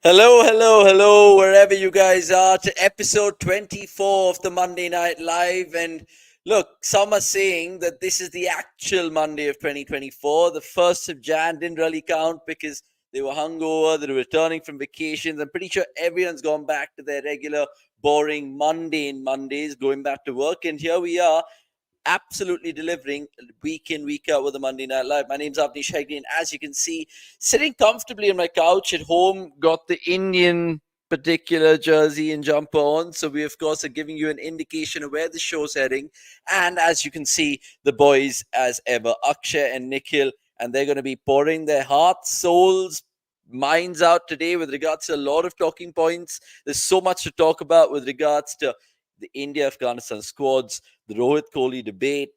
Hello, hello, hello, wherever you guys are, to episode 24 of the Monday Night Live. And look, some are saying that this is the actual Monday of 2024. The 1st of Jan didn't really count because they were hungover, they were returning from vacations. I'm pretty sure everyone's gone back to their regular, boring mundane Mondays, going back to work. And here we are, absolutely delivering week in, week out with the Monday Night Live. My name's Avnish Hegde, and as you can see, sitting comfortably on my couch at home, got the Indian particular jersey and jumper on. So we, of course, are giving you an indication of where the show's heading. And as you can see, the boys, as ever, Akshay and Nikhil, and they're going to be pouring their hearts, souls, minds out today with regards to a lot of talking points. There's so much to talk about with regards to the India-Afghanistan squads, the Rohit Kohli debate,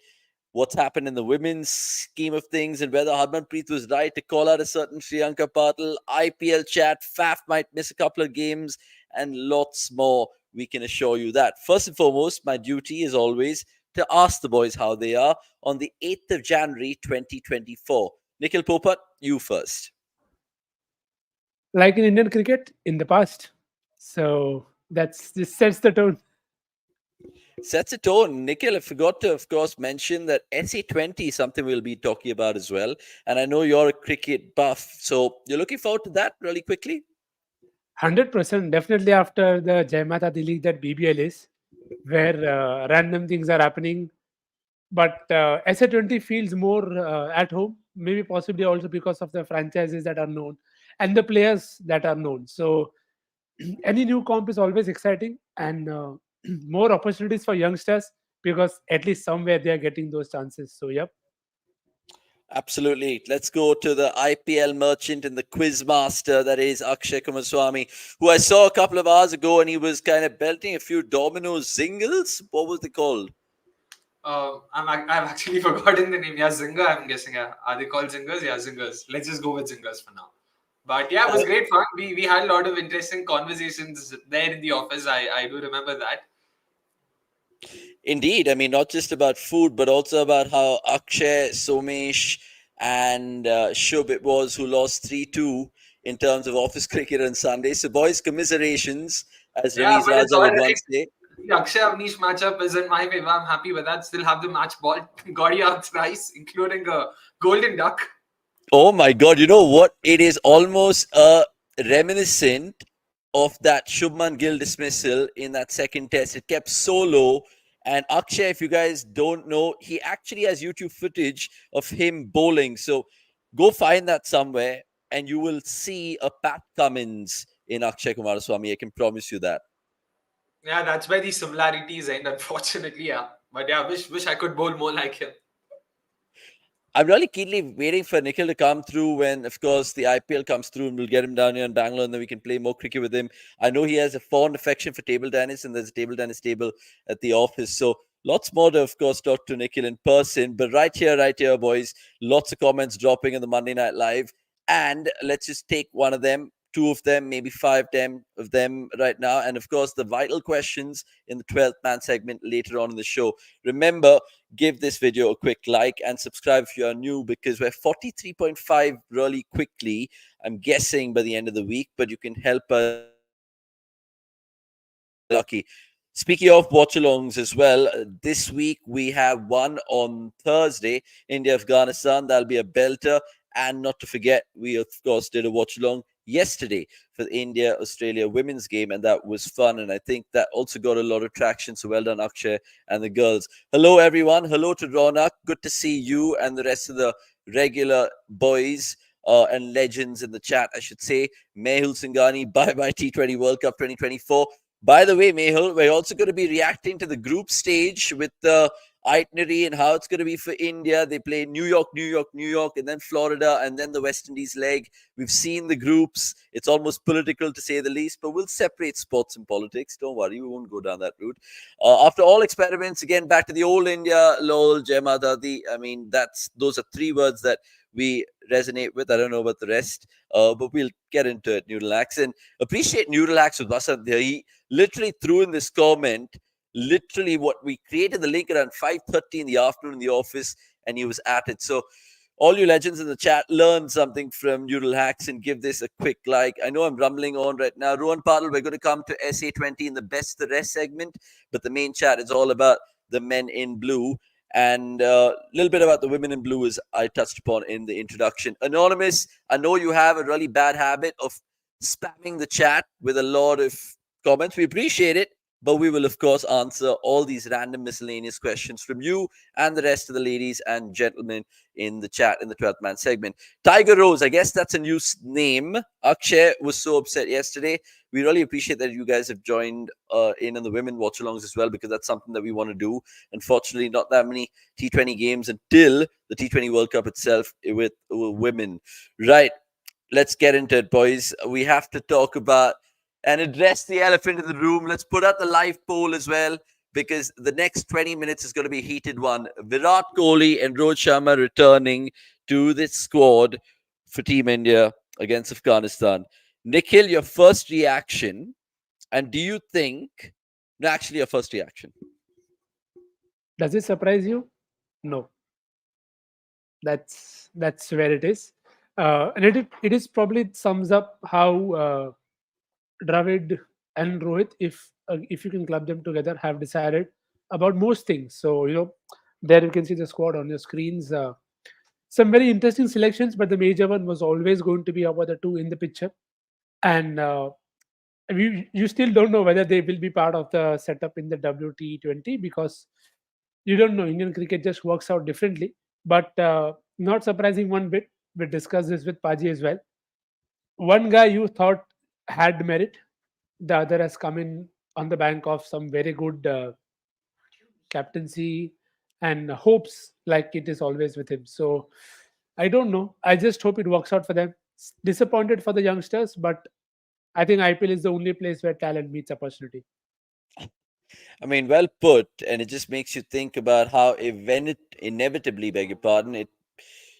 what's happened in the women's scheme of things, and whether Harmanpreet was right to call out a certain Shreyanka Patil, IPL chat, Faf might miss a couple of games, and lots more. We can assure you that. First and foremost, my duty is always to ask the boys how they are on the 8th of January 2024. Nikhil Popat, you first. Like in Indian cricket in the past. So this sets the tone. Sets a tone. Nikhil, I forgot to, of course, mention that SA20 is something we'll be talking about as well. And I know you're a cricket buff, so you're looking forward to that really quickly? 100% definitely after the Jai Mata Di League that BBL is, where random things are happening. But SA20 feels more at home, maybe possibly also because of the franchises that are known and the players that are known. So any new comp is always exciting and more opportunities for youngsters because at least somewhere they are getting those chances. So, yep. Absolutely. Let's go to the IPL merchant and the quiz master, that is Akshay Kumarswamy, who I saw a couple of hours ago and he was kind of belting a few domino zingles. What was they called? I've actually forgotten the name. Yeah, Zinger, I'm guessing. Yeah. Are they called Zingers? Yeah, Zingers. Let's just go with Zingers for now. But yeah, it was great fun. We had a lot of interesting conversations there in the office. I do remember that. Indeed. I mean, not just about food, but also about how Akshay, Somesh, and Shubh it was who lost 3-2 in terms of office cricket on Sunday. So, boys, commiserations, as Yeah, Ramiz but it's Raja all would right. once say. The Akshay Avnish matchup is in my favor. I'm happy with that. Still have the match ball. Got you out thrice, including a golden duck. Oh my God, you know what? It is almost reminiscent of that Shubman Gill dismissal in that second test. It kept so low. And Akshay, if you guys don't know, he actually has YouTube footage of him bowling. So go find that somewhere and you will see a Pat Cummins in Akshay Kumaraswamy. I can promise you that. Yeah, that's where the similarities end, unfortunately. Yeah, but yeah, wish I could bowl more like him. I'm really keenly waiting for Nikhil to come through when, of course, the IPL comes through and we'll get him down here in Bangalore and then we can play more cricket with him. I know he has a fond affection for table tennis and there's a table tennis table at the office. So lots more to, of course, talk to Nikhil in person. But right here, boys, lots of comments dropping on the Monday Night Live. And let's just take one of them, two of them, maybe of them right now. And of course, the vital questions in the 12th man segment later on in the show. Remember, give this video a quick like and subscribe if you are new because we're 43.5 really quickly, I'm guessing by the end of the week, but you can help us lucky. Speaking of watch alongs as well, this week we have one on Thursday, India Afghanistan. That'll be a belter. And not to forget, we of course did a watch along yesterday for the India Australia women's game, and that was fun. And I think that also got a lot of traction. So well done, Akshay and the girls. Hello, everyone. Hello to Ronak. Good to see you and the rest of the regular boys. And legends in the chat, I should say. Mehul Singhani, bye bye T20 World Cup 2024. By the way, Mehul, we're also going to be reacting to the group stage with the itinerary and how it's going to be for India. They play New York, New York, and then Florida, and then the West Indies leg. We've seen the groups. It's almost political to say the least, but we'll separate sports and politics. Don't worry, we won't go down that route. After all experiments, again, back to the old India, lol, Jema Dadi. I mean, those are three words that we resonate with. I don't know about the rest, but we'll get into it. Noodleax, and appreciate Noodleax with Vasant there. He literally threw in this comment, literally what we created the link around 5:30 in the afternoon in the office, and he was at it. So all you legends in the chat, learn something from Noodle Hacks and give this a quick like. I know I'm rumbling on right now. Rohan Patil, we're going to come to SA20 in the best the rest segment, but the main chat is all about the men in blue. And a little bit about the women in blue, as I touched upon in the introduction. Anonymous, I know you have a really bad habit of spamming the chat with a lot of comments. We appreciate it, but we will, of course, answer all these random miscellaneous questions from you and the rest of the ladies and gentlemen in the chat in the 12th man segment. Tiger Rose, I guess that's a new name. Akshay was so upset yesterday. We really appreciate that you guys have joined in on the women watch alongs as well, because that's something that we want to do. Unfortunately, not that many T20 games until the T20 World Cup itself with women. Right. Let's get into it, boys. We have to talk about and address the elephant in the room. Let's put out the live poll as well, because the next 20 minutes is going to be a heated one. Virat Kohli and Rohit Sharma returning to the squad for Team India against Afghanistan. Nikhil, your first reaction, and do you think, no, actually, your first reaction? Does it surprise you? No. That's where it is. And it is probably sums up how Dravid and Rohit, if you can club them together, have decided about most things. So there you can see the squad on your screens. Some very interesting selections, but the major one was always going to be about the two in the picture, and you still don't know whether they will be part of the setup in the WT20, because you don't know. Indian cricket just works out differently. But not surprising one bit. We discussed this with Paji as well. One guy you thought had merit, the other has come in on the bank of some very good captaincy and hopes, like it is always with him. So I don't know. I just hope it works out for them. Disappointed for the youngsters, but I think IPL is the only place where talent meets opportunity. I mean, well put, and it just makes you think about how inevitably, beg your pardon, it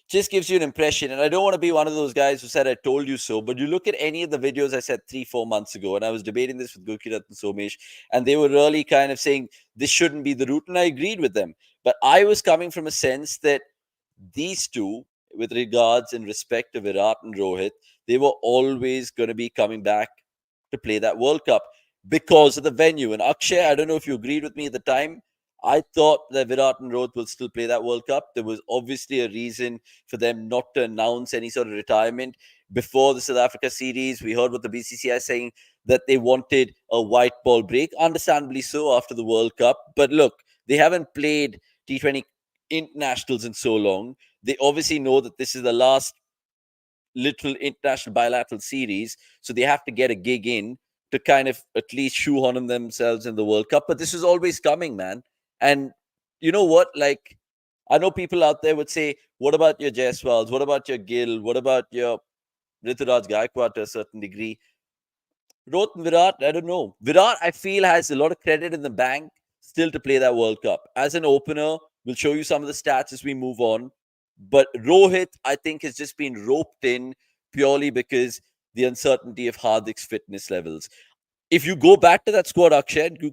just gives you an impression. And I don't want to be one of those guys who said I told you so, but you look at any of the videos I said 3-4 months ago, and I was debating this with Gurkirat and Somesh, and they were really kind of saying this shouldn't be the route, and I agreed with them. But I was coming from a sense that these two, with regards and respect to Virat and Rohit, they were always going to be coming back to play that World Cup because of the venue. And Akshay, I don't know if you agreed with me at the time. I thought that Virat and Rohit will still play that World Cup. There was obviously a reason for them not to announce any sort of retirement before the South Africa series. We heard what the BCCI saying, that they wanted a white ball break, understandably so, after the World Cup. But look, they haven't played T20 internationals in so long. They obviously know that this is the last literal international bilateral series, so they have to get a gig in to kind of at least shoehorn themselves in the World Cup. But this is always coming, man. And you know what? Like, I know people out there would say, what about your Jaiswals? What about your Gill? What about your Rituraj Gaikwad to a certain degree? Rohit and Virat, I don't know. Virat, I feel, has a lot of credit in the bank still to play that World Cup. As an opener, we'll show you some of the stats as we move on. But Rohit, I think, has just been roped in purely because the uncertainty of Hardik's fitness levels. If you go back to that squad, Akshay, you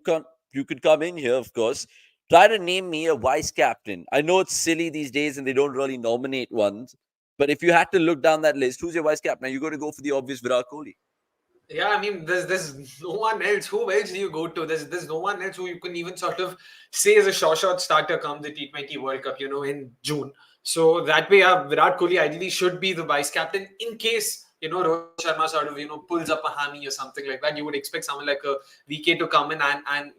could come in here, of course. Try to name me a vice captain. I know it's silly these days and they don't really nominate ones. But if you had to look down that list, who's your vice captain? Are you going to go for the obvious Virat Kohli? Yeah, I mean, there's no one else. Who else do you go to? There's no one else who you can even sort of say is a short starter come the T20 World Cup, in June. So that way, Virat Kohli ideally should be the vice captain in case Rohit Sharma sort of pulls up a hammy or something like that. You would expect someone like a VK to come in and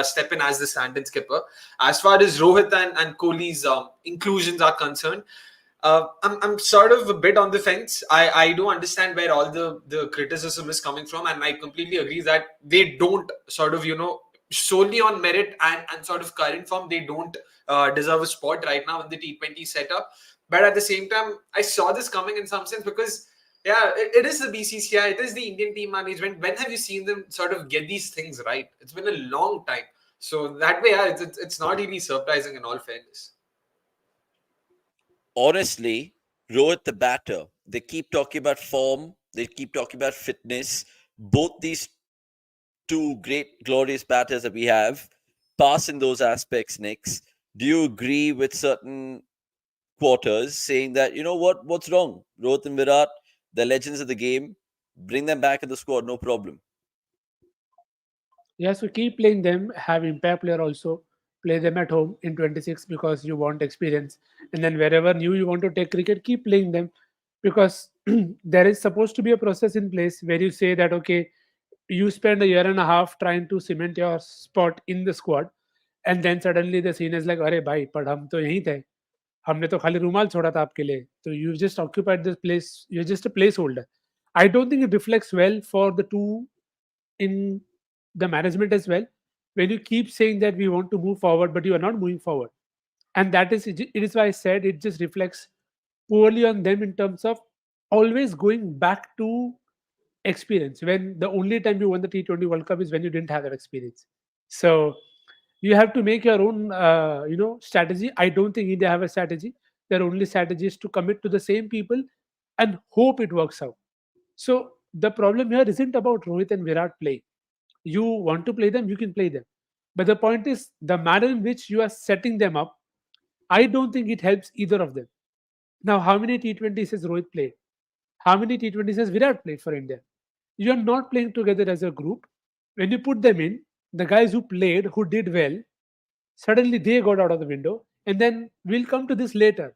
step in as the stand-in skipper. As far as Rohit and Kohli's inclusions are concerned, I'm sort of a bit on the fence. I do understand where all the criticism is coming from, and I completely agree that they don't sort of solely on merit and sort of current form, they don't deserve a spot right now in the T20 setup. But at the same time, I saw this coming in some sense because yeah, it is the BCCI, it is the Indian team management. When have you seen them sort of get these things right? It's been a long time. So that way, yeah, it's not really surprising in all fairness. Honestly, Rohit the batter, they keep talking about form, they keep talking about fitness. Both these two great, glorious batters that we have pass in those aspects, Nix. Do you agree with certain quarters saying that, you know what's wrong? Rohit and Virat, they're legends of the game. Bring them back in the squad, no problem. Yeah, so keep playing them, have impact player also, play them at home in 26 because you want experience. And then wherever new you want to take cricket, keep playing them because there is supposed to be a process in place where you say that, okay, you spend a year and a half trying to cement your spot in the squad. And then suddenly the scene is like, अरे भाई पर हम तो यहीं थे, हमने तो खाली रूमाल छोड़ा था आपके लिए, तो you just occupied this place, you're just a placeholder. I don't think it reflects well for the two in the management as well, when you keep saying that we want to move forward but you are not moving forward. And that is it is why I said it just reflects poorly on them in terms of always going back to experience, when the only time you won the T20 World Cup is when you didn't have that experience. So you have to make your own strategy. I don't think India have a strategy. Their only strategy is to commit to the same people and hope it works out. So the problem here isn't about Rohit and Virat playing. You want to play them, you can play them. But the point is the manner in which you are setting them up. I don't think it helps either of them. Now, how many T20s has Rohit played? How many T20s has Virat played for India? You are not playing together as a group. When you put them in, the guys who played, who did well, suddenly they got out of the window. And then we'll come to this later.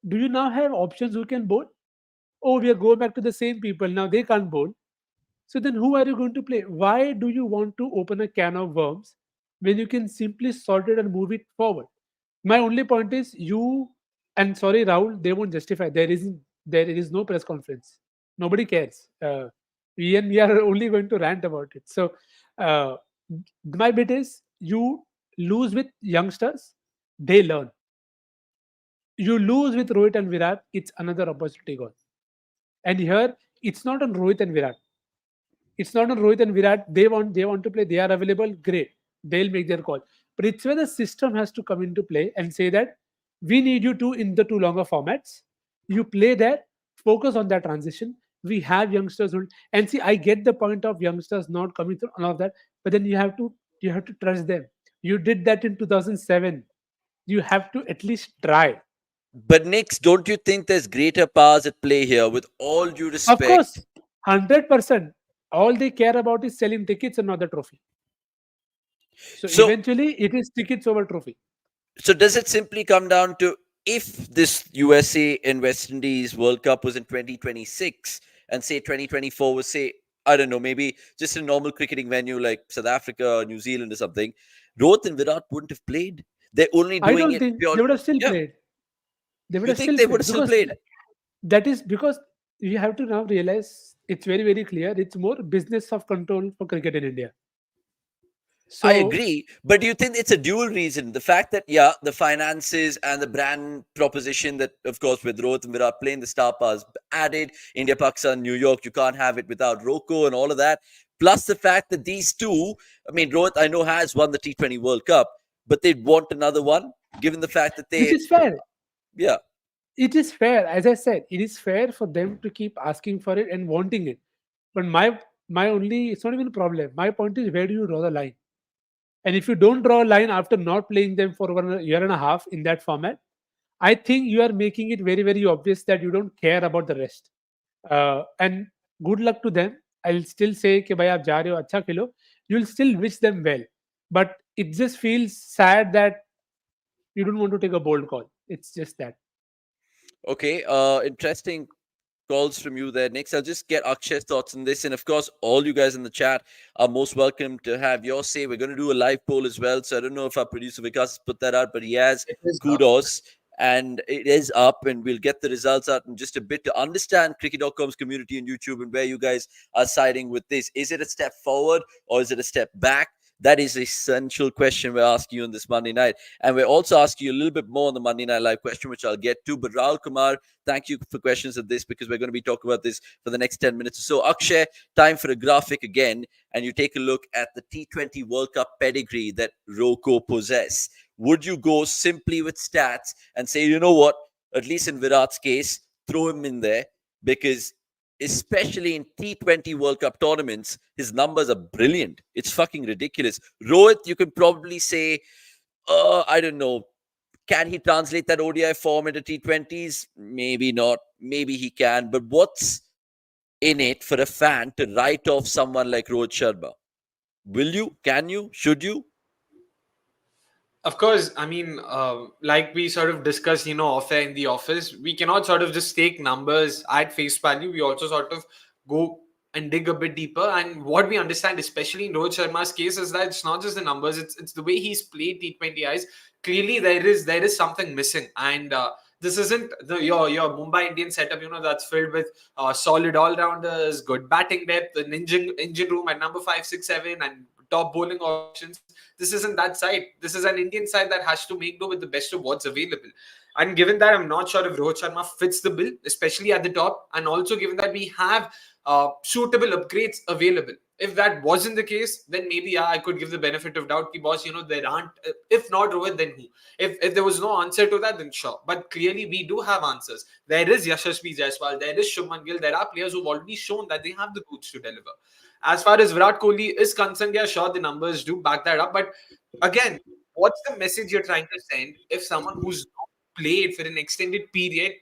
Do you now have options who can bowl? Oh, we are going back to the same people. Now they can't bowl. So then who are you going to play? Why do you want to open a can of worms when you can simply sort it and move it forward? My only point is you, and sorry Rahul, they won't justify. There is no press conference. Nobody cares. We are only going to rant about it. So uh, my bit is you lose with youngsters, they learn. You lose with Rohit and Virat, it's another opportunity gone. And here it's not on Rohit and Virat. It's not on Rohit and Virat. They want to play. They are available. Great. They'll make their call. But it's where the system has to come into play and say that we need you to in the two longer formats. You play there, focus on that transition. We have youngsters and see. I get the point of youngsters not coming through all of that, but then you have to trust them. You did that in 2007. You have to at least try. But Nix, don't you think there's greater powers at play here? With all due Of course, respect, 100%. All they care about is selling tickets and not the trophy. So so eventually, it is tickets over trophy. so does it simply come down to, if this USA and West Indies World Cup was in 2026 and say 2024 was, say, I don't know, maybe just a normal cricketing venue like South Africa or New Zealand or something, Rohit and Virat wouldn't have played. They're only I doing don't it think pure. they would have still Yeah, played. They would you have think still they would played have still because played? that is because you have to now realize it's very very clear. It's more business of control for cricket in India. I So agree, but do you think it's a dual reason? The fact that, yeah, the finances and the brand proposition that, of course, with Rohit and Virat playing, the star powers added, India, Pakistan, New York, you can't have it without Roko and all of that. Plus the fact that these two, I mean, Rohit, I know, has won the T20 World Cup, but they'd want another one, given the fact that which they, is fair. yeah. It is fair. As I said, it is fair for them to keep asking for it and wanting it. But my only it's not even a problem. My point is where do you draw the line? And if you don't draw a line after not playing them for 1 year and a half in that format, I think you are making it very, very obvious that you don't care about the rest. And good luck to them. I'll still say कि भाई आप जा रहे हो अच्छा खेलो. You'll still wish them well. But it just feels sad that you don't want to take a bold call. It's just that. Okay, interesting calls from you there. Next, I'll just get Akshay's thoughts on this. And of course, all you guys in the chat are most welcome to have your say. We're going to do a live poll as well. So I don't know if our producer Vikas has put that out, but he has. It is up. Kudos. And it is up, and we'll get the results out in just a bit to understand cricket.com's community on YouTube and where you guys are siding with this. Is it a step forward or is it a step back? That is a essential question we're asking you on this Monday night. And we're also asking you a little bit more on the Monday Night Live question, which I'll get to. But Rahul Kumar, thank you for questions of this, because we're going to be talking about this for the next 10 minutes or so. Akshay, time for a graphic again. And you take a look at the T20 World Cup pedigree that Roko possess. Would you go simply with stats and say, you know what, at least in Virat's case, throw him in there? Because especially in T20 World Cup tournaments, his numbers are brilliant. It's fucking ridiculous. Rohit, you can probably say, I don't know, Can he translate that ODI form into T20s? Maybe not. Maybe he can. But what's in it for a fan to write off someone like Rohit Sharma? Will you? Can you? Should you? Of course, I mean, like we sort of discussed, off air in the office, we cannot sort of just take numbers at face value. We also sort of go and dig a bit deeper. And what we understand, especially in Rohit Sharma's case, is that it's not just the numbers; it's the way he's played T20Is. Clearly, there is something missing, and this isn't your Mumbai Indian setup. That's filled with solid all rounders, good batting depth, an engine room at number 5, 6, 7, and top bowling options. This isn't that side. This is an Indian side that has to make do with the best of what's available. And given that, I'm not sure if Rohit Sharma fits the bill, especially at the top. And also given that we have suitable upgrades available. If that wasn't the case, then maybe I could give the benefit of doubt. Ki boss, there aren't. If not Rohit, then who? If there was no answer to that, then sure. But clearly, we do have answers. There is Yashasvi Jaiswal. There is Shubman Gill. There are players who've already shown that they have the boots to deliver. As far as Virat Kohli is concerned, yeah, sure, the numbers do back that up. But again, what's the message you're trying to send if someone who's not played for an extended period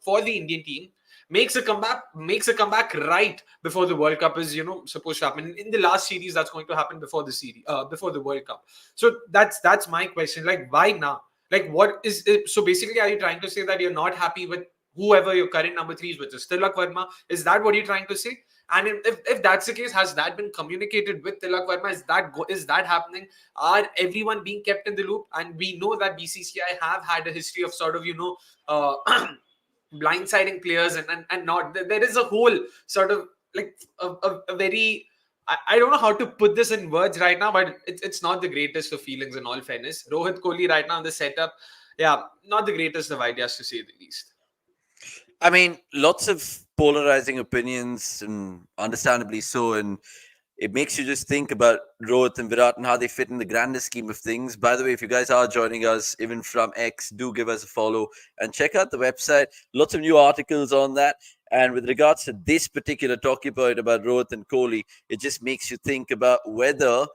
for the Indian team makes a comeback right before the World Cup is supposed to happen in the last series that's going to happen before the series before the World Cup. So that's my question. Like, why now? Like, what is it? So basically, are you trying to say that you're not happy with whoever your current number three is, which is Tilak Verma? Is that what you're trying to say? And if that's the case, has that been communicated with Tilak Verma? Is that happening? Are everyone being kept in the loop? And we know that BCCI have had a history of sort of uh, blindsiding players and not. There is a whole sort of like a very. I don't know how to put this in words right now, but it's not the greatest of feelings in all fairness. Rohit Kohli right now in the setup, yeah, not the greatest of ideas to say the least. I mean, lots of polarizing opinions, and understandably so. And it makes you just think about Rohit and Virat and how they fit in the grander scheme of things. By the way, if you guys are joining us even from X, do give us a follow and check out the website. Lots of new articles on that. And with regards to this particular talking point about Rohit and Kohli, it just makes you think about whether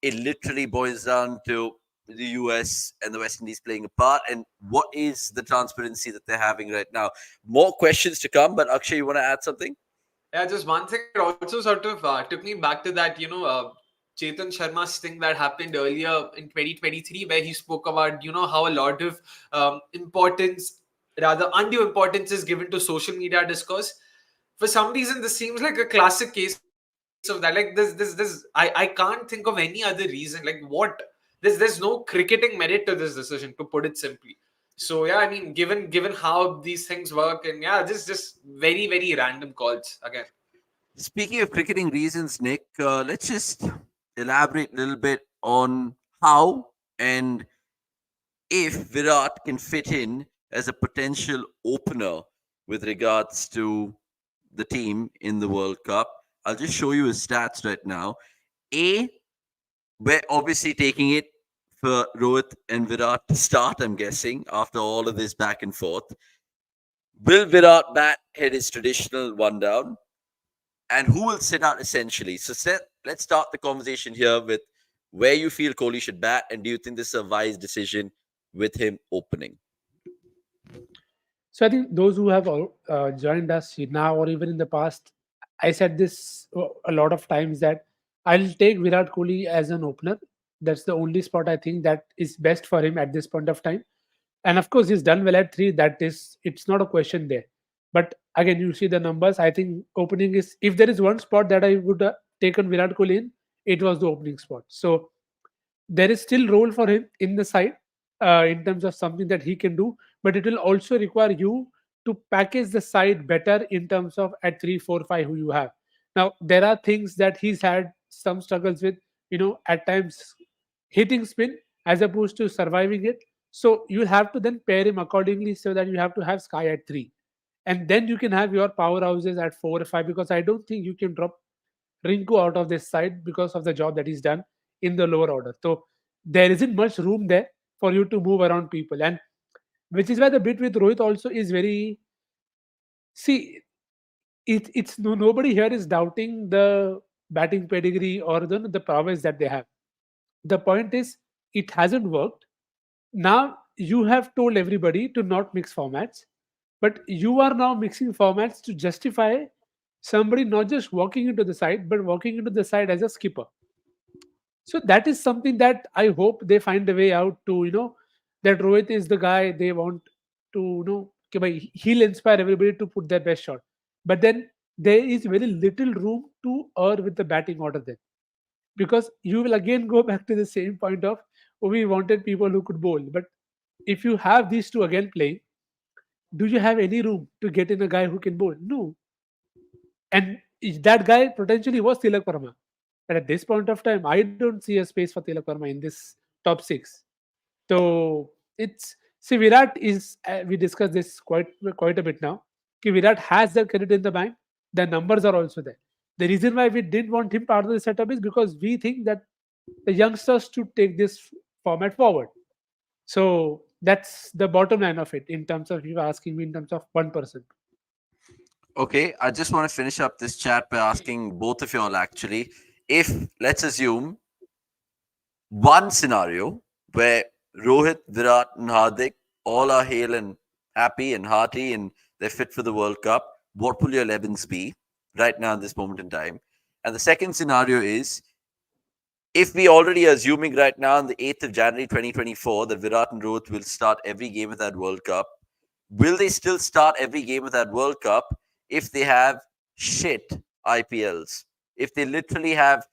it literally boils down to the US and the West Indies playing a part, and what is the transparency that they're having right now. More questions to come, but Akshay, you want to add something? Yeah, just one thing. It also sort of took me back to that, Chetan Sharma's thing that happened earlier in 2023, where he spoke about, how a lot of importance, rather undue importance, is given to social media discourse. For some reason, this seems like a classic case of that. Like I can't think of any other reason. Like what? There's no cricketing merit to this decision, to put it simply. So yeah, I mean, given how these things work, and yeah, just very very random calls again. Speaking of cricketing reasons, Nick, let's just elaborate a little bit on how and if Virat can fit in as a potential opener with regards to the team in the World Cup. I'll just show you his stats right now. A, we're obviously taking it for Rohit and Virat to start, I'm guessing, after all of this back and forth. Will Virat bat hit his traditional one down? And who will sit out essentially? So let's start the conversation here with where you feel Kohli should bat, and do you think this is a wise decision with him opening? So I think those who have joined us now or even in the past, I said this a lot of times that I'll take Virat Kohli as an opener. That's the only spot I think that is best for him at this point of time. And of course, he's done well at three. That is, it's not a question there. But again, you see the numbers. I think opening is, if there is one spot that I would taken Virat Kohli in, it was the opening spot. So there is still role for him in the side in terms of something that he can do, but it will also require you to package the side better in terms of at 3 4 5 who you have. Now there are things that he's had some struggles with, at times hitting spin as opposed to surviving it. So you have to then pair him accordingly, so that you have to have Sky at three, and then you can have your powerhouses at 4 or 5, because I don't think you can drop Rinku out of this side because of the job that he's done in the lower order. So there isn't much room there for you to move around people. And which is why the bit with Rohit also is very, see, it's no, nobody here is doubting the batting pedigree or the prowess that they have. The point is, it hasn't worked. Now you have told everybody to not mix formats, but you are now mixing formats to justify somebody not just walking into the side, but walking into the side as a skipper. So that is something that I hope they find a way out to, that Rohit is the guy they want to, कि भाई, he'll inspire everybody to put their best shot. But then there is very little room to err with the batting order then. Because you will again go back to the same point of, oh, we wanted people who could bowl. But if you have these two again playing, do you have any room to get in a guy who can bowl? No. And that guy potentially was Tilak Verma. And at this point of time, I don't see a space for Tilak Verma in this top six. So it's see Virat is we discussed this quite a bit now. Ki Virat has the credit in the bank. The numbers are also there. The reason why we didn't want him part of the setup is because we think that the youngsters should take this format forward. So that's the bottom line of it in terms of you asking me in terms of one person. Okay, I just want to finish up this chat by asking both of y'all actually, if let's assume one scenario where Rohit, Virat, and Hardik all are hale and happy and hearty and they're fit for the World Cup, what will your 11s be right now at this moment in time? And the second scenario is, if we already assuming right now on the 8th of January 2024 that Virat and Rohit will start every game of that World Cup, will they still start every game of that World Cup if they have shit IPLs? If they literally have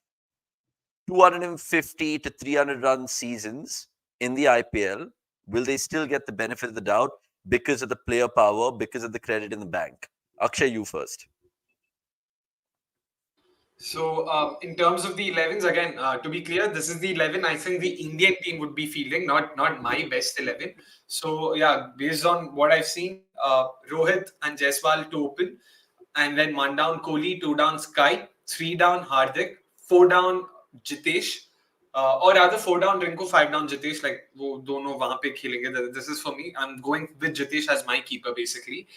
250 to 300 run seasons in the IPL, will they still get the benefit of the doubt because of the player power, because of the credit in the bank? Akshay, you first. So, in terms of the 11s, again, to be clear, this is the 11 I think the Indian team would be fielding, not my best 11. So, yeah, based on what I've seen, Rohit and Jaiswal to open, and then one down Kohli, two down Sky, three down Hardik, four down Jitesh, or rather four down Rinku, five down Jitesh. Like वो दोनों वहाँ पे खेलेंगे. This is for me. I'm going with Jitesh as my keeper basically.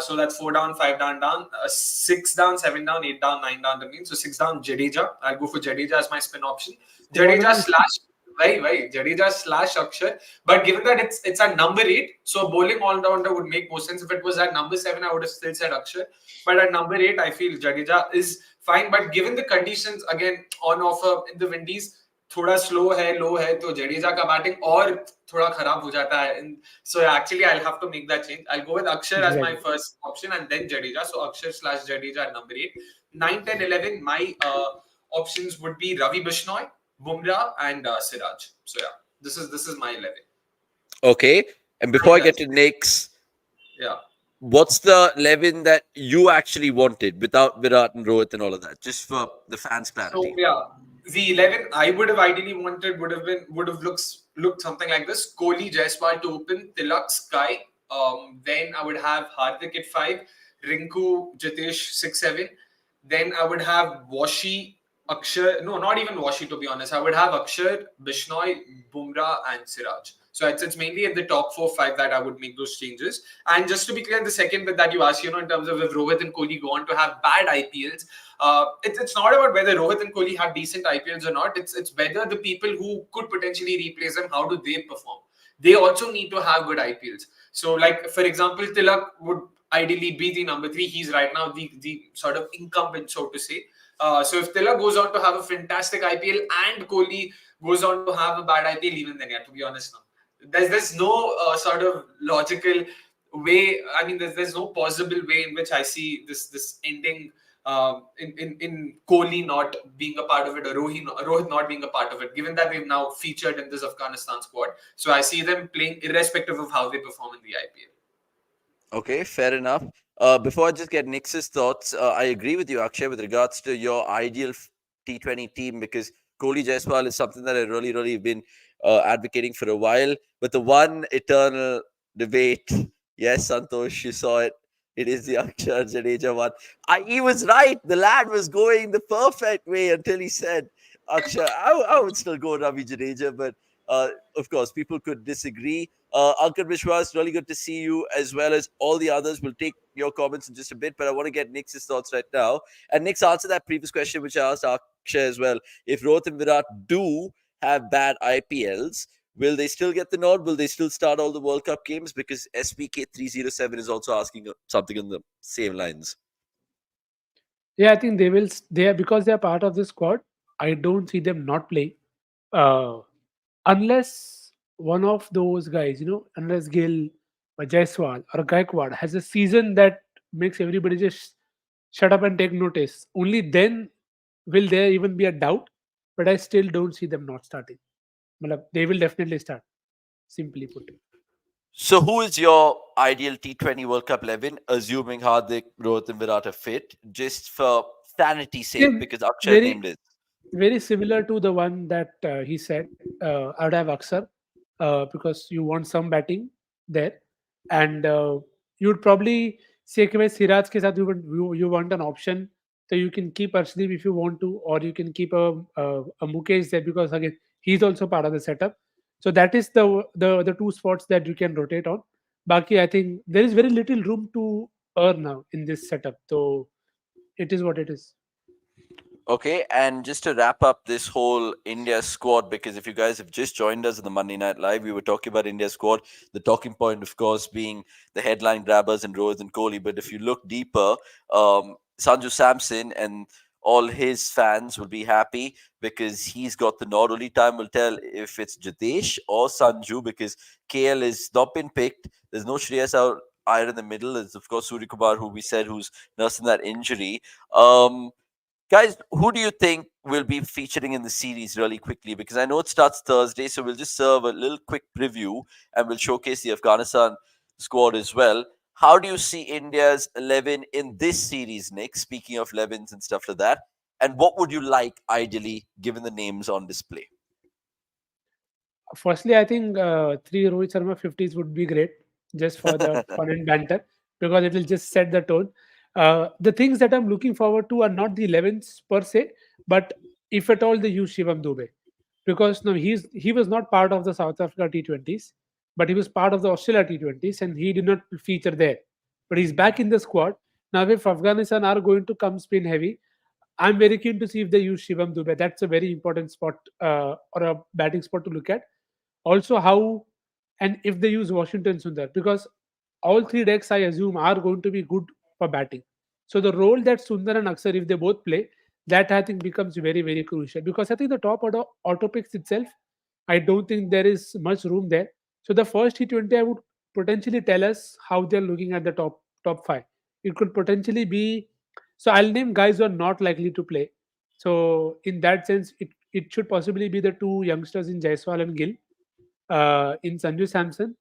So that's four down, five down, six down, seven down, eight down, nine down. That means so six down Jadeja. I'll go for Jadeja as my spin option. Jadeja slash Right. Jadeja slash Akshar. But given that it's at number 8, so bowling all-rounder would make more sense. If it was at number 7, I would have still said Akshar. But at number 8, I feel Jadeja is fine. But given the conditions, again, on offer in the Windies, थोड़ा slow है लो है तो जडेजा का batting और थोड़ा खराब हो जाता है so actually I'll have to make that change. I'll go with Akshar as my first option and then Jadeja. So Akshar slash Jadeja at number 8. 9, 10, 11 my options would be Ravi Bishnoi, Bumrah and Siraj. So yeah, this is my 11. Okay, and before I get to Nick's, yeah, what's the 11 that you actually wanted without Virat and Rohit and all of that, just for the fans' clarity? So yeah, the 11 I would have ideally wanted would have looked something like this: Kohli, Jaiswal to open, Tilak, Sky. Then I would have Hardik at 5, Rinku, Jitesh 6, 7. Then I would have Washi, Akshar. No, not even Washi to be honest. I would have Akshar, Bishnoi, Bumrah, and Siraj. So it's mainly at the top 4, 5 that I would make those changes. And just to be clear, the second bit that you asked, in terms of if Rohit and Kohli go on to have bad IPLs, it's not about whether Rohit and Kohli have decent IPLs or not. It's whether the people who could potentially replace them, how do they perform? They also need to have good IPLs. So, like for example, Tilak would ideally be the number 3. He's right now the sort of incumbent, so to say. So if Tilak goes on to have a fantastic IPL and Kohli goes on to have a bad IPL, even then, yeah, to be honest, no. There's no sort of logical way. I mean, there's no possible way in which I see this ending in Kohli not being a part of it or Rohit not being a part of it. Given that they've now featured in this Afghanistan squad, so I see them playing irrespective of how they perform in the IPL. Okay, fair enough. Before I just get Nick's thoughts, I agree with you, Akshay, with regards to your ideal T20 team, because Kohli Jaiswal is something that I really been advocating for a while. But the one eternal debate, yes, Santosh, you saw it. It is the Akshar Jadeja one. He was right. The lad was going the perfect way until he said Akshar. I would still go Ravi Jadeja, but of course, people could disagree. Ankit Vishwas, really good to see you, as well as all the others. We'll take your comments in just a bit, but I want to get Nick's thoughts right now. And Nick's answer that previous question, which I asked Akshay as well. If Rohit and Virat do have bad IPLs, Will they still get the nod? Will they still start all the World Cup games? Because SPK 307 is also asking something on the same lines. Yeah, I think they will. They are, because they are part of the squad. I don't see them not playing, uh, unless one of those guys, unless Gill or Jaiswal or Gaikwad has a season that makes everybody just shut up and take notice. Only then will there even be a doubt. But I still don't see them not starting. Matlab, they will definitely start. Simply put. So, who is your ideal T20 World Cup 11, assuming Hardik, Rohit, and Virat are fit, just for sanity's sake, Yeah, because Akshay named very it? very similar to the one that he said. I would have Aksar because you want some batting there, and you would probably say कि भाई सिराज के साथ you want an option, so you can keep Arshdeep if you want to, or you can keep a Mukesh there because again he's also part of the setup. So that is the two spots that you can rotate on. Baki, I think there is very little room to earn now in this setup. So it is what it is. Okay, and just to wrap up this whole India squad, because if you guys have just joined us in the Monday Night Live, we were talking about India squad. The talking point, of course, being the headline grabbers and Rohit and Kohli. But if you look deeper, Sanju Samson and all his fans will be happy because he's got the nod. Only time will tell if it's Jadesh or Sanju because KL has not been picked. There's no Shreyas out Iyer in the middle. There's, of course, Surya Kumar, who we said who's nursing that injury. Guys, who do you think will be featuring in the series really quickly? Because I know it starts Thursday, so we'll just serve a little quick preview and we'll showcase the Afghanistan squad as well. How do you see India's 11 in this series, Nick? Speaking of 11s and stuff like that. And what would you like, ideally, given the names on display? Firstly, I think three Rohit Sharma 50s would be great just for the fun and banter because it will just set the tone. The things that I'm looking forward to are not the 11s per se, but if at all they use Shivam Dube because no, he was not part of the South Africa T20s, but he was part of the Australia T20s and he did not feature there. But he's back in the squad now. If Afghanistan are going to come spin heavy, I'm very keen to see if they use Shivam Dube. That's a very important spot or a batting spot to look at. Also, how and if they use Washington Sundar, because all three decks I assume are going to be good for batting. So the role that Sundar and Aksar, if they both play, that I think becomes very, very crucial. Because I think the top auto picks itself, I don't think there is much room there. So the first T20 I would potentially tell us how they're looking at the top five. It could potentially be, so I'll name guys who are not likely to play. So in that sense, it should possibly be the two youngsters in Jaiswal and Gill, in Sanju Samson,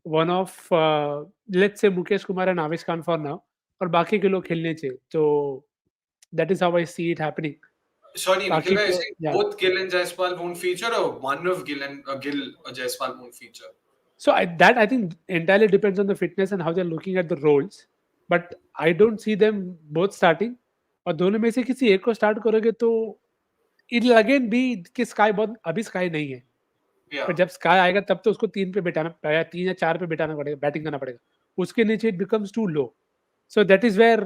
one of let's say Mukesh Kumar and Avish Khan for now, और बाकी के लोग खेलने चाहिए. So that is how I see it happening. Sorry, Nikhil, बाकी bhai, you're को saying yeah. both Gill and Jaiswal won't feature, or one of Gill and Gill or Jaiswal won't feature? So that I think entirely depends on the fitness and how they're looking at the roles. But I don't see them both starting. और दोनों में से किसी एक को start करोगे तो it'll again be कि स्काई बहुत अभी स्काई नहीं है. Yeah. पर जब स्काई आएगा तब तो उसको 3 पे बिठाना या 3 या 4 पे बिठाना पड़ेगा, बैटिंग करना पड़ेगा. उसके नीचे it becomes too low. So that is where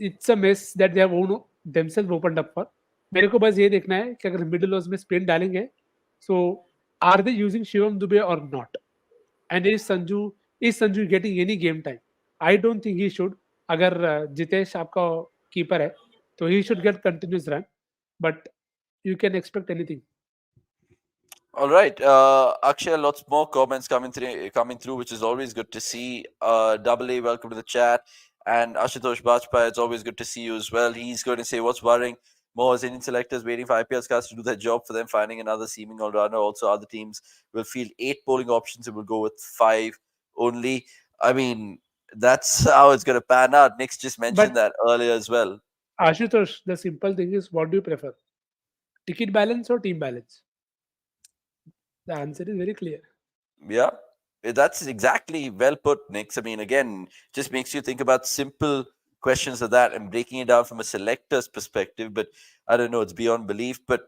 it's a miss that they have themselves opened up for. मेरे को बस ये देखना है कि अगर मिडिल ओवर्स में स्पिन डालेंगे, so are they using Shivam Dube और not, and is Sanju getting any game time. I don't think he should. अगर जितेश आपका कीपर है तो he should get continuous run, but you can expect anything. All right, Akshay, lots more comments coming through, which is always good to see. Double A, welcome to the chat, and Ashutosh Bajpayee, it's always good to see you as well. He's going to say, "What's worrying more is Indian selectors waiting for IPL scouts to do their job for them, finding another seeming all-rounder. Also, other teams will field 8 bowling options and will go with 5 only." I mean, that's how it's going to pan out. Nick's just mentioned But that earlier as well. Ashutosh, the simple thing is, what do you prefer? Ticket balance or team balance? The answer is very clear. Yeah, that's exactly well put, Nix. I mean, again, just makes you think about simple questions of that and breaking it down from a selector's perspective. But I don't know, it's beyond belief. But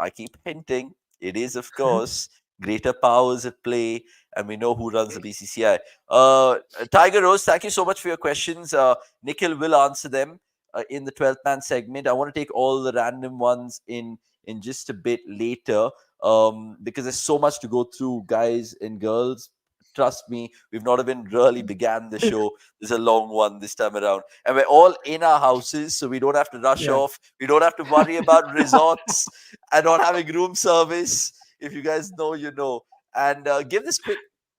I keep hinting it is, of course, greater powers at play, and we know who runs the BCCI. Tiger Rose, thank you so much for your questions. Nikhil will answer them in the 12th man segment. I want to take all the random ones in just a bit later. because there's so much to go through, guys and girls. Trust me, we've not even really began the show. There's a long one this time around, and we're all in our houses, so we don't have to rush Yeah. off. We don't have to worry about resorts and not having room service. If you guys know, you know. And give this quick,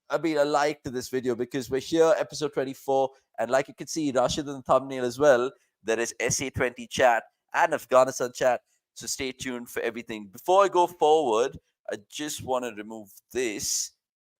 I mean, a like to this video, because we're here, episode 24, and like you can see, Rashid in the thumbnail as well, there is SA20 chat and Afghanistan chat. So stay tuned for everything. Before I go forward, I just want to remove this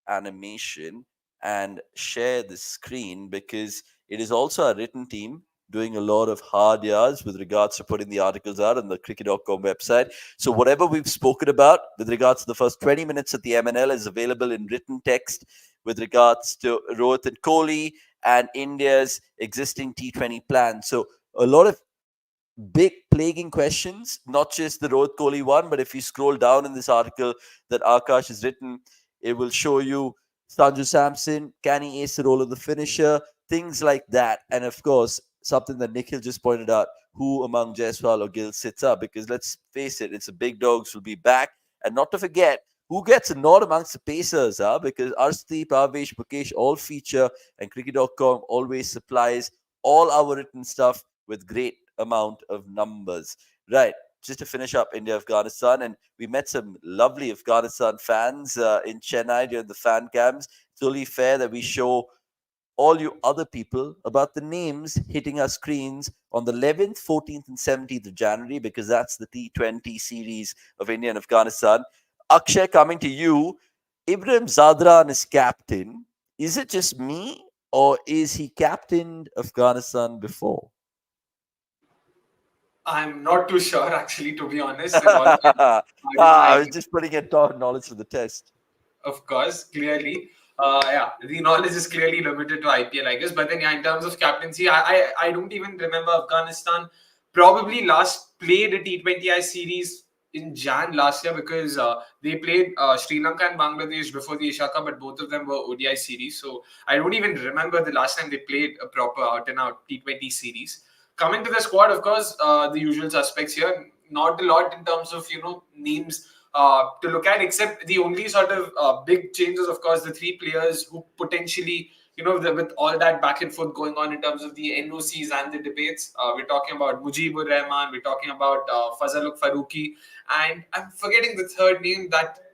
animation and share the screen, because it is also a written team doing a lot of hard yards with regards to putting the articles out on the cricket.com website. So whatever we've spoken about with regards to the first 20 minutes of the MNL is available in written text with regards to Rohit and Kohli and India's existing T20 plan. So a lot of big plaguing questions, not just the Rohit Kohli one, but if you scroll down in this article that Akash has written, it will show you Sanju Samson, can he ace the role of the finisher, things like that. And of course, something that Nikhil just pointed out, who among Jaiswal or Gill sits up, because let's face it, it's the big dogs will be back. And not to forget, who gets a nod amongst the Pacers, because Arshdeep, Avesh, Mukesh all feature, and cricket.com always supplies all our written stuff with great amount of numbers. Right. Just to finish up India Afghanistan, and we met some lovely Afghanistan fans in Chennai during the fan camps. It's only fair that we show all you other people about the names hitting our screens on the 11th, 14th, and 17th of January, because that's the T20 series of India and Afghanistan. Akshay, coming to you. Ibrahim Zadran is captain. Is it just me, or is he captained Afghanistan before? I'm not too sure, actually, to be honest. In all my, I I was just putting a top knowledge to the test. of course, clearly. Yeah, the knowledge is clearly limited to IPL, I guess. But then, yeah, in terms of captaincy, I don't even remember Afghanistan probably last played a T20I series in Jan last year, because they played Sri Lanka and Bangladesh before the Asia Cup, but both of them were ODI series. So I don't even remember the last time they played a proper out and out T20 series. Coming to the squad, of course, the usual suspects here. Not a lot in terms of names to look at, except the only sort of big changes, of course, the three players who potentially, with all that back and forth going on in terms of the NOCs and the debates. We're talking about Mujibur Rahman, we're talking about Fazaluk Faruqi, and I'm forgetting the third name.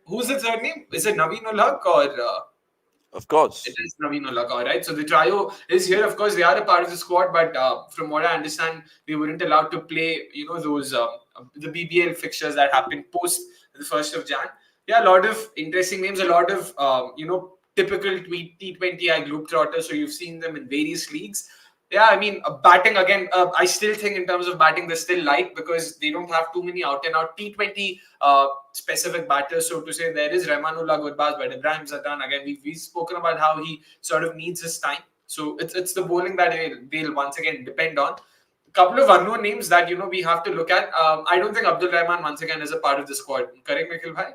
Who's the third name? Is it Naveen ul Haq or? Of It course. is Naveen ul Haq, all right. So the trio is here. Of course, they are a part of the squad, but from what I understand, they weren't allowed to play. Those the BBL fixtures that happened post the 1st of Jan. Yeah, a lot of interesting names, a lot of typical T20I Globetrotters. So you've seen them in various leagues. Yeah, I mean, batting again. I still think in terms of batting, they're still light because they don't have too many out and out T20 specific batters, so to say. There is Rahmanullah Gurbaz, but Ibrahim Zadran, again, we've spoken about how he sort of needs his time. So it's the bowling that they'll once again depend on. A couple of unknown names that we have to look at. I don't think Abdul Rahman once again is a part of the squad. Correct, Nikhil bhai?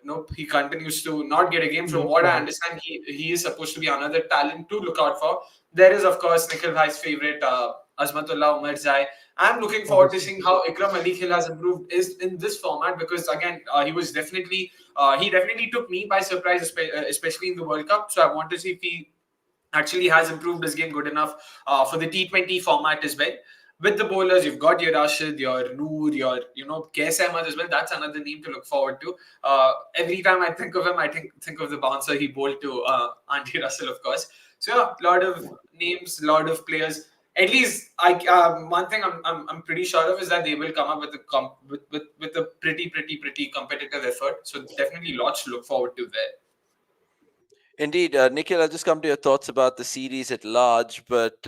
Nope, he continues to not get a game. From No what I problem. understand, he is supposed to be another talent to look out for. There is, of course, Nikhil Bhai's favorite, Azmatullah Umar Zai. I'm looking forward to Obviously. seeing how Ikram Ali Khil has improved is in this format, because again, he definitely took me by surprise, especially in the World Cup. So I want to see if he actually has improved his game good enough for the T20 format as well. With the bowlers, you've got your Rashid, your Noor, your Kes Ahmed as well. That's another name to look forward to. Every time I think of him, I think of the bouncer he bowled to Andy Russell, of course. So yeah, a lot of names, a lot of players. At least one thing I'm pretty sure of is that they will come up with with a pretty competitive effort. So definitely lots to look forward to there. Indeed, Nikhil, I'll just come to your thoughts about the series at large, but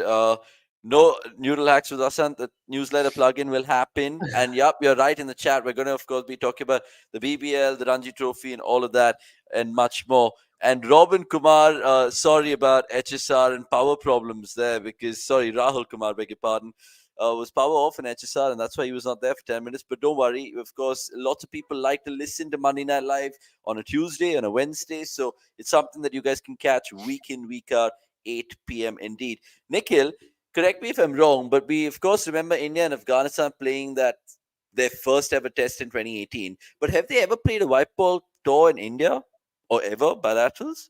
no Neural Hacks with Asan. The newsletter plugin will happen. And yep, you're right in the chat. We're going to, of course, be talking about the BBL, the Ranji Trophy, and all of that, and much more. And Robin Kumar, sorry about HSR and power problems there, because, sorry, Rahul Kumar, beg your pardon, was power off in HSR, and that's why he was not there for 10 minutes. But don't worry, of course, lots of people like to listen to Monday Night Live on a Tuesday, on a Wednesday, so it's something that you guys can catch week in, week out, 8 p.m. indeed. Nikhil, correct me if I'm wrong, but we, of course, remember India and Afghanistan playing that their first ever test in 2018. But have they ever played a white ball tour in India or ever bilaterals?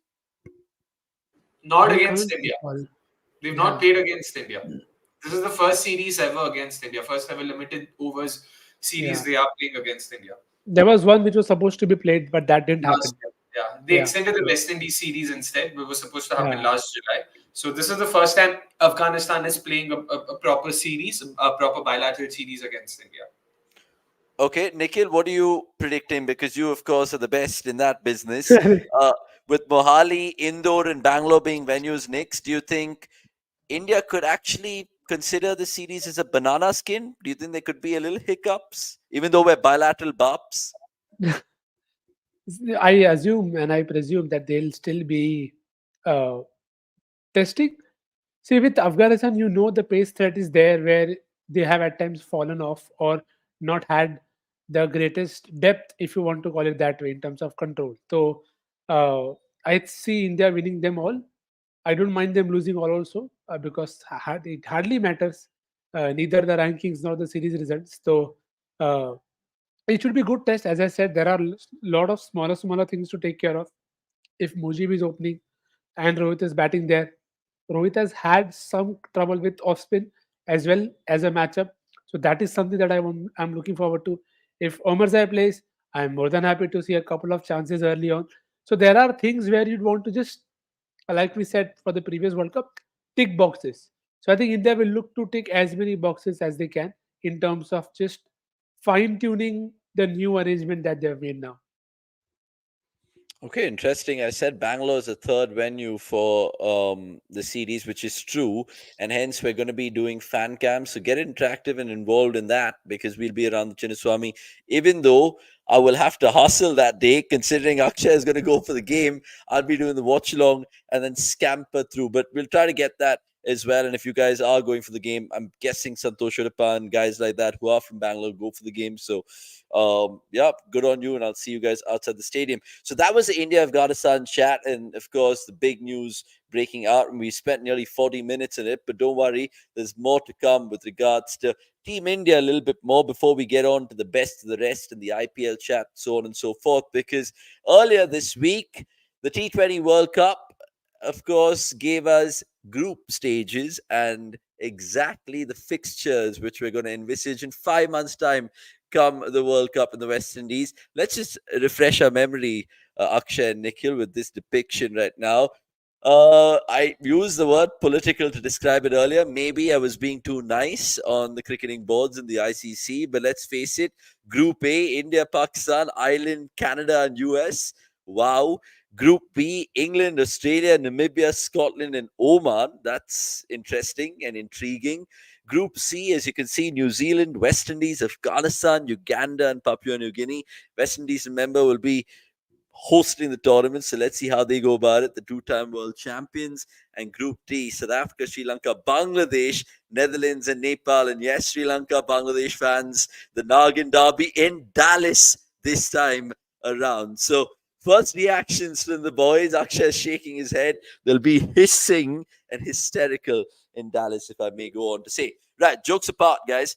Not I against can't India. recall. We've not Yeah. played against India. This is the first series ever against India. First ever limited overs series Yeah. they are playing against India. There was one which was supposed to be played, but that didn't Last happen. year. Yeah. They Yeah. extended the So, West Indies series instead. It was supposed to happen yeah. last July. So this is the first time Afghanistan is playing a proper series, a proper bilateral series against India. Okay, Nikhil, what are you predicting? Because you, of course, are the best in that business. Uh, with Mohali, Indore, and Bangalore being venues next, do you think India could actually consider the series as a banana skin? Do you think there could be a little hiccups, even though we're bilateral bups? I assume and I presume that they'll still be uh, testing. See, with Afghanistan, the pace threat is there where they have at times fallen off or not had the greatest depth, if you want to call it that way, in terms of control. So uh, I see India winning them all. I don't mind them losing all also because it hardly matters, neither the rankings nor the series results. So uh, it should be good test. As I said, there are lot of smaller things to take care of. If Mujib is opening and Rohit is batting there, Rohit has had some trouble with off spin as well as a matchup. So that is something that I'm looking forward to. If Omarzai plays, I'm more than happy to see a couple of chances early on. So there are things where you'd want to just, like we said for the previous World Cup, tick boxes. So I think India will look to tick as many boxes as they can in terms of just fine tuning the new arrangement that they've made now. Okay, interesting. I said Bangalore is a third venue for the series, which is true, and hence we're going to be doing fan cams. So get interactive and involved in that because we'll be around the Chinnaswamy. Even though I will have to hustle that day, considering Akshay is going to go for the game, I'll be doing the watch along and then scamper through. But we'll try to get that as well. And if you guys are going for the game, I'm guessing Santosh Udappa and guys like that who are from Bangalore go for the game. So yeah, good on you, and I'll see you guys outside the stadium. So that was the India Afghanistan chat, and of course the big news breaking out, and we spent nearly 40 minutes in it. But don't worry, there's more to come with regards to Team India a little bit more before we get on to the best of the rest and the IPL chat, so on and so forth. Because earlier this week, the T20 World Cup, of course, gave us group stages and exactly the fixtures which we're going to envisage in 5 months' time come the World Cup in the West Indies. Let's just refresh our memory, Akshay and Nikhil, with this depiction right now. I used the word political to describe it earlier. Maybe I was being too nice on the cricketing boards in the ICC, but let's face it, Group A, India, Pakistan, Ireland, Canada, and US. Wow. Group B, England, Australia, Namibia, Scotland, and Oman. That's interesting and intriguing. Group C, as you can see, New Zealand, West Indies, Afghanistan, Uganda, and Papua New Guinea. West Indies, remember, will be hosting the tournament. So let's see how they go about it. The two-time world champions. And Group D, South Africa, Sri Lanka, Bangladesh, Netherlands, and Nepal. And yes, Sri Lanka, Bangladesh fans, the Nagin Derby in Dallas this time around. So first reactions from the boys. Akshay shaking his head. They'll be hissing and hysterical in Dallas, if I may go on to say. Right, jokes apart, guys.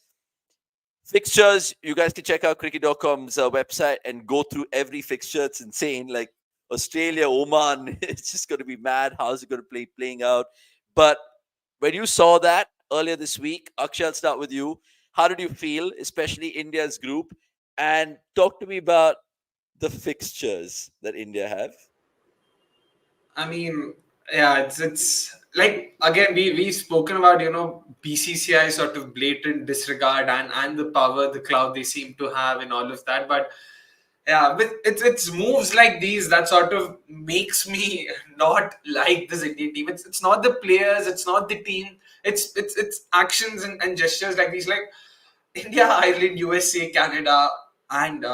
Fixtures, you guys can check out cricket.com's website and go through every fixture. It's insane. Like Australia, Oman, it's just going to be mad. How's it going to playing out? But when you saw that earlier this week, Akshay, I'll start with you. How did you feel, especially India's group? And talk to me about the fixtures that India have. I mean, yeah, it's like again we've spoken about BCCI sort of blatant disregard and the power, the clout they seem to have and all of that, but yeah, with it's moves like these that sort of makes me not like this Indian team. It's not the players, it's not the team, it's actions and gestures like these, like India, Ireland, USA, Canada, and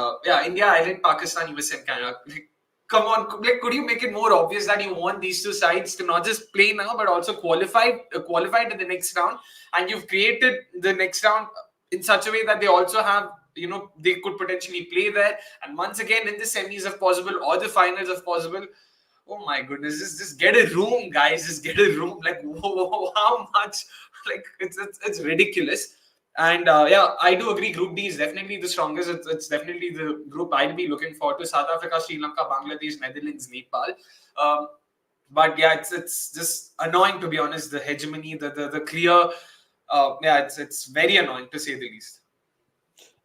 India, Ireland, Pakistan, USA, and Canada. Like, come on, like, could you make it more obvious that you want these two sides to not just play now but also qualify to the next round, and you've created the next round in such a way that they also have, they could potentially play there, and once again in the semis if possible or the finals if possible. Oh my goodness, just get a room, guys. Just get a room. Like, whoa, how much? Like, it's ridiculous. And I do agree. Group D is definitely the strongest. It's definitely the group I'd be looking forward to. South Africa, Sri Lanka, Bangladesh, Netherlands, Nepal. Um, but yeah, it's just annoying, to be honest. The hegemony, the clear, it's very annoying, to say the least.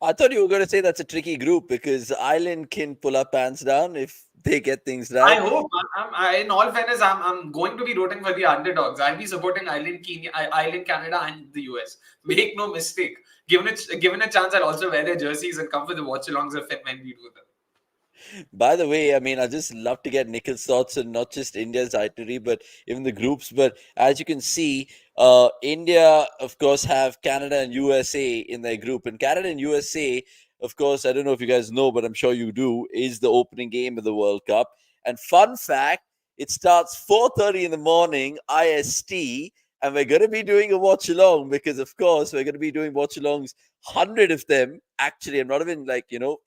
I thought you were going to say that's a tricky group because Ireland can pull up pants down if they get things I right. hope. In all fairness, I'm going to be rooting for the underdogs. I'll be supporting Ireland, Kenya, Ireland, Canada, and the US. Make no mistake. Given a chance, I'll also wear their jerseys and come for the watch-alongs if and when we do them. By the way, I mean, I just love to get Nikhil's thoughts on not just India's itinerary, but even the groups. But as you can see, India, of course, have Canada and USA in their group. And Canada and USA, of course, I don't know if you guys know, but I'm sure you do, is the opening game of the World Cup. And fun fact, it starts 4:30 in the morning IST, and we're going to be doing a watch along because, of course, we're going to be doing watch alongs, 100 of them. Actually, I'm not even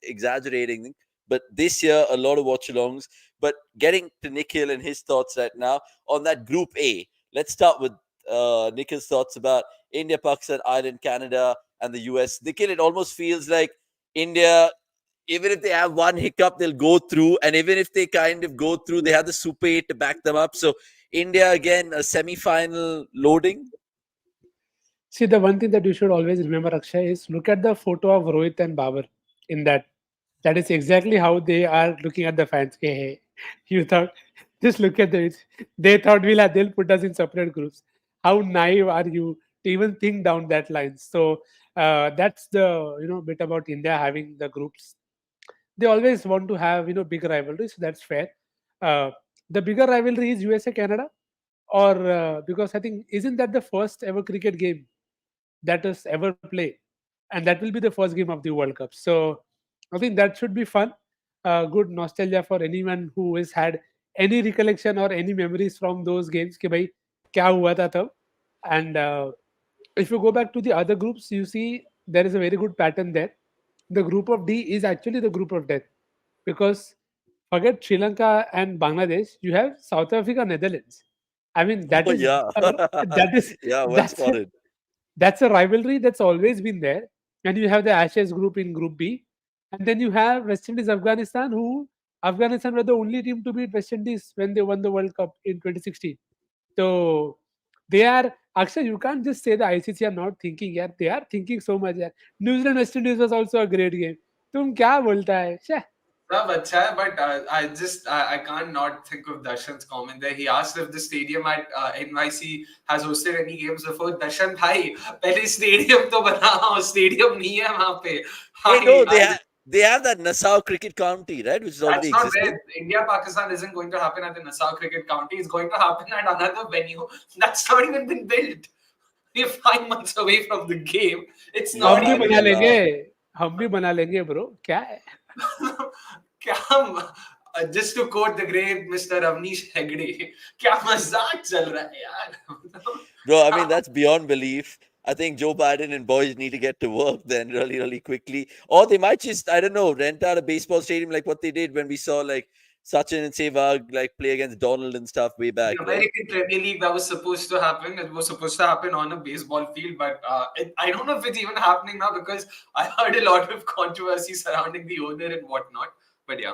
exaggerating, but this year a lot of watch alongs. But getting to Nikhil and his thoughts right now on that Group A, let's start with Nikhil's thoughts about India, Pakistan, Ireland, Canada, and the US. Nikhil, it almost feels like India, even if they have one hiccup, they'll go through, and even if they kind of go through, they have the Super 8 to back them up. So India again, a semi-final loading. See, the one thing that you should always remember, Akshay, is look at the photo of Rohit and Babar in that. That is exactly how they are looking at the fans. Hey, you thought, just look at this. They thought they'll put us in separate groups. How naive are you to even think down that line? So that's the bit about India having the groups. They always want to have big rivalries. So that's fair. Uh, the bigger rivalry is USA Canada, or because I think isn't that the first ever cricket game that is ever played, and that will be the first game of the World Cup. So I think that should be fun, good nostalgia for anyone who has had any recollection or any memories from those games. कि भाई क्या हुआ था तब. And if you go back to the other groups, you see there is a very good pattern there. The group of D is actually the group of death because forget Sri Lanka and Bangladesh, you have South Africa, Netherlands. I mean Oh yeah, that is yeah, well that's spotted. that's a rivalry that's always been there. And you have the Ashes group in Group B, and then you have West Indies, Afghanistan, who Afghanistan were the only team to beat West Indies when they won the World Cup in 2016. So they are actually, you can't just say the ICC are not thinking. Yeah, they are thinking so much. Yeah, New Zealand West Indies was also a great game. तुम क्या बोलता है? Shah. सब अच्छा है, but I can't not think of Darshan's comment there. He asked if the stadium at NYC has hosted any games before. Darshan भाई, पहले stadium तो बनाओ, stadium नहीं है वहाँ पे. Hey, no, I they have that Nassau Cricket County, right, which is already That's not existing. where India Pakistan isn't going to happen at the Nassau Cricket County. It's going to happen at another venue that's not even been built. We're 5 months away from the game. It's Yeah, not हम भी I even. बना mean, लेंगे. हम भी बना लेंगे bro. क्या है? क्या just to quote the great Mr. Avnish Hegde, क्या मजाक चल रहा है यार. bro, I mean, that's beyond belief. I think Joe Biden and boys need to get to work then really, really quickly. Or they might just, I don't know, rent out a baseball stadium like what they did when we saw like Sachin and Sehwag like play against Donald and stuff way back, The right? American Premier League, that was supposed to happen. It was supposed to happen on a baseball field, but I don't know if it's even happening now because I heard a lot of controversy surrounding the owner and whatnot. But yeah.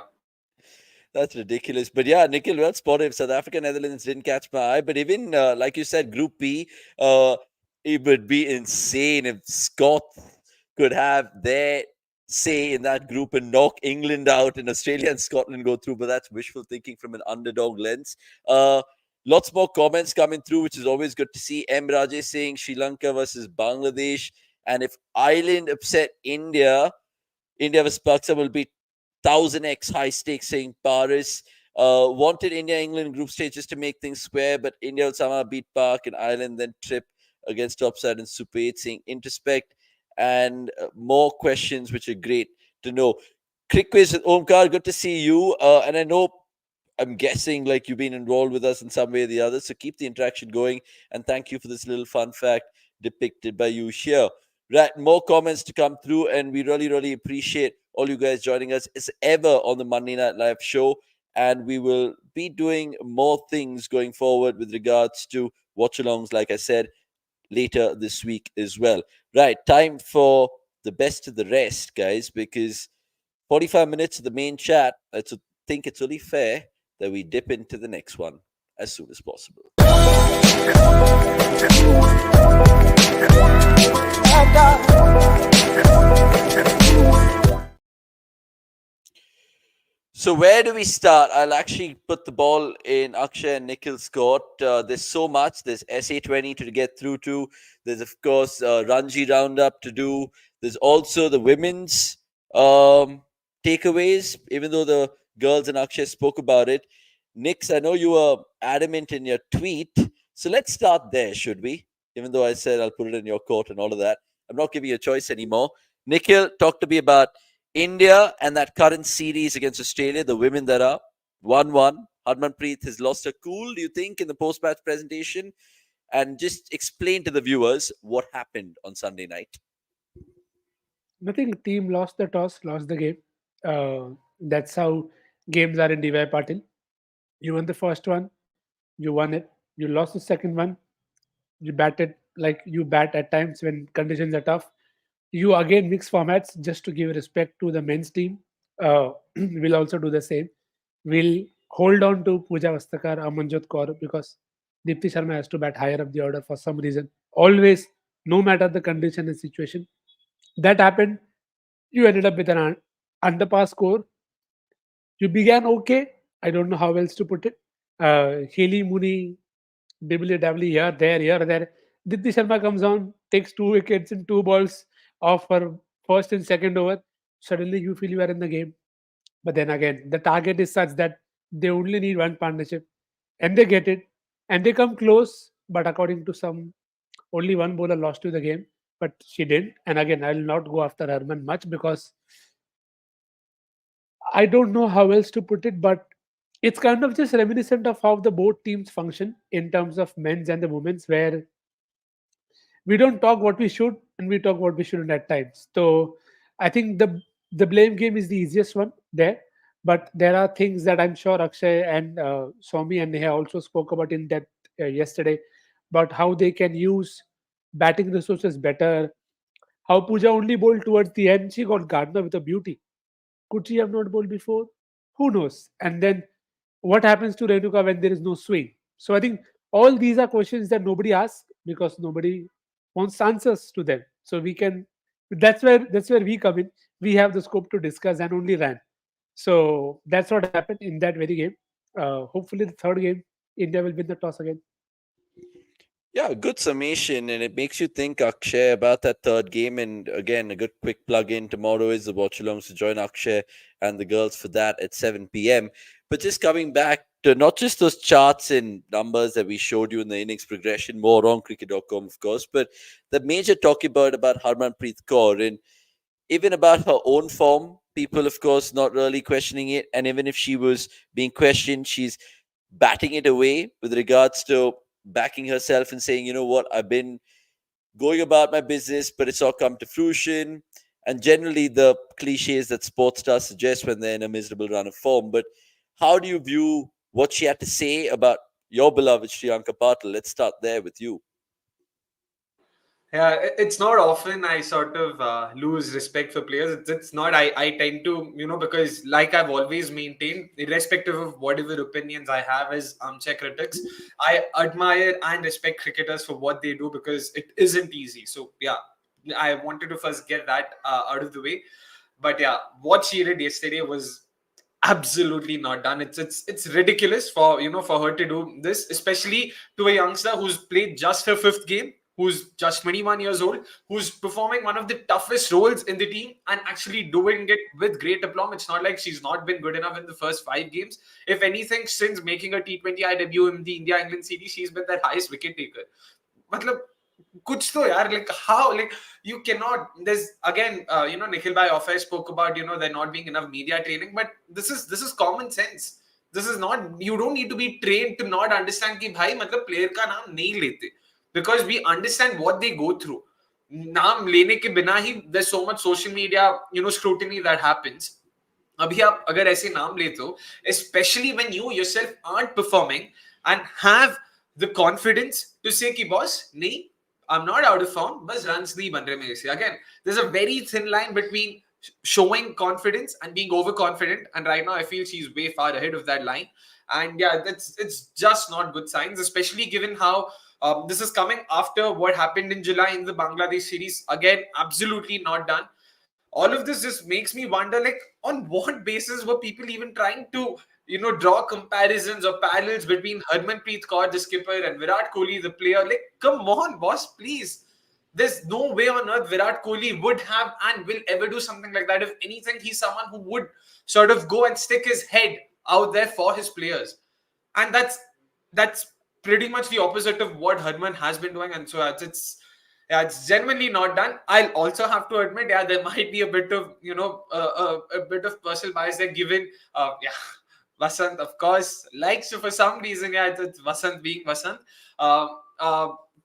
That's ridiculous. But yeah, Nikhil, well spotted. South Africa, Netherlands didn't catch my eye. But even, like you said, Group B, it would be insane if Scott could have their say in that group and knock England out and Australia and Scotland go through. But that's wishful thinking from an underdog lens. Lots more comments coming through, which is always good to see. M. Rajesh saying Sri Lanka versus Bangladesh. And if Ireland upset India, India versus Pakistan will be 1000x high stakes, saying Paris. Wanted India England group stage just to make things square, but India will somehow beat Park and Ireland, then trip against topside and Super 8, saying introspect. And more questions, which are great to know. Crick quiz with Omkar, good to see you. And I know I'm guessing like you've been involved with us in some way or the other. So keep the interaction going. And thank you for this little fun fact depicted by you here. Right, more comments to come through, and we really, really appreciate all you guys joining us as ever on the Monday Night Live show. And we will be doing more things going forward with regards to watch alongs, like I said. later this week as well. Right, time for the best of the rest, guys, because 45 minutes of the main chat. Think it's only fair that we dip into the next one as soon as possible. So where do we start? I'll actually put the ball in Akshay and Nikhil's court. There's so much. There's SA20 to get through to. There's of course Ranji roundup to do. There's also the women's takeaways. Even though the girls and Akshay spoke about it, Nix, I know you were adamant in your tweet. So let's start there, should we? Even though I said I'll put it in your court and all of that, I'm not giving you a choice anymore. Nikhil, talk to me about India and that current series against Australia, the women that are 1-1. Harmanpreet has lost her cool, do you think, in the post-match presentation? And just explain to the viewers what happened on Sunday night. Nothing. Team lost the toss, lost the game. That's how games are in DY Patil. You won the first one, you won it. You lost the second one, you batted like you bat at times when conditions are tough. You again mix formats just to give respect to the men's team. We'll also do the same. We'll hold on to Pooja Vastakar, Amanjot Kaur because Deepti Sharma has to bat higher up the order for some reason. Always, no matter the condition and situation. That happened. You ended up with an underpass score. You began okay. I don't know how else to put it. Haley Mooney, dibbly dabbly here, there, here, there. Dipti Sharma comes on, takes 2 wickets in 2 balls off her first and second over. Suddenly you feel you are in the game. But then again, the target is such that they only need one partnership and they get it and they come close. But according to some, only one bowler lost to the game, but she didn't. And again, I will not go after Herman much because I don't know how else to put it, but it's kind of just reminiscent of how the both teams function in terms of men's and the women's, where we don't talk what we should and we talk what we shouldn't at times. So I think the blame game is the easiest one there, but there are things that I'm sure Akshay and Swami and Neha also spoke about in depth yesterday about how they can use batting resources better. How Pooja only bowled towards the end, she got Gardner with a beauty. Could she have not bowled before? Who knows? And then what happens to Renuka when there is no swing? So I think all these are questions that nobody asks because nobody wants answers to them. So we can that's where we come in. We have the scope to discuss and only ran. So that's what happened in that very game. Hopefully the third game, India will win the toss again. Yeah, good summation, and it makes you think, Akshay, about that third game. And again, a good quick plug in. Tomorrow is the watch alongs to join Akshay and the girls for that at 7 p.m. But just coming back to not just those charts and numbers that we showed you in the innings progression, more on cricket.com, of course, but the major talk about Harmanpreet Kaur and even about her own form. People, of course, not really questioning it. And even if she was being questioned, she's batting it away with regards to backing herself and saying, you know what, I've been going about my business, but it's all come to fruition. And generally, the cliches that sports stars suggest when they're in a miserable run of form. But how do you view what she had to say about your beloved Shreyanka Patil? Let's start there with you. Yeah, it's not often I sort of lose respect for players. It's not. I tend to, because like I've always maintained, irrespective of whatever opinions I have as armchair critics, I admire and respect cricketers for what they do because it isn't easy. So, yeah, I wanted to first get that out of the way. But yeah, what she did yesterday was absolutely not done. It's ridiculous for her to do this, especially to a youngster who's played just her fifth game, who's just 21 years old, who's performing one of the toughest roles in the team and actually doing it with great aplomb. It's not like she's not been good enough in the first 5 games. If anything, since making a T20I debut in the India England series, she's been their highest wicket taker. Matlab, कुछ तो यार, like how, like you cannot, there's again Nikhil bhai off air spoke about there not being enough media training, but this is common sense. This is not, you don't need to be trained to not understand कि भाई मतलब player का नाम नहीं लेते because we understand what they go through. नाम लेने के बिना ही there's so much social media scrutiny that happens. अभी आप अगर ऐसे नाम लेते हो, especially when you yourself aren't performing and have the confidence to say कि boss नहीं, I'm not out of form, but runs nahi ban rahe mere se. Again, there's a very thin line between showing confidence and being overconfident. And right now, I feel she's way far ahead of that line. And yeah, it's just not good signs, especially given how this is coming after what happened in July in the Bangladesh series. Again, absolutely not done. All of this just makes me wonder, like, on what basis were people even trying to, draw comparisons or parallels between Harmanpreet Kaur, the skipper, and Virat Kohli, the player? Like, come on, boss, please. There's no way on earth Virat Kohli would have and will ever do something like that. If anything, he's someone who would sort of go and stick his head out there for his players, and that's pretty much the opposite of what Harman has been doing. And so it's genuinely not done. I'll also have to admit, yeah, there might be a bit of a bit of personal bias there, given Vasant, of course, likes to, for some reason, yeah, it's Vasant being Vasant.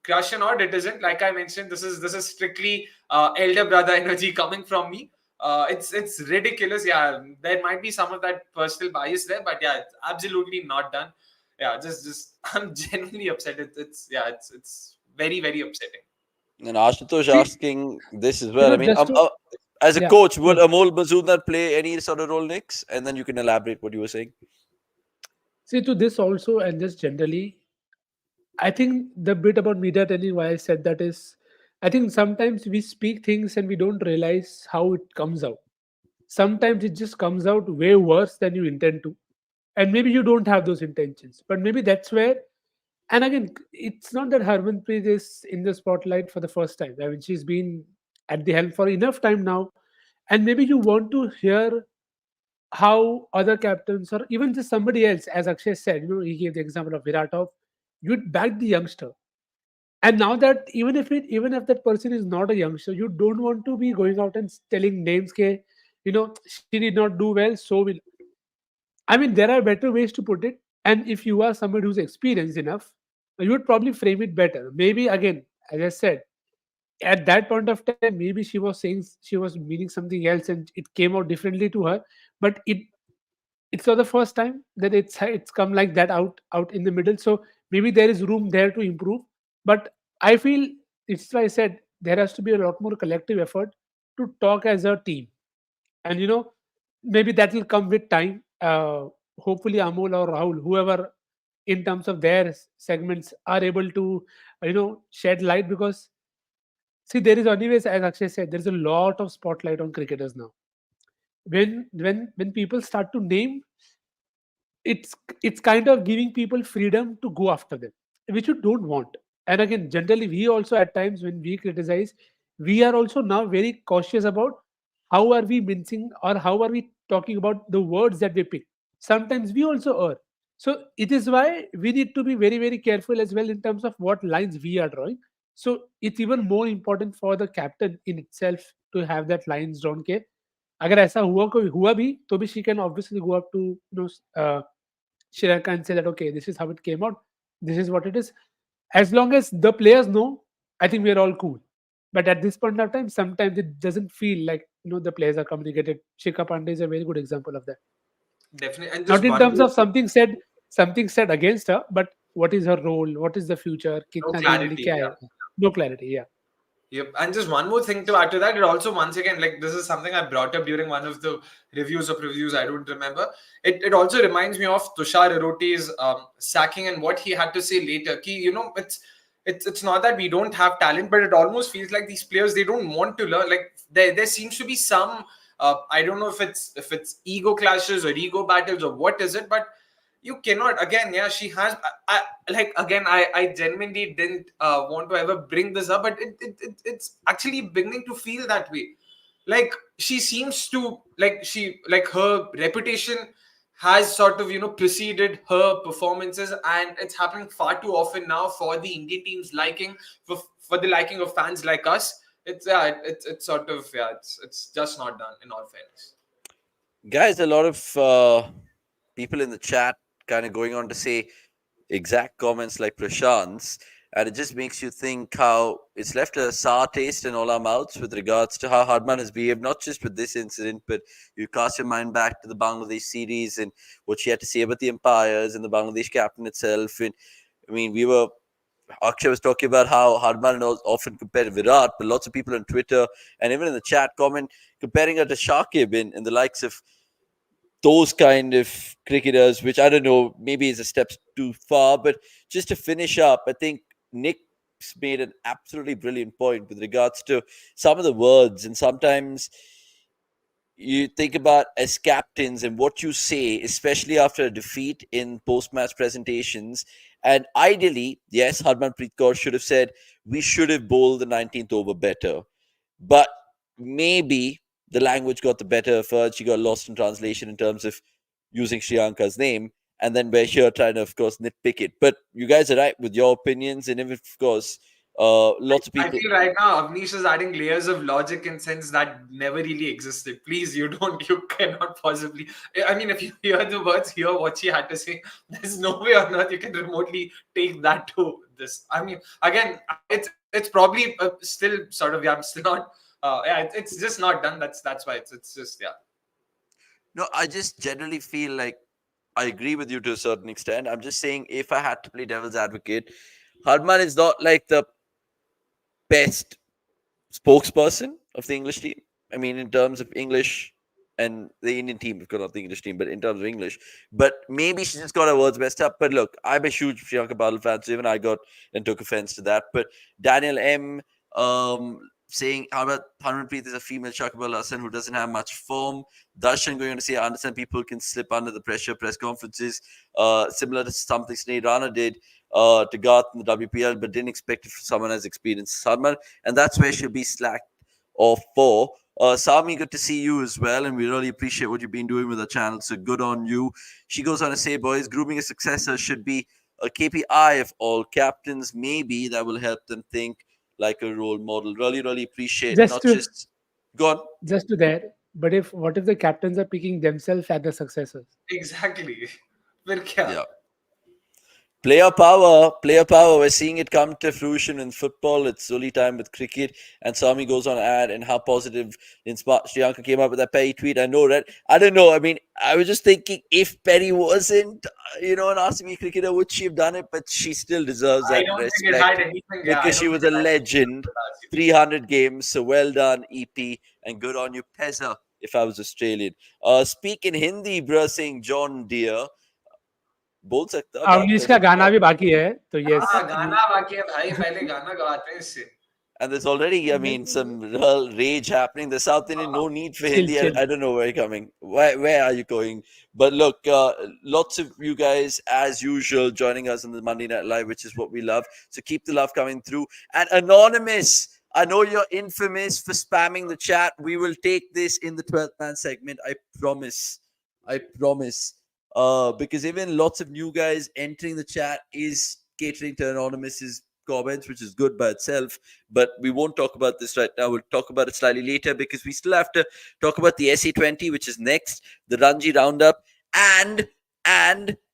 Crush or not, it isn't. Like I mentioned, this is strictly elder brother energy coming from me. It's ridiculous. Yeah, there might be some of that personal bias there, but yeah, it's absolutely not done. Yeah, just I'm genuinely upset. It's very, very upsetting. And Ashutosh See, asking this as well. I mean, just to, as a yeah, coach, will Amol Mazumdar play any sort of role next? And then you can elaborate what you were saying. see to this also, and just generally, I think the bit about media training, why I said that is, I think sometimes we speak things and we don't realize how it comes out. Sometimes it just comes out way worse than you intend to. And maybe you don't have those intentions. But maybe that's where, and again, it's not that Harmanpreet is in the spotlight for the first time. I mean, she's been at the helm for enough time now. And maybe you want to hear how other captains or even just somebody else, as Akshay said, he gave the example of Virat of, you'd back the youngster. And now that even if that person is not a youngster, you don't want to be going out and telling names ke, she did not do well, so will. I mean, there are better ways to put it. And if you are somebody who's experienced enough, you would probably frame it better. Maybe again, as I said, at that point of time, maybe she was meaning something else and it came out differently to her. But it's not the first time that it's come like that out in the middle. So maybe there is room there to improve. But I feel it's why I said there has to be a lot more collective effort to talk as a team. And maybe that will come with time. Hopefully Amol or Rahul, whoever, in terms of their segments, are able to shed light. Because see, there is anyways, as Akshay said, there's a lot of spotlight on cricketers now. When people start to name, it's it's kind of giving people freedom to go after them, which you don't want. And again, generally, we also at times when we criticize, we are also now very cautious about how are we mincing or how are we talking about the words that we pick. Sometimes we also err. So it is why we need to be very, very careful as well in terms of what lines we are drawing. So it's even more important for the captain in itself to have that lines drawn के अगर ऐसा हुआ भी तो भी she can obviously go up to Shreyanka and say that okay, this is how it came out, this is what it is. As long as the players know, I think we are all cool. But at this point of time, sometimes it doesn't feel like the players are communicated. Shikha Pandey is a very good example of that. Definitely. And Not just in one terms more of thing. something said against her, but what is her role? What is the future? No कितना generally clarity. क्या Yeah. है? No clarity. Yeah. Yep. And just one more thing to add to that. It also, once again, like, this is something I brought up during one of the reviews, I don't remember. It also reminds me of Tushar Arote's sacking and what he had to say later. Ki, it's not that we don't have talent, but it almost feels like these players, they don't want to learn. Like, there seems to be some I don't know if it's ego clashes or ego battles or what is it, but you cannot, again, yeah, she has like, again, I genuinely didn't want to ever bring this up, but it's actually beginning to feel that way. Like, she seems to, like her reputation has sort of preceded her performances, and it's happening far too often now for the Indian team's liking, for the liking of fans like us. It's sort of, yeah, it's just not done, in all fairness. Guys, a lot of people in the chat kind of going on to say exact comments like Prashant's, and it just makes you think how it's left a sour taste in all our mouths with regards to how Harman has behaved, not just with this incident, but you cast your mind back to the Bangladesh series and what she had to say about the umpires and the Bangladesh captain itself. And I mean, we were Akshay was talking about how Harman is often compared to Virat, but lots of people on Twitter and even in the chat comment comparing her to Shakib in the likes of those kind of cricketers, which I don't know, maybe is a step too far. But just to finish up, I think Nick's made an absolutely brilliant point with regards to some of the words, and sometimes you think about as captains and what you say, especially after a defeat in post-match presentations. And ideally, yes, Harmanpreet Kaur should have said we should have bowled the 19th over better, but maybe the language got the better of her. She got lost in translation in terms of using Shreyanka's name, and then we're here trying to, of course, nitpick it. But you guys are right with your opinions, and even, of course, lots of I people. feel right now Avnish is adding layers of logic and sense that never really existed. Please, you cannot possibly. I mean, if you hear the words, hear what she had to say, there's no way on earth you can remotely take that to this. I mean, again, it's probably still sort of, yeah, I'm still not. Yeah, it's just not done. That's why it's just, yeah. No, I just generally feel like I agree with you to a certain extent. I'm just saying, if I had to play devil's advocate, Harman is not like the best spokesperson of the English team. I mean, in terms of English and the Indian team, of course, not the English team, but in terms of English. But maybe she just got her words messed up. But look, I'm a huge Shreyanka Patil fan, so even I got and took offense to that. But Daniel M. Saying how about Harmanpreet is a female Shakib Hassan who doesn't have much form. Darshan going on to say, I understand people can slip under the pressure. Press conferences, similar to something Sneh Rana did to Garth in the WPL, but didn't expect it from someone as experienced as Sarman, and that's where she'll be slacked off for. Sami, good to see you as well, and we really appreciate what you've been doing with the channel. So good on you. She goes on to say, boys, grooming a successor should be a KPI of all captains. Maybe that will help them think like a role model. Really, really appreciate Just not to just gone. just to there. But if what if the captains are picking themselves as the successors? Exactly. फिर क्या? Yeah. Player power, player power. We're seeing it come to fruition in football. It's only time with cricket. And Sami goes on to add, and how positive Shreyanka came up with that Perry tweet. I know, right? I don't know. I mean, I was just thinking if Perry wasn't, an RCB cricketer, would she have done it? But she still deserves I that don't think it respect had anything. Yeah, I because she don't think was it a had anything legend. to do with RCB. 300 games. So well done, EP. And good on you, Pezza, if I was Australian. Speak in Hindi, bro, saying John Deere. बोल सकता था अवनीश का पैसे गाना का भी बाकी है तो यस हाँ गाना बाकी है भाई पहले गाना गवाते हैं इससे and there's already, I mean, some real rage happening. The South Indian, no need for chill Hindi. chill. I don't know where you're coming. Where are you going? But look, lots of you guys, as usual, joining us on the Monday Night Live, which is what we love. So keep the love coming through. And Anonymous, I know you're infamous for spamming the chat. We will take this in the 12th man segment. I promise. I promise. Because even lots of new guys entering the chat is catering to Anonymous's comments, which is good by itself. But we won't talk about this right now. We'll talk about it slightly later because we still have to talk about the SA20, which is next, the Ranji roundup, and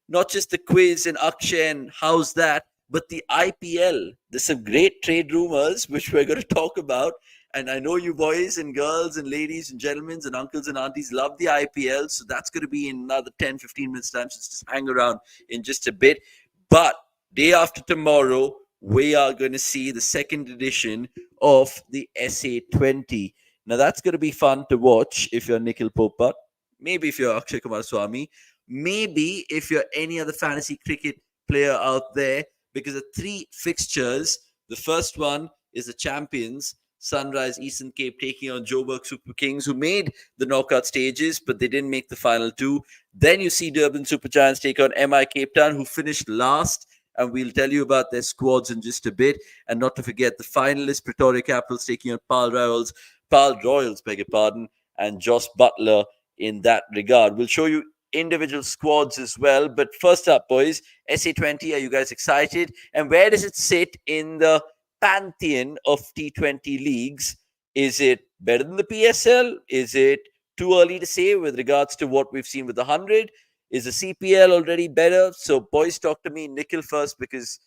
not just the quiz and Akshay and how's that, but the IPL. There's some great trade rumors which we're going to talk about. And I know you boys and girls and ladies and gentlemen and uncles and aunties love the IPL. So that's going to be in another 10, 15 minutes time. So just hang around in just a bit. But day after tomorrow, we are going to see the second edition of the SA20. Now, that's going to be fun to watch if you're Nikhil Popat, maybe if you're Akshay Kumar Swamy, maybe if you're any other fantasy cricket player out there, because the three fixtures, the first one is the champions, Sunrise Eastern Cape taking on Joburg Super Kings, who made the knockout stages, but they didn't make the final two. Then you see Durban Super Giants take on MI Cape Town, who finished last, and we'll tell you about their squads in just a bit. And not to forget the finalists, Pretoria Capitals taking on Pal Royals, beg your pardon, and Joss Butler in that regard. We'll show you individual squads as well. But first up, boys, SA20, are you guys excited? And where does it sit in the pantheon of T20 leagues? Is it better than the PSL? Is it too early to say with regards to what we've seen with the 100? Is the CPL already better? So, boys, talk to me, Nikhil, first, because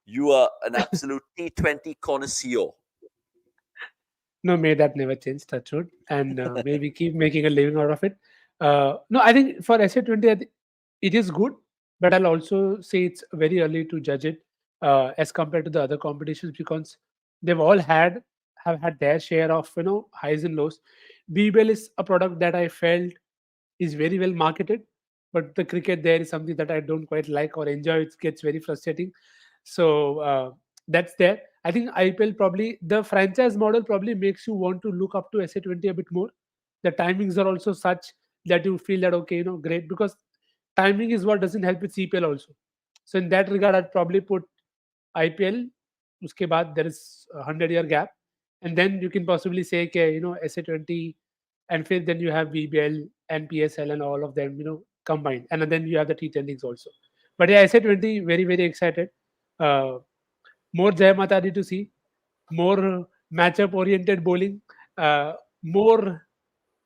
you are an absolute T20 connoisseur. No, may that never change, touch wood, and maybe keep making a living out of it. No, I think for SA20, it is good, but I'll also say it's very early to judge it. as compared to the other competitions, because they've all have had their share of highs and lows. BBL is a product that I felt is very well marketed, but the cricket there is something that I don't quite like or enjoy. It gets very frustrating. So that's there. I think IPL, probably the franchise model, probably makes you want to look up to SA20 a bit more. The timings are also such that you feel that, okay, great, because timing is what doesn't help with CPL also. So in that regard, I'd probably put IPL. Uske baad there is a 100-year gap, and then you can possibly say, okay, SA20, and fifth, then you have BBL and PSL and all of them, combined, and then you have the T20s also. But yeah, SA20, very very excited. Uh, More Jai Mata Di to see, more matchup oriented bowling, more.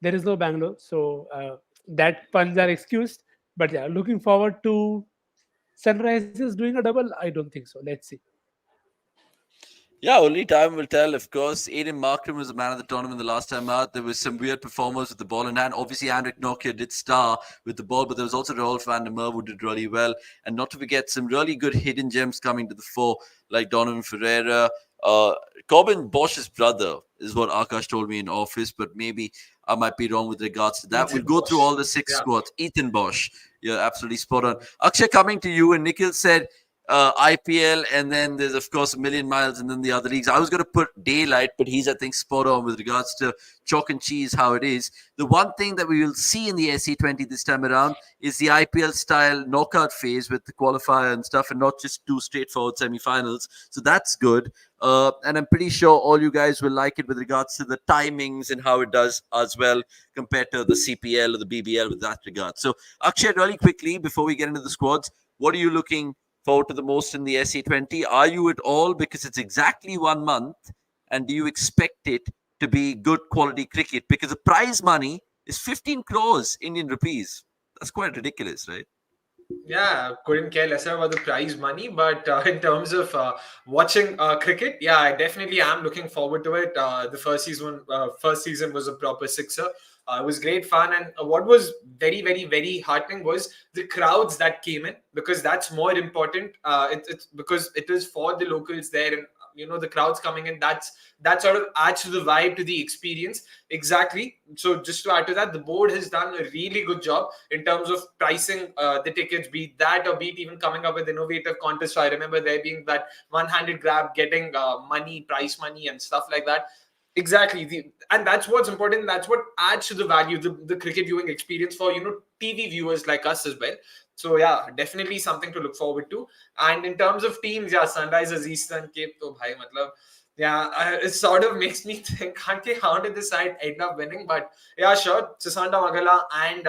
There is no Bangalore, so that puns are excused. But yeah, looking forward to Sunrisers doing a double. I don't think so. Let's see. Yeah, only time will tell, of course. Aiden Markram was the man of the tournament the last time out. There was some weird performers with the ball in hand. Obviously, Henrik Nokia did star with the ball, but there was also Rolf van der Merwe who did really well. And not to forget, some really good hidden gems coming to the fore, like Donovan Ferreira. Corbin Bosch's brother is what Akash told me in office, but maybe I might be wrong with regards to that. Ethan We'll go through Bosch. all the six Yeah. squads. Ethan Bosch. You're absolutely spot on. Akshay, coming to you, and Nikhil said IPL, and then there's of course a million miles, and then the other leagues. I was going to put daylight, but he's I think spot on with regards to chalk and cheese how it is. The one thing that we will see in the SE20 this time around is the IPL style knockout phase with the qualifier and stuff, and not just two straightforward semi-finals. So that's good. And I'm pretty sure all you guys will like it with regards to the timings and how it does as well compared to the CPL or the BBL with that regard. So Akshay, really quickly before we get into the squads, what are you looking forward to the most in the SE20? Are you at all? Because it's exactly 1 month. And do you expect it to be good quality cricket? Because the prize money is 15 crores Indian rupees. That's quite ridiculous, right? Yeah, couldn't care lesser about the prize money. But in terms of watching cricket, yeah, I definitely am looking forward to it. The first season was a proper sixer. It was great fun, and what was very, very, very heartening was the crowds that came in, because that's more important. It's because it is for the locals there, and the crowds coming in. That sort of adds to the vibe, to the experience. Exactly. So just to add to that, the board has done a really good job in terms of pricing the tickets, be it that or be it even coming up with innovative contests. So I remember there being that one-handed grab, getting money, prize money, and stuff like that. Exactly. And that's what's important. That's what adds to the value, the cricket viewing experience for, TV viewers like us as well. So yeah, definitely something to look forward to. And in terms of teams, yeah, Sunrisers, Eastern Cape, to bhai, matlab, yeah, it sort of makes me think, okay, how did this side end up winning? But yeah, sure, Sasanta Magala and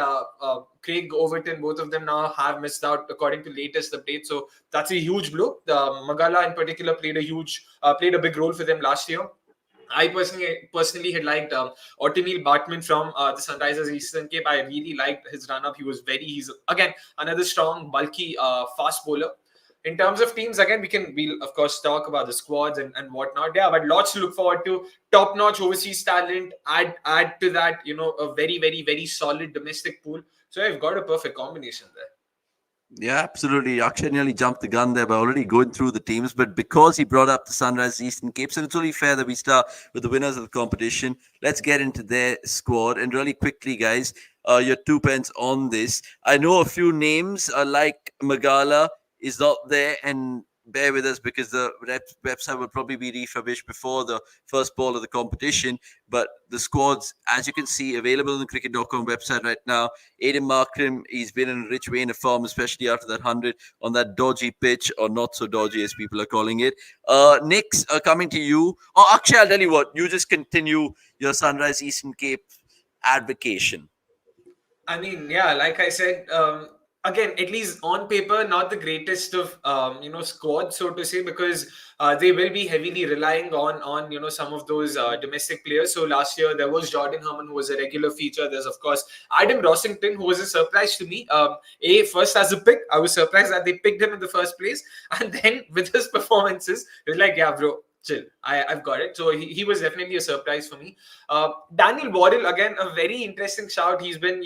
Craig Overton, both of them now have missed out according to latest updates. So that's a huge blow. The Magala in particular played a big role for them last year. I personally had liked Ottenil Bartman from the Sunrisers Eastern Cape. I really liked his run up. He's again another strong, bulky, fast bowler. In terms of teams, again, we'll of course talk about the squads and whatnot. Yeah, but lots to look forward to. Top notch overseas talent. Add to that, a very, very, very solid domestic pool. So I've got a perfect combination there. Yeah, absolutely. Akshay nearly jumped the gun there by already going through the teams, but because he brought up the Sunrise Eastern Capes, and it's only fair that we start with the winners of the competition. Let's get into their squad. And really quickly, guys, your 2 pence on this. I know a few names like Magala is not there, and bear with us because the website will probably be refurbished before the first ball of the competition. But the squads, as you can see, available on the cricket.com website right now. Aiden Markram, he's been in a rich vein of form, especially after that 100 on that dodgy pitch, or not so dodgy as people are calling it. Nick's coming to you. Oh, Akshay, I'll tell you what, you just continue your Sunrise Eastern Cape advocation. I mean, yeah, like I said, again, at least on paper, not the greatest of squad, so to say, because they will be heavily relying on some of those domestic players. So last year there was Jordan Herman, who was a regular feature. There's of course Adam Rossington, who was a surprise to me. First as a pick, I was surprised that they picked him in the first place, and then with his performances, it was like, yeah, bro, chill. I've got it. So he was definitely a surprise for me. Daniel Warrell, again, a very interesting shout. He's been,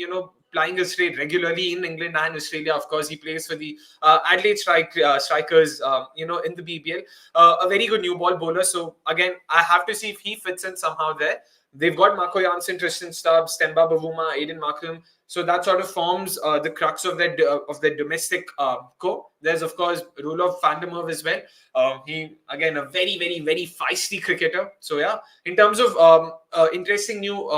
plying his trade regularly in England and Australia. Of course, he plays for the Adelaide Strikers, in the BBL. A very good new ball bowler. So again, I have to see if he fits in somehow there. They've got Marco Janssen, Tristan Stubbs, Temba Bavuma, Aiden Markram. So that sort of forms the crux of their domestic core. There's of course Roelof van der Merwe as well. He again a very very very feisty cricketer. So yeah, in terms of interesting new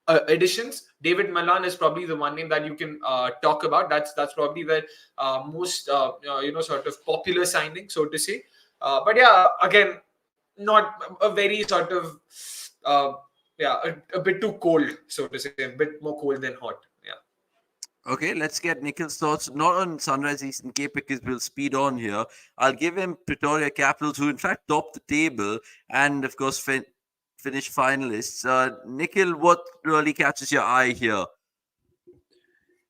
additions, David Malan is probably the one name that you can talk about. That's probably the most sort of popular signing, so to say. But yeah, again, not a very sort of a bit too cold, so to say, a bit more cold than hot. Yeah. Okay, let's get Nikhil's thoughts, not on Sunrise Eastern Cape because we'll speed on here. I'll give him Pretoria Capitals, who in fact topped the table and, of course, finished finalists. Nikhil, what really catches your eye here?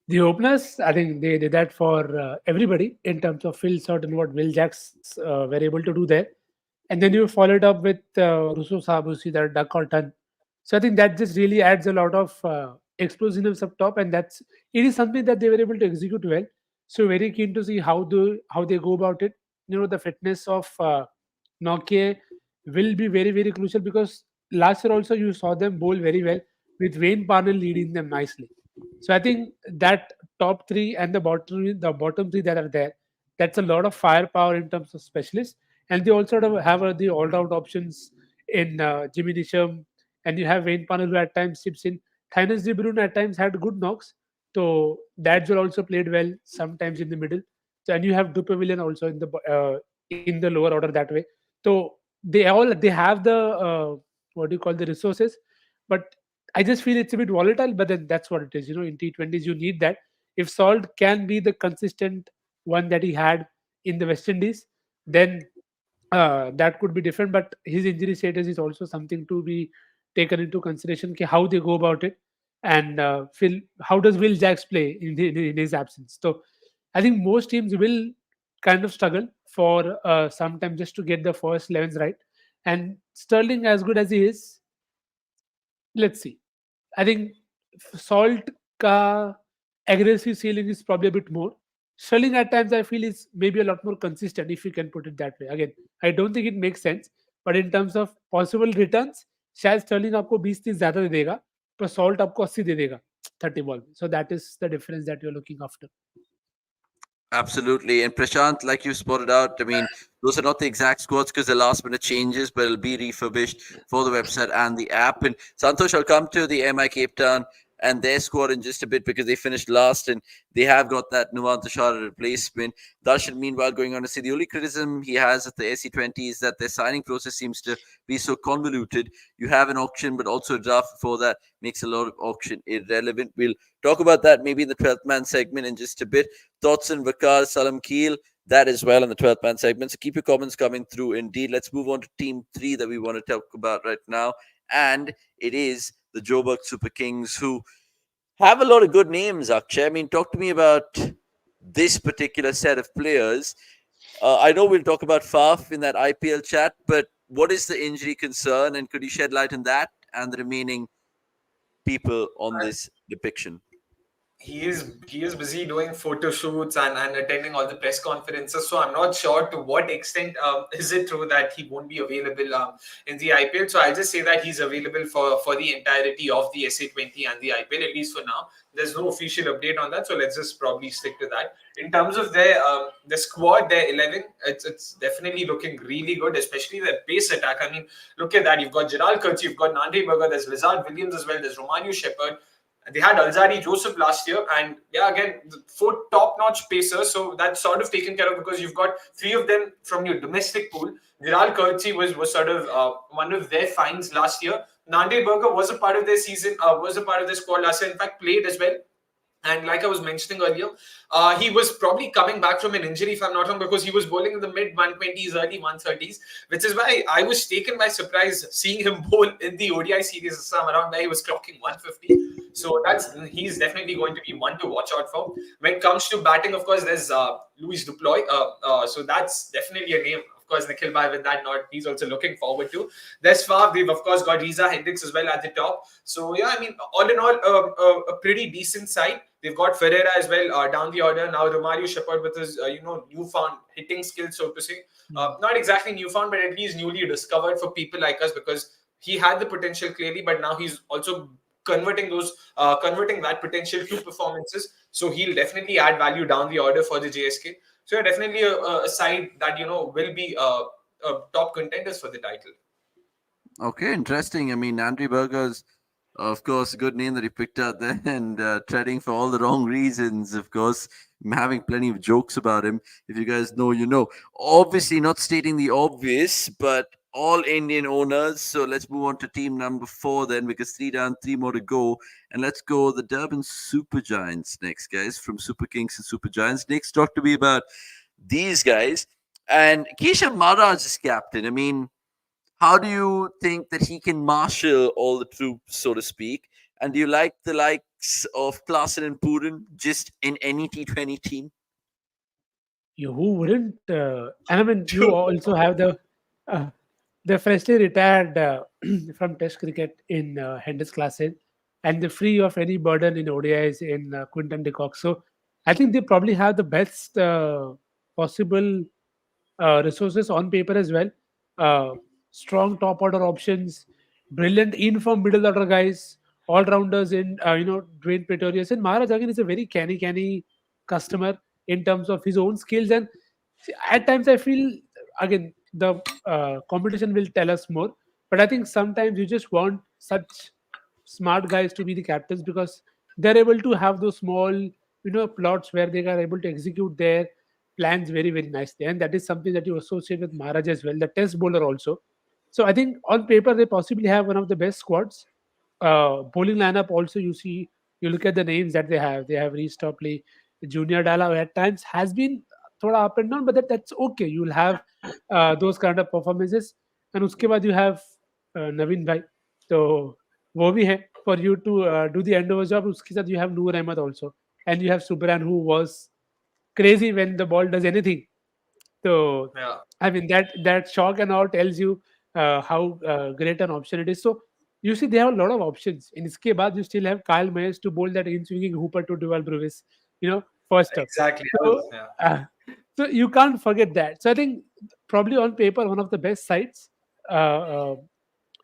The openers, I think they did that for everybody in terms of Phil Sort and what Will Jacks were able to do there. And then you followed up with Russo Sabusi, that duck or ton. So I think that just really adds a lot of explosiveness up top, and it is something that they were able to execute well. So very keen to see how they go about it. The fitness of Nokia will be very very crucial, because last year also you saw them bowl very well with Wayne Parnell leading them nicely. So I think that top three and the bottom three that are there, that's a lot of firepower in terms of specialists, and they also have the all-round options in Jimmy Nisham, and you have Wayne Parnell who at times chips in. Thynes de Bruyne at times had good knocks, so Dadgel also played well sometimes in the middle. So, and you have Dupervillian also in the lower order that way. So they have the what do you call, the resources, but I just feel it's a bit volatile. But then that's what it is. In T20s you need that. If Salt can be the consistent one that he had in the West Indies, then that could be different. But his injury status is also something to be taken into consideration. How they go about it, and how does Will Jacks play in his absence? So I think most teams will kind of struggle for some time just to get the first 11s right. And Sterling, as good as he is, let's see. I think Salt ka aggressive ceiling is probably a bit more. Sterling at times I feel is maybe a lot more consistent, if you can put it that way. Again, I don't think it makes sense, but in terms of possible returns, शायद Stirling आपको 20-30 ज्यादा दे देगा, पर salt आपको 80 दे देगा 30 ball में. So that is the difference that you're looking after. Absolutely. And Prashant, like you spotted out, I mean, those are not the exact squads because the last minute changes, but it'll be refurbished for the website and the app. And Santosh, I'll come to the MI Cape Town and their squad in just a bit because they finished last and they have got that Nuvanta Shah replacement. Darshan, meanwhile, going on to say the only criticism he has of the SA20 is that their signing process seems to be so convoluted. You have an auction, but also a draft before that makes a lot of auction irrelevant. We'll talk about that maybe in the 12th man segment in just a bit. Thoughts on Vakar, Salam Keel, that as well in the 12th man segment. So keep your comments coming through indeed. Let's move on to team 3 that we want to talk about right now. And it is the Joburg Super Kings, who have a lot of good names, Akshay. I mean, talk to me about this particular set of players. I know we'll talk about Faf in that IPL chat, but what is the injury concern, and could you shed light on that and the remaining people on this depiction? He is busy doing photo shoots and attending all the press conferences. So I'm not sure to what extent is it true that he won't be available in the IPL. So I'll just say that he's available for the entirety of the SA20 and the IPL, at least for now. There's no official update on that, so let's just probably stick to that. In terms of the squad, their 11, it's definitely looking really good, especially their pace attack. I mean, look at that. You've got Gerald Kurtz, you've got Nandri Berger, there's Lizard Williams as well, there's Romanu Shepherd. They had Alzari Joseph last year, and yeah, again, 4 top-notch pacers. So that's sort of taken care of because you've got 3 of them from your domestic pool. Viral Kurtzi was sort of one of their finds last year. Nande Berger was a part of their season, was a part of their squad last year. In fact, played as well. And like I was mentioning earlier, he was probably coming back from an injury, if I'm not wrong, because he was bowling in the mid-120s, early 130s, which is why I was taken by surprise seeing him bowl in the ODI series this time around, where he was clocking 150. So he's definitely going to be one to watch out for. When it comes to batting, of course, there's Louis Duploy. So that's definitely a name. of course, Nikhil Bhai with that note, he's also looking forward to. Thus far, we've of course got Riza Hendricks as well at the top. So yeah, I mean, all in all, a pretty decent side. They've got Ferreira as well down the order. Now Romario Shepherd with his newfound hitting skills, so to say. Not exactly newfound, but at least newly discovered for people like us, because he had the potential clearly, but now he's also converting that potential to performances. So he'll definitely add value down the order for the JSK. So yeah, definitely a side that will be top contenders for the title. Okay, interesting. I mean, Andre Berger's, of course, a good name that he picked out there, and treading for all the wrong reasons, of course. I'm having plenty of jokes about him. If you guys know, you know. Obviously, not stating the obvious, but all Indian owners. So let's move on to team number 4 then, because 3 down, 3 more to go. And let's go the Durban Super Giants next, guys, from Super Kings and Super Giants. Next, talk to me about these guys. And Keshav Maharaj is captain. I mean, how do you think that he can marshal all the troops, so to speak? And do you like the likes of Klaasen and Purin just in any T20 team? Who wouldn't? And I mean, you also have uh, the freshly retired from Test cricket in Hendricks Klaasen, and the free of any burden in ODIs in Quinton de Kock. So I think they probably have the best possible resources on paper as well. Uh, Strong top order options, brilliant in from middle order guys, all rounders in Dwayne Pretorius, and Maharaj again is a very canny customer in terms of his own skills. And see, at times I feel again the competition will tell us more, but I think sometimes you just want such smart guys to be the captains because they're able to have those small plots where they are able to execute their plans very nicely, and that is something that you associate with Maharaj as well, the test bowler also. So I think on paper they possibly have one of the best squads. Bowling lineup also, you look at the names that they have. They have Reece Topley, Junior Dala, who at times has been thoda up and down, but that's okay. You'll have those kind of performances, and uske baad you have Naveen Bhai. So वो भी है for you to do the endover job. उसके साथ you have Noor Ahmed also, and you have Subran, who was crazy when the ball does anything. So Yeah. I mean that shock and all tells you how great an option it is. So you see they have a lot of options. In इसके बाद you still have Kyle Mayers to bowl that in-swinging hooper to Duval Bruvis, first up. Exactly. So Yeah. so you can't forget that. So I think probably on paper one of the best sides,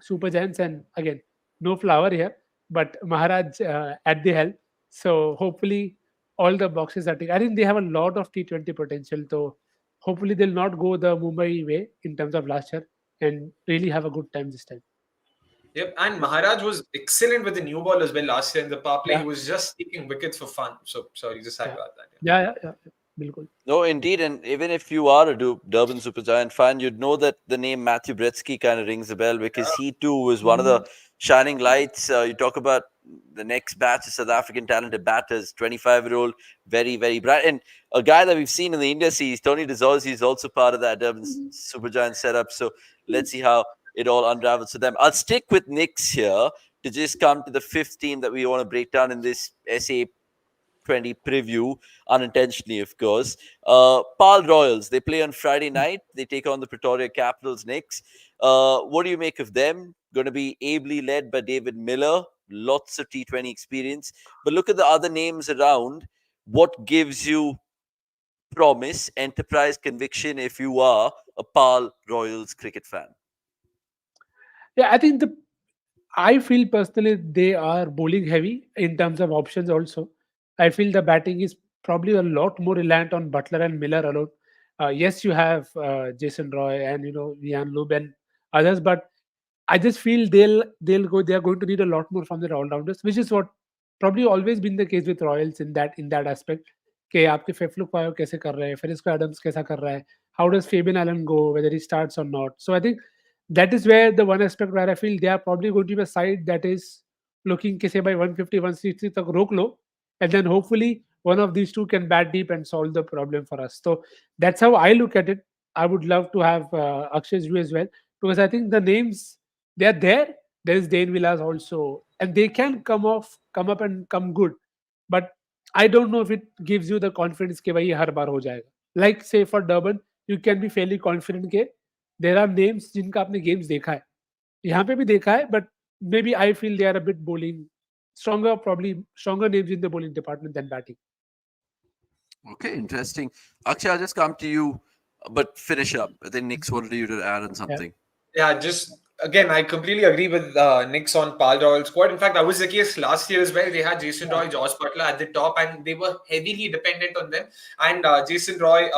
Super Giants, and again no flower here, but Maharaj at the helm. So hopefully all the boxes are ticked. I think they have a lot of T20 potential. So hopefully they'll not go the Mumbai way in terms of last year and really have a good time this time. Yep, and Maharaj was excellent with the new ball as well last year in the power play. He Yeah, was just taking wickets for fun. So sorry, just had yeah, to add that. yeah. Bilkul. No, indeed. And even if you are a Durban Supergiant fan, you'd know that the name Matthew Bretsky kind of rings a bell because he too was one of the Mm, shining lights. You talk about the next batch of South African talented batters, 25-year-old, very bright. And a guy that we've seen in the India series, Tony DeZorzi, is also part of that Durban Supergiant setup. So let's see how it all unravels for them. I'll stick with Knicks here to just come to the fifth team that we want to break down in this SA20 preview, unintentionally, of course. Pal Royals, they play on Friday night. They take on the Pretoria Capitals next. What do you make of them? Going to be ably led by David Miller, lots of T20 experience. But look at the other names around. What gives you promise, enterprise, conviction if you are a Pal Royals cricket fan? yeah, I feel personally they are bowling heavy in terms of options also. I feel the batting is probably a lot more reliant on Butler and Miller alone. Yes, you have Jason Roy and Ian Lube and others, but I just feel they are going to need a lot more from the all rounders, which is what probably always been the case with Royals in that aspect. कि आपके फेफलुक पायो कैसे कर रहे हैं, फिर इसको Adams कैसा कर रहा है, how does Fabian Allen go, whether he starts or not. So I think that is where the one aspect where I feel they are probably going to be a side that is looking कि say by 150 160 तक रोक लो, and then hopefully one of these two can bat deep and solve the problem for us. So that's how I look at it. I would love to have Akshay's view as well, because I think the names, they are there. There is Dane Villas also, and they can come up and come good. But I don't know if it gives you the confidence कि भाई ये हर बार हो जाएगा. Like say for Durban, you can be fairly confident के there are names जिनका आपने games देखा है, यहाँ पे भी देखा है, but maybe I feel they are a bit bowling stronger, probably stronger names in the bowling department than batting. Okay, interesting. Akshay, I'll just come to you, but finish up. I think Nick's wanted you to add on something. Yeah, just again, I completely agree with Nick's on Pal Doyle squad. In fact, that was the case last year as well. They had Jason Roy, Josh Butler at the top, and they were heavily dependent on them. And Jason Roy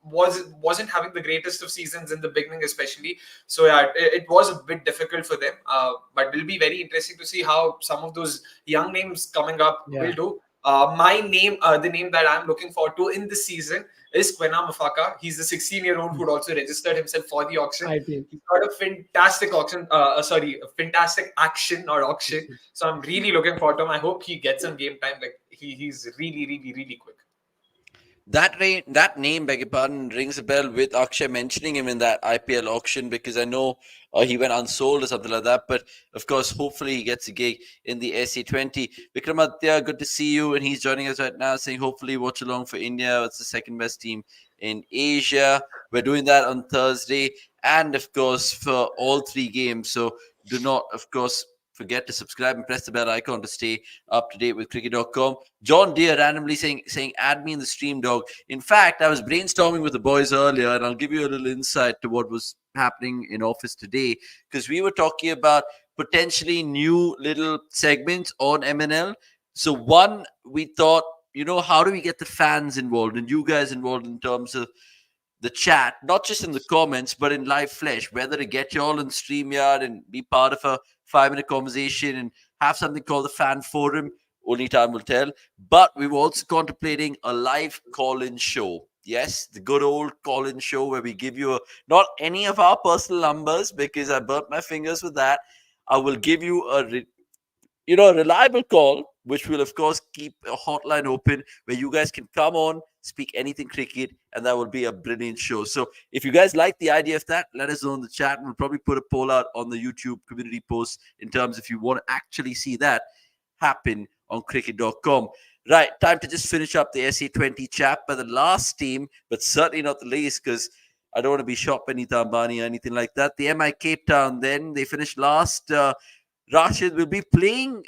wasn't having the greatest of seasons in the beginning, especially. So yeah, it was a bit difficult for them. But it'll be very interesting to see how some of those young names coming up will do. My name, the name that I'm looking forward to in this season is Quena Mafaka. He's the 16-year-old who also registered himself for the auction. IPL. He's got a fantastic fantastic action or auction. So I'm really looking forward to him. I hope he gets some game time. Like he's really, really, really quick. That name, beg your pardon, rings a bell with Akshay mentioning him in that IPL auction, because I know he went unsold or something like that. But of course, hopefully he gets a gig in the SA20. Vikramaditya, good to see you, and he's joining us right now, saying hopefully watch along for India. It's the second best team in Asia. We're doing that on Thursday, and of course for all three games. So do not, of course, forget to subscribe and press the bell icon to stay up to date with cricket.com. John Deere randomly saying add me in the stream, dog. In fact, I was brainstorming with the boys earlier, and I'll give you a little insight to what was happening in office today, because we were talking about potentially new little segments on MNL. So one, we thought, how do we get the fans involved and you guys involved in terms of the chat, not just in the comments, but in live flesh, whether to get you all in StreamYard and be part of a 5-minute conversation and have something called the fan forum. Only time will tell. But we were also contemplating a live call-in show. Yes, the good old call-in show where we give you not any of our personal numbers, because I burnt my fingers with that. I will give you a reliable call, which will, of course, keep a hotline open where you guys can come on, speak anything cricket, and that will be a brilliant show. So if you guys like the idea of that, let us know in the chat. We'll probably put a poll out on the YouTube community post in terms if you want to actually see that happen on cricket.com. Right, time to just finish up the SA20 chat by the last team, but certainly not the least, because I don't want to be shot by Nita Ambani or anything like that. The MI Cape Town, then they finished last. Rashid will be playing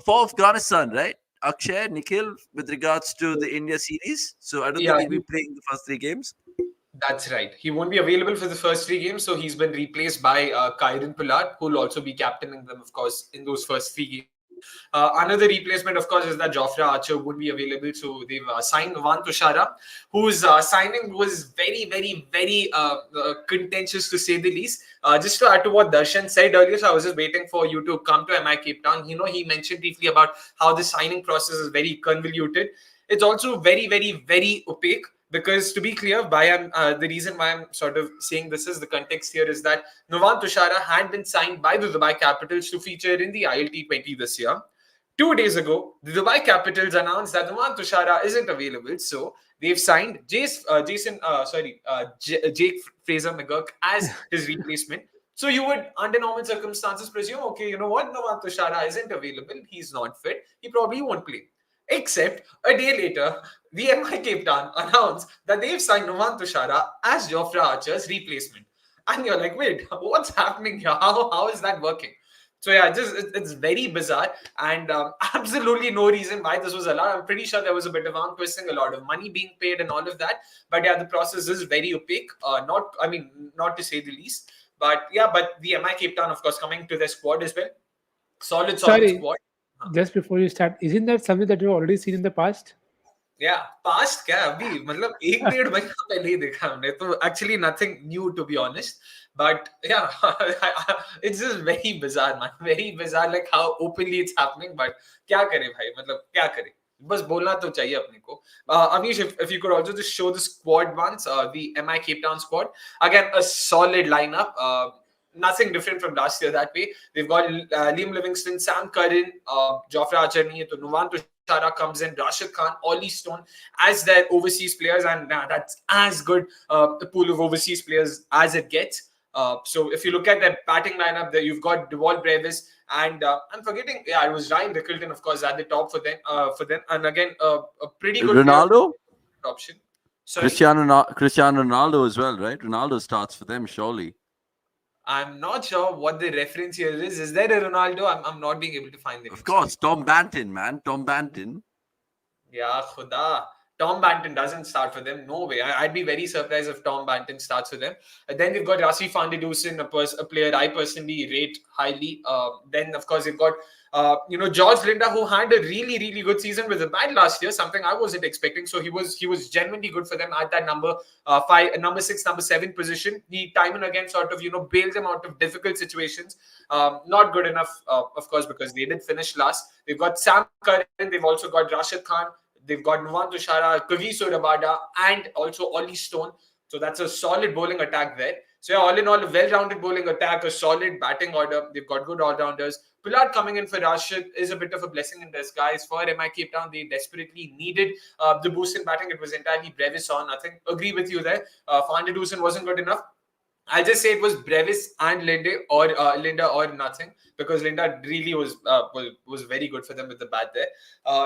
for Afghanistan, right? Akshay, Nikhil, with regards to the India series. So I don't think he'll be playing the first three games. That's right. He won't be available for the first three games, so he's been replaced by Kyron Pollard, who will also be captaining them, of course, in those first three games. Another replacement, of course, is that Jofra Archer won't be available. So they've signed Nuwan Tushara, whose signing was very, very, very contentious, to say the least. Just to add to what Darshan said earlier, so I was just waiting for you to come to MI Cape Town. He mentioned briefly about how the signing process is very convoluted. It's also very, very, very opaque. Because to be clear, the reason why I'm sort of saying this is the context here is that Nuwan Tushara had been signed by the Dubai Capitals to feature in the ILT20 this year. 2 days ago, the Dubai Capitals announced that Nuwan Tushara isn't available, so they've signed Jake Fraser McGurk as his replacement. So you would, under normal circumstances, presume, okay, you know what, Nuwan Tushara isn't available, he's not fit, he probably won't play. Except a day later, the MI Cape Town announced that they've signed Nuwan Tushara as Jofra Archer's replacement. And you're like, wait, what's happening here? How is that working? So yeah, it's very bizarre, and absolutely no reason why this was allowed. I'm pretty sure there was a bit of arm twisting, a lot of money being paid, and all of that. But yeah, the process is very opaque. Not to say the least. But yeah, but the MI Cape Town, of course, coming to their squad as well. Solid squad. Just before you start, isn't that something that you've already seen in the past? Yeah, past क्या अभी मतलब 1-1.5 महीना पहले ही देखा हमने तो actually nothing new, to be honest, but yeah, it's just very bizarre, man, very bizarre, like how openly it's happening. But क्या करे भाई, मतलब क्या करे, बस बोलना तो चाहिए अपने को. Amish, if you could also just show the squad once, the MI Cape Town squad, again a solid lineup. Nothing different from last year that way. They've got Liam Livingston, Sam Curran, Jofra Archer nahi hai, to Nuwan Tushara comes in, Rashid Khan, Ollie Stone as their overseas players, and that's as good a pool of overseas players as it gets. So if you look at their batting lineup, there you've got Dewald Brevis, and I'm forgetting, it was Ryan Rickelton, of course, at the top for them. And again, a pretty good Ronaldo option. Sorry, Cristiano Ronaldo as well, right? Ronaldo starts for them, surely. I'm not sure what the reference here is. Is there a Ronaldo? I'm not being able to find the Of name. Sorry. course, Tom Banton, man. Tom Banton. Yeah, Khuda. Tom Banton doesn't start for them. No way. I'd be very surprised if Tom Banton starts for them. And then they've got Rassi van der Dusen, a player I personally rate highly. Then, of course, they've got, George Linda, who had a really, really good season with the bat last year, something I wasn't expecting. So he was genuinely good for them at that number five, number six, number seven position. He time and again sort of, bailed them out of difficult situations. Not good enough, of course, because they did finish last. They've got Sam Curran. They've also got Rashid Khan. They've got Nuwan Tushara, Kagiso Rabada, and also Ollie Stone. So that's a solid bowling attack there. So yeah, all in all, a well-rounded bowling attack, a solid batting order. They've got good all-rounders. Pillard coming in for Rashid is a bit of a blessing in disguise for MI Cape Town. They desperately needed the boost in batting. It was entirely Brevis on. I think agree with you there. Van der Dusen wasn't good enough. I'll just say it was Brevis and Linda or nothing, because Linda really was very good for them with the bat there.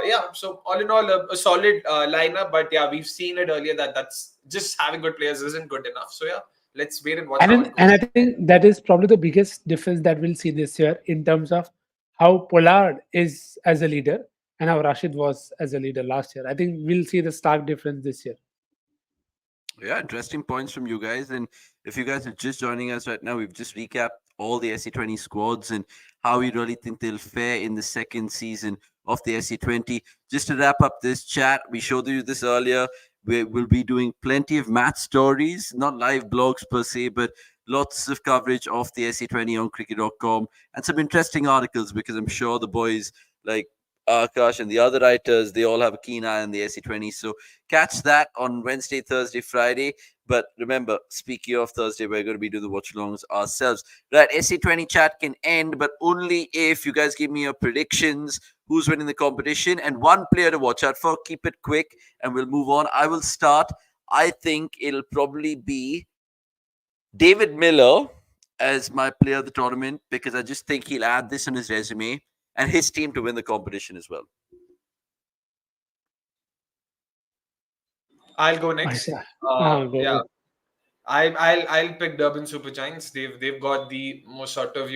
Yeah, so all in all, a solid lineup. But yeah, we've seen it earlier that that's just having good players isn't good enough. So yeah, let's wait and watch how it And goes. I think that is probably the biggest difference that we'll see this year in terms of how Pollard is as a leader and how Rashid was as a leader last year. I think we'll see the stark difference this year. Yeah, interesting points from you guys. And if you guys are just joining us right now, we've just recapped all the SC20 squads and how we really think they'll fare in the second season of the SC20. Just to wrap up this chat, we showed you this earlier. We will be doing plenty of match stories, not live blogs per se, but lots of coverage of the SC20 on cricket.com and some interesting articles, because I'm sure the boys like Akash and the other writers, they all have a keen eye on the SC20. So catch that on Wednesday, Thursday, Friday. But remember, speaking of Thursday, we're going to be doing the watch alongs ourselves. Right, SC20 chat can end, but only if you guys give me your predictions, who's winning the competition, and one player to watch out for. Keep it quick, and we'll move on. I will start. I think it'll probably be David Miller as my player of the tournament, because I just think he'll add this on his resume and his team to win the competition as well. I'll go I next. see. Go. Yeah, I'll pick Durban Super Giants. They've got the most sort of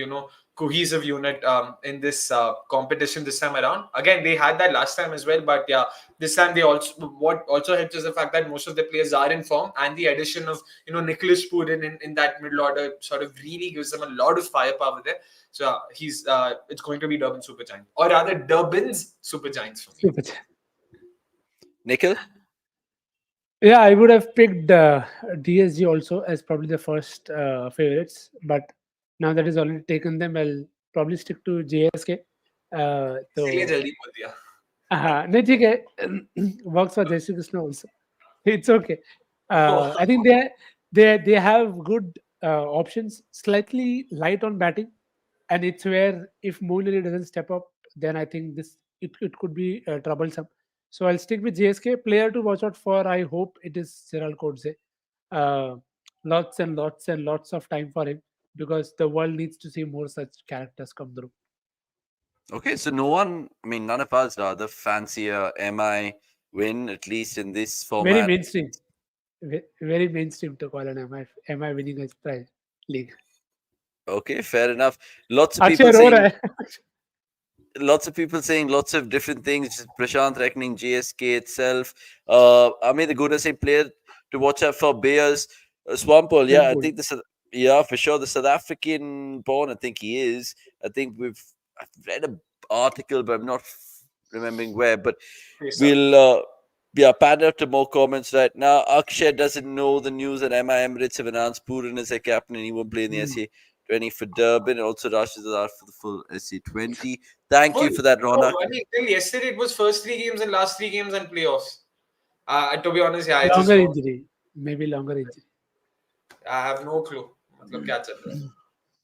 cohesive unit in this competition this time around. Again, they had that last time as well, but yeah, this time they also what also helps is the fact that most of the players are in form, and the addition of Nicholas Purin in that middle order sort of really gives them a lot of firepower there. So he's it's going to be Durban Super Giants, or rather Durban's Super Giants for me. Super. Nikhil? Yeah, I would have picked DSG also as probably the first favorites, but now that is already taken them, I'll probably stick to JSK. इसलिए So, जल्दी बोल दिया. नहीं ठीक है works for Jai Shri Krishna also. It's okay. I think they have good options, slightly light on batting, and it's where if Mooney doesn't step up, then I think it could be troublesome. So I'll stick with JSK. Player to watch out for, I hope it is Cyril Kodze. Uh, lots and lots and lots of time for him, because the world needs to see more such characters come through. Okay, so no one, I mean, none of us are the fancier MI win, at least in this Very format. mainstream. Very mainstream to call an MI winning a prize league. Okay, fair enough. Lots of Akshay people ro saying raha hai. lots of different things. Prashant reckoning GSK itself. I mean, the goodness same player to watch out for Bears. Swampole, yeah, I think yeah, for sure. The South African born, I think he is. I've read an article, but I'm not remembering where. But Face up. we'll pan out to more comments right now. Akshay doesn't know the news that MI Emirates have announced Purin as their captain and he won't play in the SA20 for Durban. And also Rashid is out for the full SA20. Thank you for that, Ronak. Till yesterday, it was first 3 games and last 3 games and playoffs. To be honest, yeah, I just Longer know. injury. Maybe longer injury. I have no clue. मतलब क्या चल रहा है.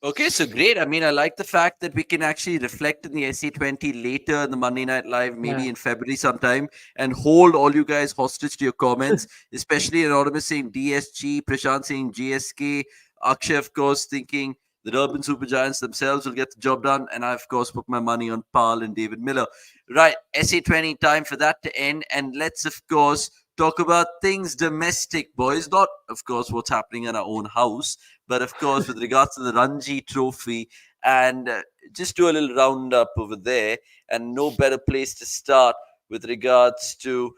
Okay, so great. I mean, I like the fact that we can actually reflect in the SC20 later in the Monday Night Live, maybe Yeah. in February sometime, and hold all you guys hostage to your comments, especially Anonymous saying DSG, Prashant saying GSK, Akshay, of course, thinking the Durban Super Giants themselves will get the job done, and I, of course, put my money on Pal and David Miller. Right, SC20, time for that to end, and let's, of course, talk about things domestic, boys. Not, of course, what's happening in our own house, but of course, with regards to the Ranji Trophy, and just do a little roundup over there. And no better place to start with regards to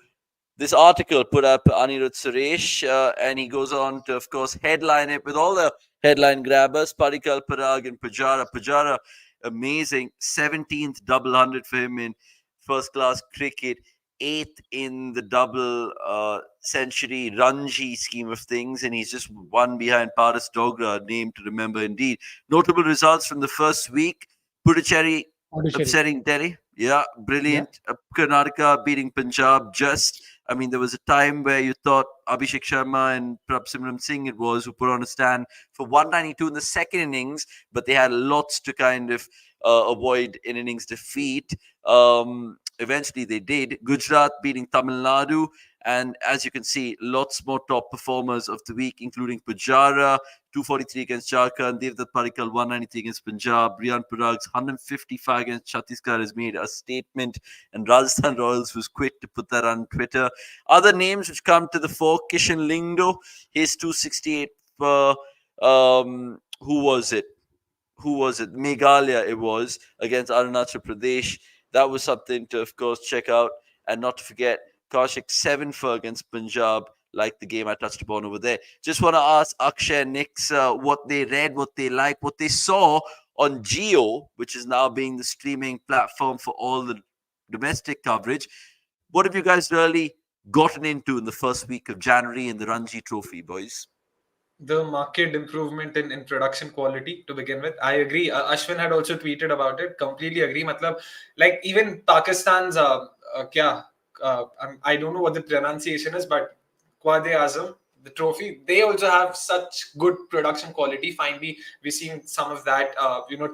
this article put up Anirudh Suresh, and he goes on to, of course, headline it with all the headline grabbers: Padikkal, Parag, and Pujara. Pujara, amazing 17th double hundred for him in first class cricket, eighth in the double century Ranji scheme of things, and he's just one behind Paras Dogra, a name to remember indeed. Notable results from the first week: Puducherry Pondicherry. upsetting Delhi. Yeah, Yeah. brilliant. Karnataka beating Punjab just. I mean, there was a time where you thought Abhishek Sharma and Prabsimran Singh it was who put on a stand for 192 in the second innings, but they had lots to kind of avoid in innings defeat. Eventually, they did. Gujarat beating Tamil Nadu. And as you can see, lots more top performers of the week, including Pujara, 243 against Jharkhand, Devdutt Padikkal, 193 against Punjab, Riyan Parag's 155 against Chhattisgarh has made a statement, and Rajasthan Royals was quick to put that on Twitter. Other names which come to the fore: Kishan Lingdo, his 268 for, who was it? Meghalaya it was, against Arunachal Pradesh. That was something to, of course, check out. And not to forget, Kaushik 7 for against Punjab, like the game I touched upon over there. Just want to ask Akshay and Nix what they read, what they like, what they saw on Geo, which is now being the streaming platform for all the domestic coverage. What have you guys really gotten into in the first week of January in the Ranji Trophy, boys? The marked improvement in production quality to begin with. I agree. Ashwin had also tweeted about it. Completely agree. Matlab, like even Pakistan's I don't know what the pronunciation is, but Quade Azam, the trophy, they also have such good production quality. Finally, we're seeing some of that,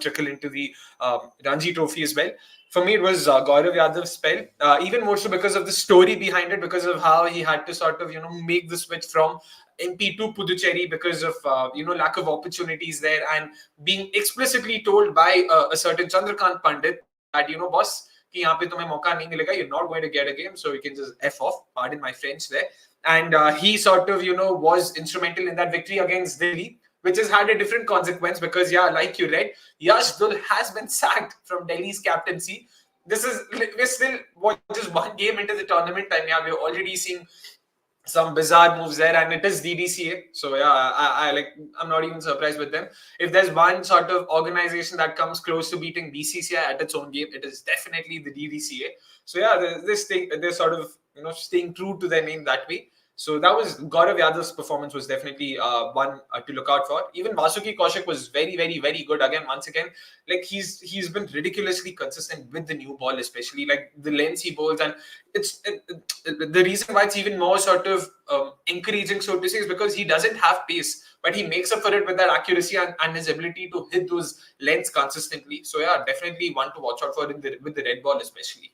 trickle into the Ranji Trophy as well. For me, it was Gaurav Yadav's spell, even more so because of the story behind it, because of how he had to sort of, make the switch from MP to Puducherry because of lack of opportunities there, and being explicitly told by a certain Chandrakant Pandit that boss, कि यहाँ पे तुम्हें मौका नहीं मिलेगा, you're not going to get a game, so you can just f off. Pardon my French there. And he sort of was instrumental in that victory against Delhi, which has had a different consequence because, yeah, like you read, Yash Dul has been sacked from Delhi's captaincy. We're still just one game into the tournament, and yeah, we're already seeing some bizarre moves there, and it is DDCA. So yeah, I'm not even surprised with them. If there's one sort of organization that comes close to beating BCCI at its own game, it is definitely the DDCA. So yeah, they're sort of staying true to their name that way. So that was Gaurav Yadav's performance was definitely one to look out for. Even Vasuki Kaushik was very, very, very good again. Once again, like he's been ridiculously consistent with the new ball, especially like the lengths he bowls, and the reason why it's even more sort of encouraging, so to say, is because he doesn't have pace, but he makes up for it with that accuracy and his ability to hit those lengths consistently. So yeah, definitely one to watch out for with the red ball especially.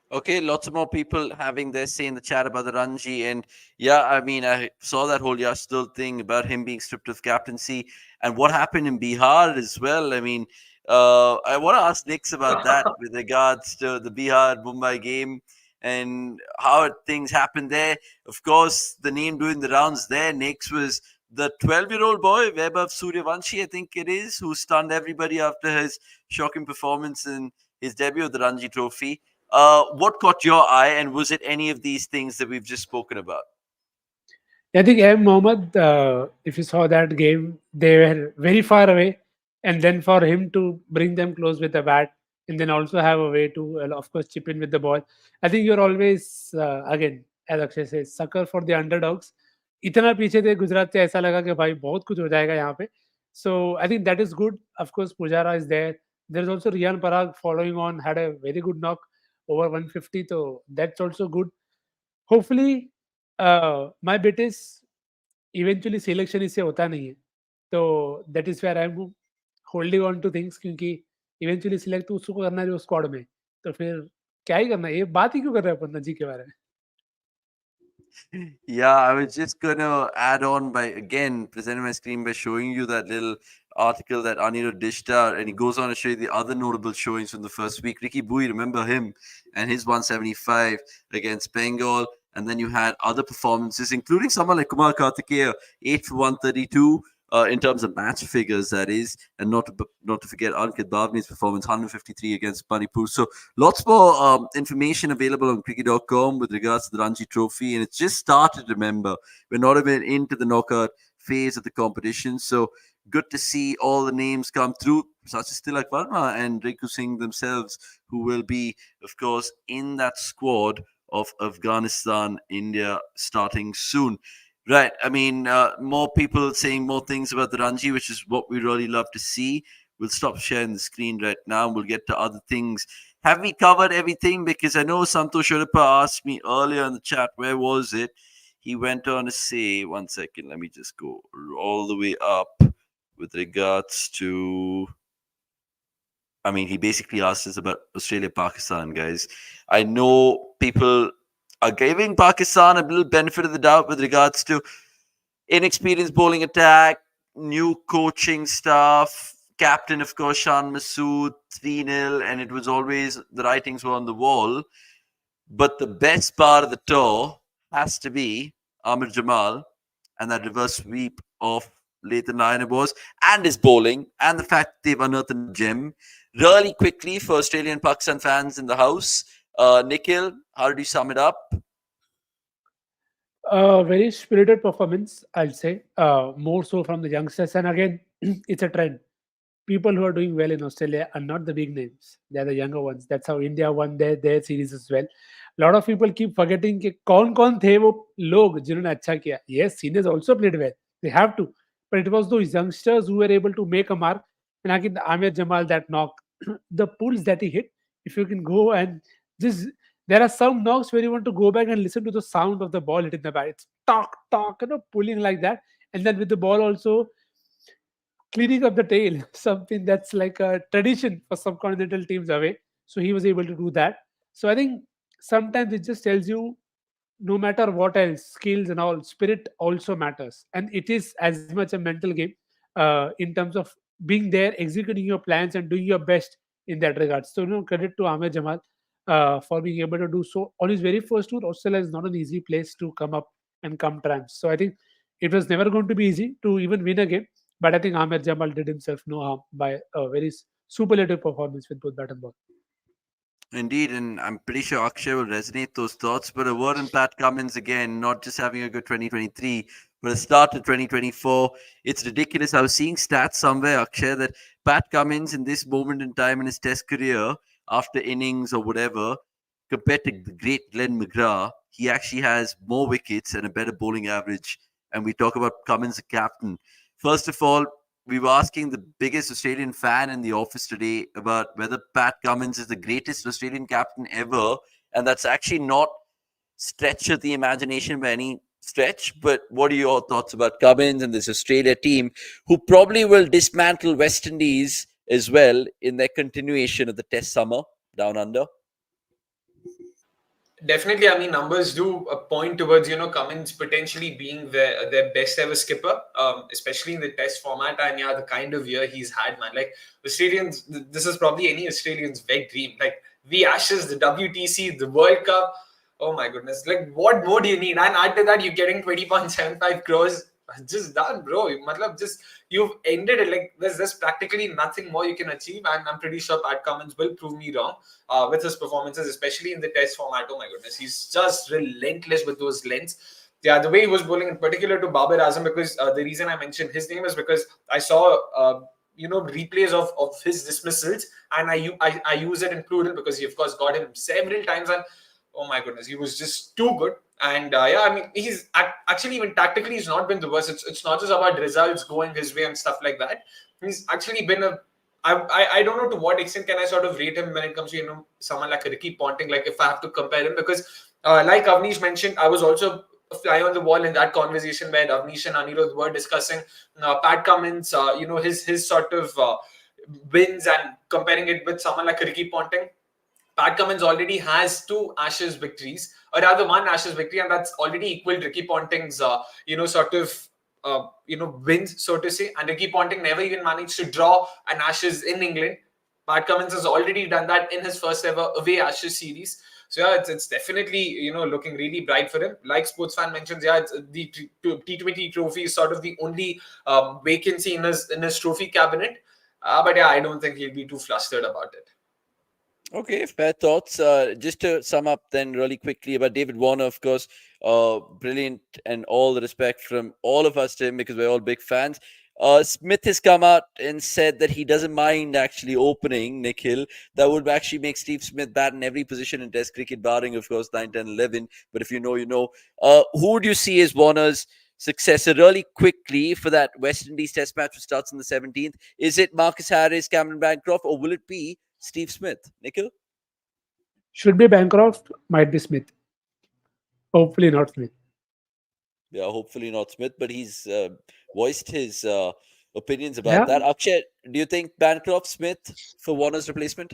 Okay, lots of more people having their say in the chat about the Ranji. And yeah, I mean, I saw that whole Yashdul thing about him being stripped of captaincy and what happened in Bihar as well. I mean, I want to ask Nix about that with regards to the Bihar Mumbai game and how things happened there. Of course, the name doing the rounds there, Nix, was the 12-year-old boy, Vaibhav Suryavanshi, I think it is, who stunned everybody after his shocking performance in his debut of the Ranji Trophy. What caught your eye, and was it any of these things that we've just spoken about? I think M. Mohammad, if you saw that game, they were very far away. And then for him to bring them close with the bat and then also have a way to, of course, chip in with the ball. I think you're always, again, as Akshay says, sucker for the underdogs. इतना पीछे थे गुजरात से ऐसा लगा कि भाई बहुत कुछ हो जाएगा यहाँ पे. So I think that is good. Of course, Pujara is there. There's also Riyan Parag following on, had a very good knock over 150. So that's also good. Hopefully, my bet is eventually selection इससे होता नहीं है. तो that is where I'm holding on to things क्योंकि eventually select तो उसको करना है जो squad में. तो फिर क्या ही करना है? ये बात ही क्यों कर रहे हैं अपन जी के बारे में? Yeah, I was just gonna add on by again presenting my screen by showing you that little article that Anirudh dished out, and he goes on to show you the other notable showings from the first week. Ricky Bui, remember him and his 175 against Bengal. And then you had other performances, including someone like Kumar Kartikeya, 8 for 132 in terms of match figures, that is. And not to forget Ankit Bhavani's performance, 153 against Manipur. So lots more information available on cricket.com with regards to the Ranji Trophy. And it's just started, remember. We're not even into the knockout phase of the competition. So good to see all the names come through, such as Tilak Varma and Riku Singh themselves, who will be, of course, in that squad of Afghanistan, India starting soon. Right. I mean, more people saying more things about the Ranji, which is what we really love to see. We'll stop sharing the screen right now. We'll get to other things. Have we covered everything? Because I know Santosh Urapa asked me earlier in the chat, where was it? He went on to say, one second, let me just go all the way up with regards to. I mean, he basically asked us about Australia Pakistan, guys. I know people are giving Pakistan a little benefit of the doubt with regards to inexperienced bowling attack, new coaching staff, captain, of course, Shan Masood, 3-0, and it was always the writings were on the wall. But the best part of the tour has to be Amir Jamal and that reverse sweep of Lathan Lyon was, and his bowling, and the fact they've unearthed a gem. Really quickly for Australian Pakistan fans in the house, Nikhil, how do you sum it up? Very spirited performance, I'll say. More so from the youngsters, and again, it's a trend. People who are doing well in Australia are not the big names; they are the younger ones. That's how India won their series as well. A lot of people keep forgetting कि कौन थे वो लोग जिन्होंने अच्छा किया. Yes, seniors also played well. They have to, but it was those youngsters who were able to make a mark. And again, Amir Jamal, that knock, the pulls that he hit. If you can go and just, there are some knocks where you want to go back and listen to the sound of the ball hitting the bat. It's talk, pulling like that. And then with the ball also cleaning up the tail, something that's like a tradition for subcontinental teams away. So he was able to do that. So I think sometimes it just tells you no matter what else, skills and all, spirit also matters. And it is as much a mental game in terms of being there, executing your plans and doing your best in that regard. So, credit to Ahmed Jamal for being able to do so. On his very first tour, Australia is not an easy place to come up and come trams. So I think it was never going to be easy to even win a game. But I think Ahmed Jamal did himself no harm by a very superlative performance with both bat and ball. Indeed, and I'm pretty sure Akshay will resonate those thoughts. But a word on Pat Cummins again, not just having a good 2023, but a start to 2024. It's ridiculous. I was seeing stats somewhere, Akshay, that Pat Cummins in this moment in time in his test career, after innings or whatever, compared to the great Glenn McGrath, he actually has more wickets and a better bowling average. And we talk about Cummins, the captain. First of all, we were asking the biggest Australian fan in the office today about whether Pat Cummins is the greatest Australian captain ever. And that's actually not stretch of the imagination by any stretch. But what are your thoughts about Cummins and this Australia team, who probably will dismantle West Indies as well in their continuation of the Test summer down under? Definitely, I mean, numbers do point towards, Cummins potentially being their best ever skipper, especially in the test format. And yeah, the kind of year he's had, man. Like, Australians, this is probably any Australian's wet dream. Like, the Ashes, the WTC, the World Cup. Oh my goodness. Like, what more do you need? And after that, you're getting 20.75 crores. Just done, bro. Just you've ended it. Like, there's practically nothing more you can achieve. And I'm pretty sure Pat Cummins will prove me wrong with his performances, especially in the test format. Oh my goodness, he's just relentless with those lengths. Yeah, the way he was bowling in particular to Babar Azam, because the reason I mentioned his name is because I saw replays of his dismissals, and I use it in plural because he of course got him several times, and oh my goodness, he was just too good. And yeah, I mean, he's actually, even tactically, he's not been the worst. It's not just about results going his way and stuff like that. He's actually been I don't know to what extent can I sort of rate him when it comes to someone like Ricky Ponting, like if I have to compare him, because like Avnish mentioned, I was also a fly on the wall in that conversation where Avnish and Anirudh were discussing Pat Cummins, his sort of wins, and comparing it with someone like Ricky Ponting. Pat Cummins already has 2 Ashes victories, or rather 1 Ashes victory, and that's already equal Ricky Ponting's, sort of, wins, so to say. And Ricky Ponting never even managed to draw an Ashes in England. Pat Cummins has already done that in his first ever away Ashes series. So yeah, it's definitely looking really bright for him. Like sports fan mentions, yeah, it's the T20 trophy is sort of the only vacancy in his trophy cabinet. But yeah, I don't think he'll be too flustered about it. Okay, fair thoughts. Just to sum up then really quickly about David Warner, of course, brilliant and all the respect from all of us to him because we're all big fans. Smith has come out and said that he doesn't mind actually opening Nikhil. That would actually make Steve Smith bat in every position in Test cricket, barring, of course, 9, 10, 11. But if you know, you know. Who would you see as Warner's successor really quickly for that West Indies Test match which starts on the 17th? Is it Marcus Harris, Cameron Bancroft, or will it be Steve Smith? Nikhil? Should be Bancroft, might be Smith. Hopefully not Smith. Yeah, hopefully not Smith, but he's voiced his opinions about Yeah, that. Akshay, do you think Bancroft Smith for Warner's replacement?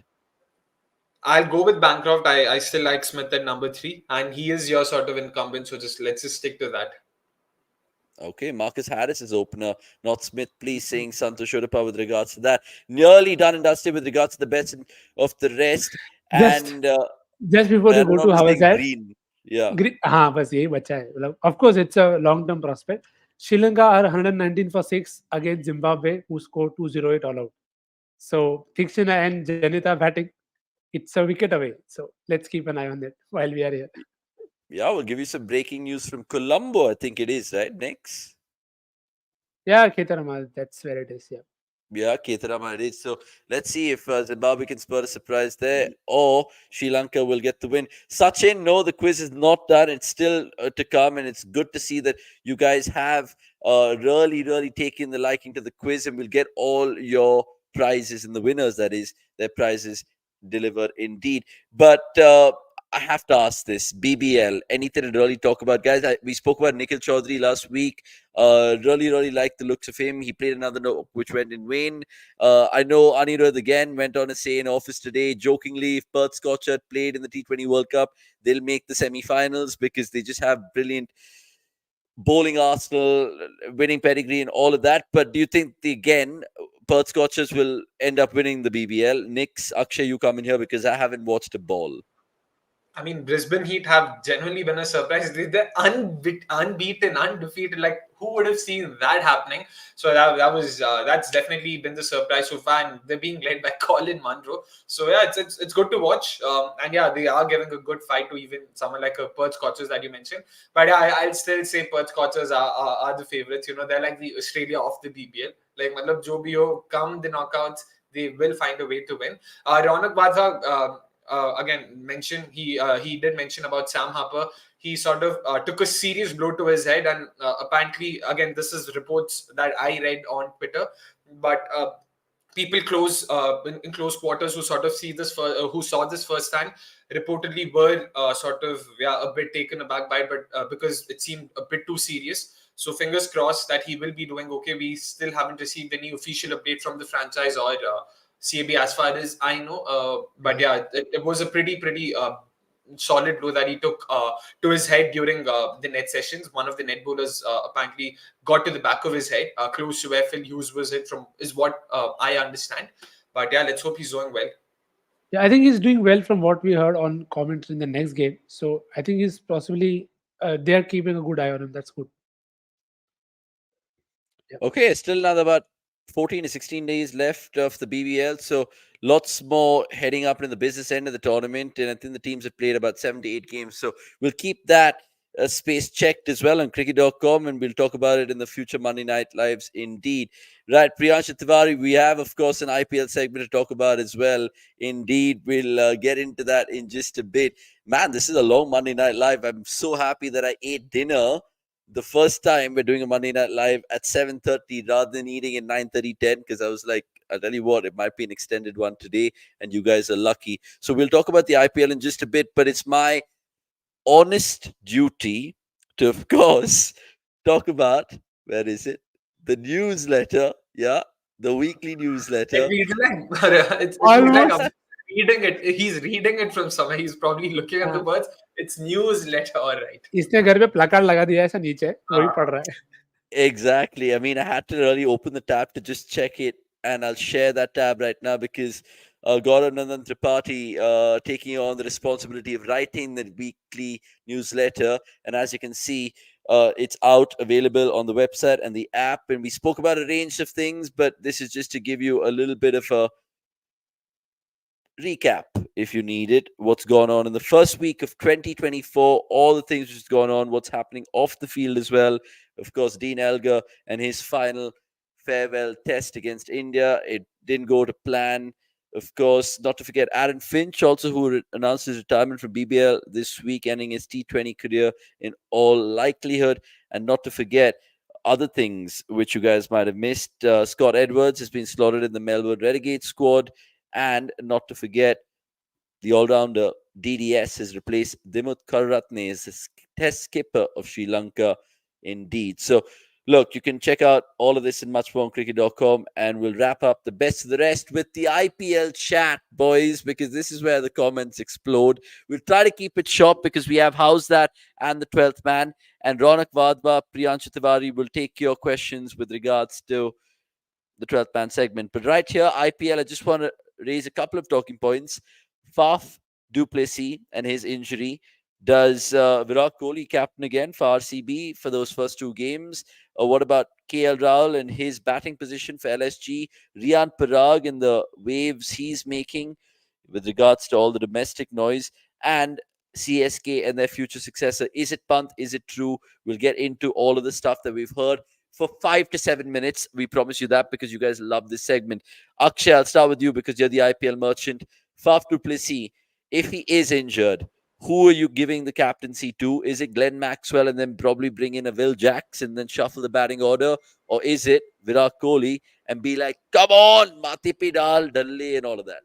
I'll go with Bancroft. I still like Smith at number 3, and he is your sort of incumbent. So let's just stick to that. Okay, Marcus Harris is opener, not Smith. Please saying Santosh Shodappa with regards to that. Nearly done and dusted with regards to the best of the rest. just And just before you I'm go not to mistaken, Howzzat, Green. Yeah. हाँ बस यही बचा है मतलब of course it's a long term prospect. Sri Lanka are 119 for 6 against Zimbabwe who scored 208 all out. So Thikshana and Janita batting, it's a wicket away. So let's keep an eye on that while we are here. Yeah, we'll give you some breaking news from Colombo, I think it is, right? Next. Yeah, Ketarama, that's where it is. Yeah. Yeah, Ketarama it is. So let's see if Zimbabwe can spur a surprise there or Sri Lanka will get the win. Sachin, no, the quiz is not done. It's still to come, and it's good to see that you guys have really, really taken the liking to the quiz, and we'll get all your prizes and the winners, that is, their prizes delivered indeed. But I have to ask this BBL, anything to really talk about, guys? We spoke about Nikhil Chaudhary last week. Really, really liked the looks of him. He played another note which went in vain. I know Anirudh again went on to say in office today, jokingly, if Perth Scotch had played in the T20 World Cup, they'll make the semi-finals because they just have brilliant bowling arsenal, winning pedigree, and all of that. But do you think Perth Scotchers will end up winning the BBL? Nix, Akshay, you come in here because I haven't watched a ball. I mean, Brisbane Heat have genuinely been a surprise. They're unbeaten, undefeated. Like, who would have seen that happening? So that's definitely been the surprise so far. And they're being led by Colin Munro. So yeah, it's good to watch. And yeah, they are giving a good fight to even someone like a Perth Scorchers that you mentioned. But yeah, I'll still say Perth Scorchers are the favorites. They're like the Australia of the BBL. Like, matlab jo bhi ho, come the knockouts, they will find a way to win. Ronak Badha. Again, he did mention about Sam Harper. He sort of took a serious blow to his head, and apparently, again, this is reports that I read on Twitter, but people in close quarters who sort of who saw this firsthand reportedly were sort of a bit taken aback by it, but because it seemed a bit too serious. So fingers crossed that he will be doing okay. We still haven't received any official update from the franchise or CAB as far as I know. But yeah, it was a pretty solid blow that he took to his head during the net sessions. One of the net bowlers apparently got to the back of his head, close to where Phil Hughes was hit from, is what I understand. But yeah, let's hope he's doing well. Yeah, I think he's doing well from what we heard on comments in the next game. So I think he's possibly they are keeping a good eye on him. That's good. Yeah. Okay, still another about 14 to 16 days left of the BBL. So lots more heading up in the business end of the tournament. And I think the teams have played about 7 to 8 games. So we'll keep that space checked as well on cricket.com. And we'll talk about it in the future Monday Night Lives indeed. Right, Priyanshu Tiwari, we have, of course, an IPL segment to talk about as well. Indeed, we'll get into that in just a bit. Man, this is a long Monday Night Live. I'm so happy that I ate dinner the first time we're doing a Monday Night Live at 7:30 rather than eating at 9:30, 10, because I was like, I'll tell you what, it might be an extended one today, and you guys are lucky. So we'll talk about the IPL in just a bit, but it's my honest duty to, of course, talk about, where is it? The newsletter, yeah, the weekly newsletter. It's like I'm reading it. He's reading it from somewhere. He's probably looking at the words. It's newsletter, all right. इसने घर पे placard लगा दिया ऐसा नीचे वही पढ़ रहा है. Exactly. I mean, I had to really open the tab to just check it, and I'll share that tab right now because Gauranandan Tripathi taking on the responsibility of writing the weekly newsletter. And as you can see, it's out available on the website and the app. And we spoke about a range of things, but this is just to give you a little bit of a recap, if you need it, what's gone on in the first week of 2024, all the things which has gone on, what's happening off the field as well. Of course, Dean Elgar and his final farewell test against India. It didn't go to plan. Of course, not to forget Aaron Finch, also who announced his retirement from BBL this week, ending his T20 career in all likelihood. And not to forget other things which you guys might have missed. Scott Edwards has been slotted in the Melbourne Renegade squad. And not to forget, the all-rounder DDS has replaced Dimut Karuratne as the test skipper of Sri Lanka indeed. So, look, you can check out all of this and much more on cricket.com, and we'll wrap up the best of the rest with the IPL chat, boys, because this is where the comments explode. We'll try to keep it short because we have Howzzat and the 12th man, and Ronak Vadva, Priyanshu Tiwari will take your questions with regards to the 12th man segment. But right here, IPL, I just want to raise a couple of talking points. Faf du Plessis and his injury. Does Virat Kohli captain again for RCB for those first two games? Or what about KL Rahul and his batting position for LSG? Rian Parag and the waves he's making with regards to all the domestic noise, and CSK and their future successor. Is it Pant? Is it true? We'll get into all of the stuff that we've heard for 5 to 7 minutes. We promise you that because you guys love this segment. Akshay, I'll start with you because you're the IPL merchant. Faf du Plessis, if he is injured, who are you giving the captaincy to? Is it Glenn Maxwell and then probably bring in a Will Jacks and then shuffle the batting order? Or is it Virat Kohli and be like, come on, Mati Pidal, Dalle and all of that?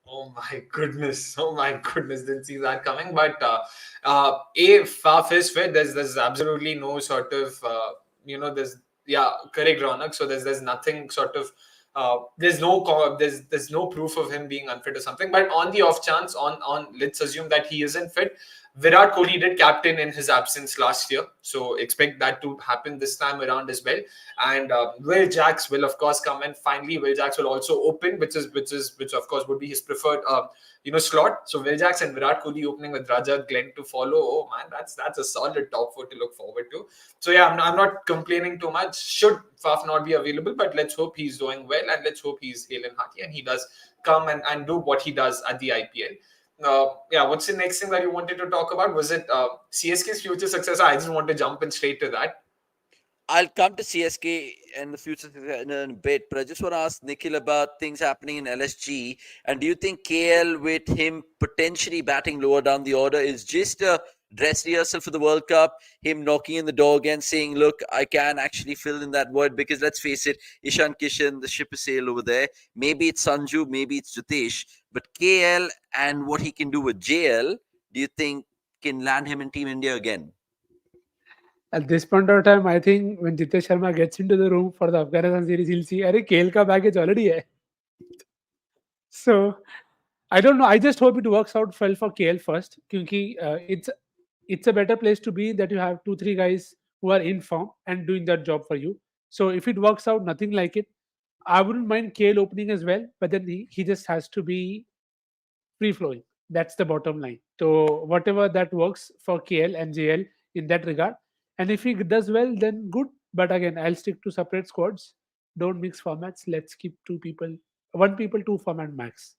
Oh my goodness! Oh my goodness! Didn't see that coming. But Faf is fit. There's absolutely no sort of there's correct, Ronak. So there's nothing sort of there's no proof of him being unfit or something. But on the off chance, on let's assume that he isn't fit. Virat Kohli did captain in his absence last year, so expect that to happen this time around as well. And Will Jacks will of course come in. Finally, Will Jacks will also open, which of course would be his preferred slot. So Will Jacks and Virat Kohli opening with Rajat Glenn to follow. Oh man, that's a solid top four to look forward to. So yeah, I'm not complaining too much. Should Faf not be available, but let's hope he's doing well and let's hope he's hale and hearty and he does come and do what he does at the IPL. What's the next thing that you wanted to talk about? Was it CSK's future successor? I just want to jump in straight to that. I'll come to CSK and the future in a bit, but I just want to ask Nikhil about things happening in LSG. And do you think KL, with him potentially batting lower down the order, is just a dress rehearsal for the World Cup? Him knocking in the door again, saying, look, I can actually fill in that void, because let's face it, Ishan Kishan, the ship is sailed over there. Maybe it's Sanju, maybe it's Jitesh. But KL and what he can do with JL, do you think can land him in Team India again? At this point of time, I think when Jitesh Sharma gets into the room for the Afghanistan series, he'll see, "Arey, KL ka baggage already hai." So I don't know. I just hope it works out well for KL first, because it's a better place to be that you have 2 3 guys who are in form and doing that job for you. So if it works out, nothing like it. I wouldn't mind KL opening as well, but then he just has to be free flowing. That's the bottom line. So whatever that works for KL and JL in that regard, and if he does well, then good. But again, I'll stick to separate squads. Don't mix formats. Let's keep one people, two format max.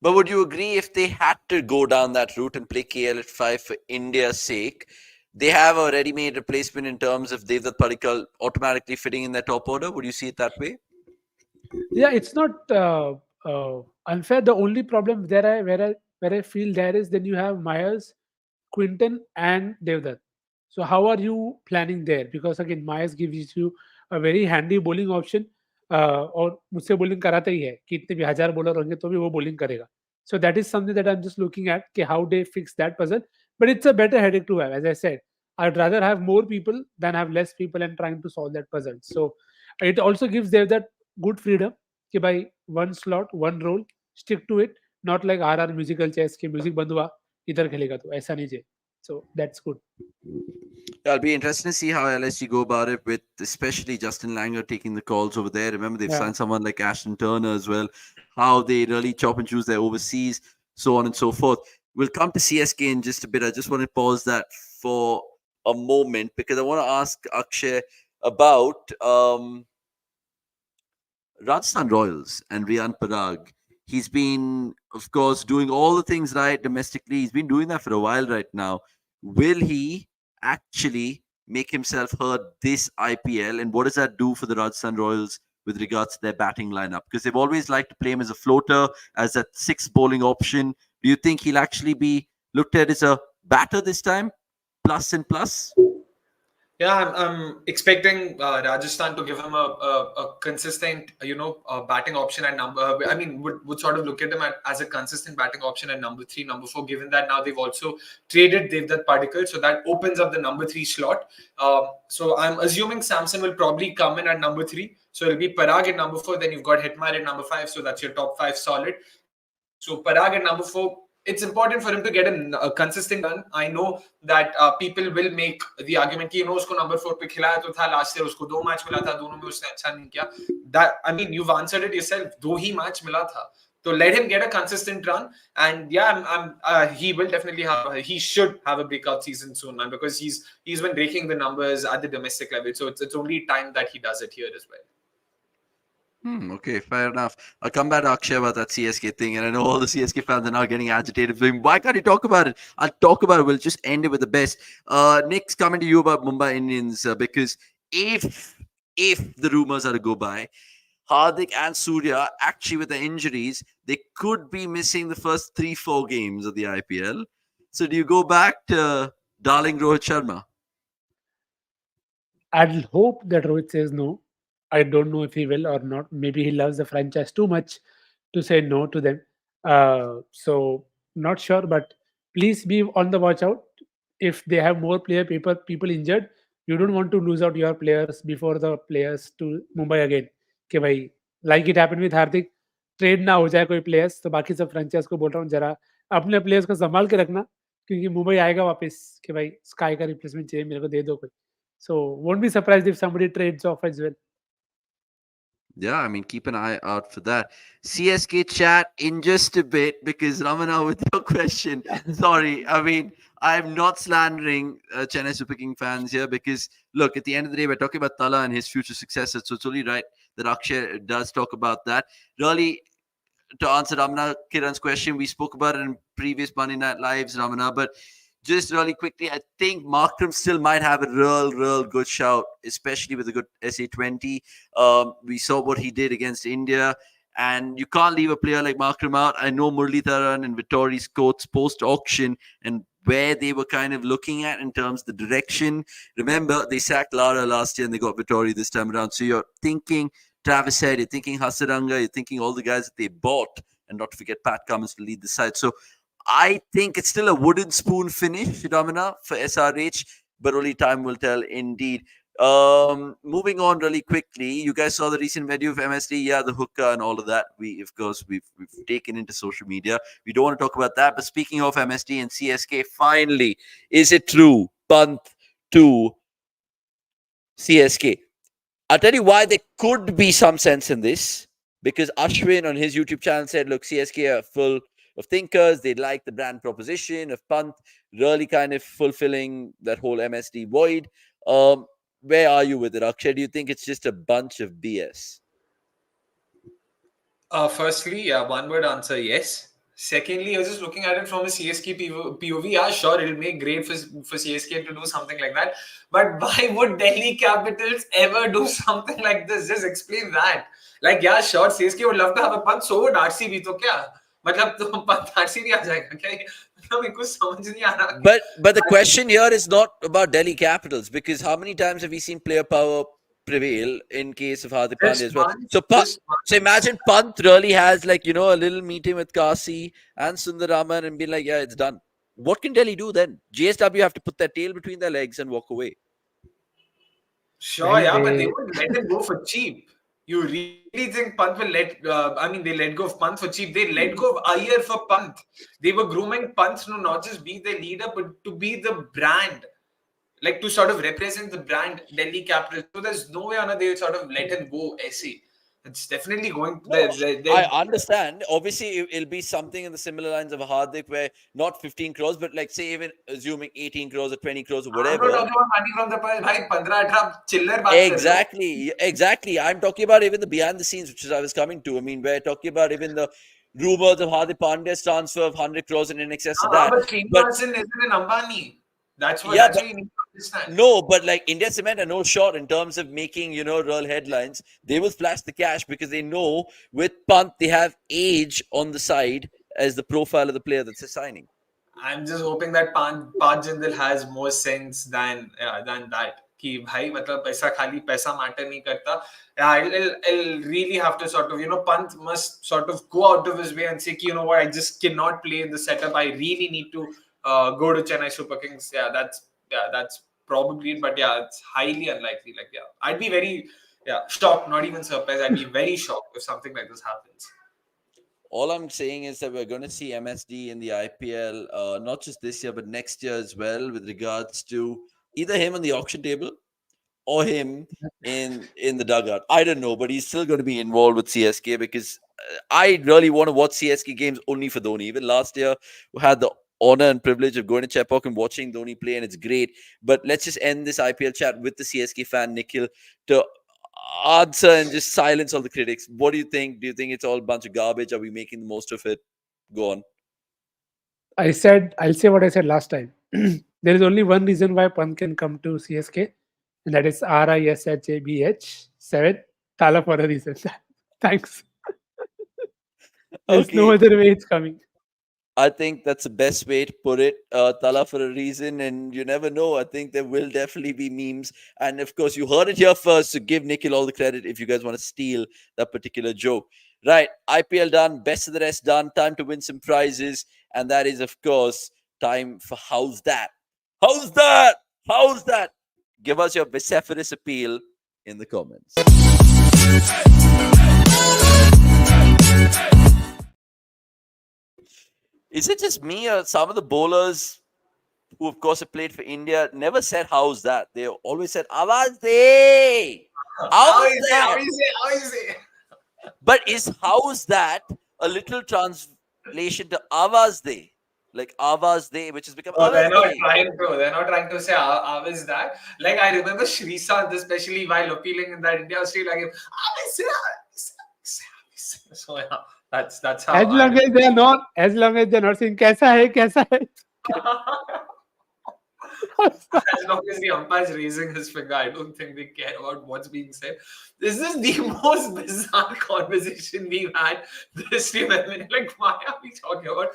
But would you agree, if they had to go down that route and play KL at 5 for India's sake, they have a ready-made replacement in terms of Devdutt Padikkal automatically fitting in their top order? Would you see it that way? Yeah, it's not unfair. The only problem where I feel there is, then you have Myers, Quinton, and Devdutt. So how are you planning there? Because again, Myers gives you a very handy bowling option. और मुझसे bowling कराता ही है कि इतने भी 1000 bowler होंगे तो भी वो bowling करेगा. So that is something that I'm just looking at, कि how they fix that puzzle. But it's a better headache to have. As I said, I'd rather have more people than have less people and trying to solve that puzzle. So it also gives Devdutt good freedom कि भाई one slot, one role, stick to it. Not like RR musical chairs कि music बंद हुआ इधर खेलेगा तो ऐसा नहीं चाहिए. So that's good. It'll be interesting to see how LSG go about it, with especially Justin Langer taking the calls over there. Remember, they've signed someone like Ashton Turner as well, how they really chop and choose their overseas, so on and so forth. We'll come to CSK in just a bit. I just want to pause that for a moment because I want to ask Akshay about Rajasthan Royals and Riyan Parag. He's been, of course, doing all the things right domestically. He's been doing that for a while right now. Will he actually make himself heard this IPL? And what does that do for the Rajasthan Royals with regards to their batting lineup? Because they've always liked to play him as a floater, as that sixth bowling option. Do you think he'll actually be looked at as a batter this time? Plus and plus? Yeah, I'm expecting Rajasthan to give him a consistent, batting option at number. I mean, would sort of look at him as a consistent batting option at number 3, number 4. Given that now they've also traded Devdutt Padikkal, so that opens up the number 3 slot. So I'm assuming Samson will probably come in at number 3. So it'll be Parag at number 4. Then you've got Hitmar at number 5. So that's your top 5 solid. So Parag at number 4. It's important for him to get a consistent run. I know that people will make the argument कि उसको number 4 पे खिलाया तो था last year, उसको 2 match मिला था, दोनों में उसने अच्छा नहीं किया. That, I mean, you've answered it yourself. 2 he match मिला था. So let him get a consistent run, and yeah, he will definitely he should have a breakout season soon, man, because he's been breaking the numbers at the domestic level. So it's only time that he does it here as well. Okay, fair enough. I'll come back to Akshay about that CSK thing, and I know all the CSK fans are now getting agitated. Why can't you talk about it? I'll talk about it. We'll just end it with the best. Nick's coming to you about Mumbai Indians because if the rumors are to go by, Hardik and Surya, actually with the injuries, they could be missing the first 3-4 games of the IPL. So do you go back to darling Rohit Sharma? I'll hope that Rohit says no. I don't know if he will or not. Maybe he loves the franchise too much to say no to them. So not sure, but please be on the watch out. If they have more people injured, you don't want to lose out your players before the players to Mumbai again. कि भाई like it happened with Hardik, trade ना हो जाए कोई players, तो बाकी सब franchise को बोल रहा हूँ जरा अपने players को संभाल के रखना क्योंकि मुंबई आएगा वापस कि भाई स्काई का रिप्लेसमेंट चाहिए मेरे को दे दो कोई. So won't be surprised if somebody trades off as well. Yeah, I mean, keep an eye out for that. CSK chat in just a bit because Ramana, with your question, sorry, I mean, I'm not slandering Chennai Super King fans here because, look, at the end of the day, we're talking about Tala and his future successors. So it's only right that Akshay does talk about that. Really, to answer Ramana Kiran's question, we spoke about it in previous Monday Night Lives, Ramana, but just really quickly, I think Markram still might have a real good shout, especially with a good SA20. We saw what he did against India, and you can't leave a player like Markram out. I know Muralitharan and Vittori's quotes post-auction and where they were kind of looking at in terms of the direction. Remember, they sacked Lara last year and they got Vittori this time around. So you're thinking Travis Head, you're thinking Hasaranga, you're thinking all the guys that they bought, and not to forget Pat Cummins to lead the side. So I think it's still a wooden spoon finish, Domina, for SRH, but only time will tell indeed. Moving on really quickly, you guys saw the recent video of MSD, yeah, the hookah and all of that. Of course, we've taken into social media. We don't want to talk about that. But speaking of MSD and CSK, finally, is it true? Pant to CSK. I'll tell you why there could be some sense in this. Because Ashwin on his YouTube channel said, look, CSK are full of thinkers. They like the brand proposition of Pant, really kind of fulfilling that whole MSD void. Where are you with it, Akshay? Do you think it's just a bunch of BS? Firstly, one word answer, yes. Secondly, I was just looking at it from a CSK POV. Yeah, sure, it'll make great for CSK to do something like that. But why would Delhi Capitals ever do something like this? Just explain that. Like, yeah, sure, CSK would love to have a Pant, so would RCB. तो क्या? मतलब तो Pant RCB आ जाएगा क्या? मतलब मेरे को समझ नहीं आ रहा. But the question here is not about Delhi Capitals because how many times have we seen player power prevail in case of Hardik Pandya as well? So imagine Pant really has like, a little meeting with Kasi and Sundaraman and be like, yeah, it's done. What can Delhi do then? GSW have to put their tail between their legs and walk away. Sure, yeah, but they won't let him go for cheap. You really think Pant will they let go of Pant for cheap. They let go of Iyer for Pant. They were grooming Pant to not just be the leader, but to be the brand. Like to sort of represent the brand Delhi Capitals. So there's no way on they'll sort of let him go, SC. It's definitely going. No, I understand. Obviously, it'll be something in the similar lines of a Hardik, where not 15 crores, but like say even assuming 18 crores or 20 crores or I'm not whatever. talking about money from the purse. भाई 15-18 चिल्लर बात कर रहे हो. Exactly. I'm talking about even the behind the scenes, which is I was coming to. I mean, we're talking about even the rumors of Hardik Pandya's transfer of 100 crores and in excess of that. But Srinivasan isn't an Ambani. That's Yeah, what you need to understand. no, but like India Cement are no short in terms of making, real headlines. They will flash the cash because they know with Pant they have age on the side as the profile of the player that's signing. I'm just hoping that Pant Jindal has more sense than that. कि भाई मतलब पैसा खाली पैसा matter नहीं करता. Yeah, I'll really have to sort of, Pant must sort of go out of his way and say, you know what, I just cannot play in the setup. I really need to go to Chennai Super Kings. That's probably it. But yeah, it's highly unlikely. Like, yeah, I'd be very shocked, not even surprised. I'd be very shocked if something like this happens. All I'm saying is that we're going to see MSD in the IPL, not just this year, but next year as well, with regards to either him on the auction table or him in the dugout. I don't know, but he's still going to be involved with CSK because I really want to watch CSK games only for Dhoni. Even last year, we had the honor and privilege of going to Chepauk and watching Dhoni play, and it's great. But let's just end this IPL chat with the CSK fan, Nikhil, to answer and just silence all the critics. What do you think? Do you think it's all a bunch of garbage? Are we making the most of it? Go on. I'll say what I said last time. There is only one reason why Pant can come to CSK, and that is RISHABH7 Tala for a reason. Thanks. There's no other way it's coming. I think that's the best way to put it. Tala for a reason, and you never know. I think there will definitely be memes. And of course, you heard it here first, so give Nikhil all the credit if you guys want to steal that particular joke. Right, IPL done, best of the rest done, time to win some prizes. And that is, of course, time for How's That? How's that? How's that? Give us your vociferous appeal in the comments. Is it just me or some of the bowlers who, of course, have played for India never said how's that? They always said Awaz de. How is that? How is it? But is how's that a little translation to Awaz de? Like Awaz de, which has become they're not trying to say how is that. Like I remember Shreyanga, especially while appealing in that India Australia game. So yeah, that's how. As long as they're not saying kaisa hai. As long as the umpire is raising his finger, I don't think they care about what's being said. This is the most bizarre conversation we've had this year. Like, why are we talking about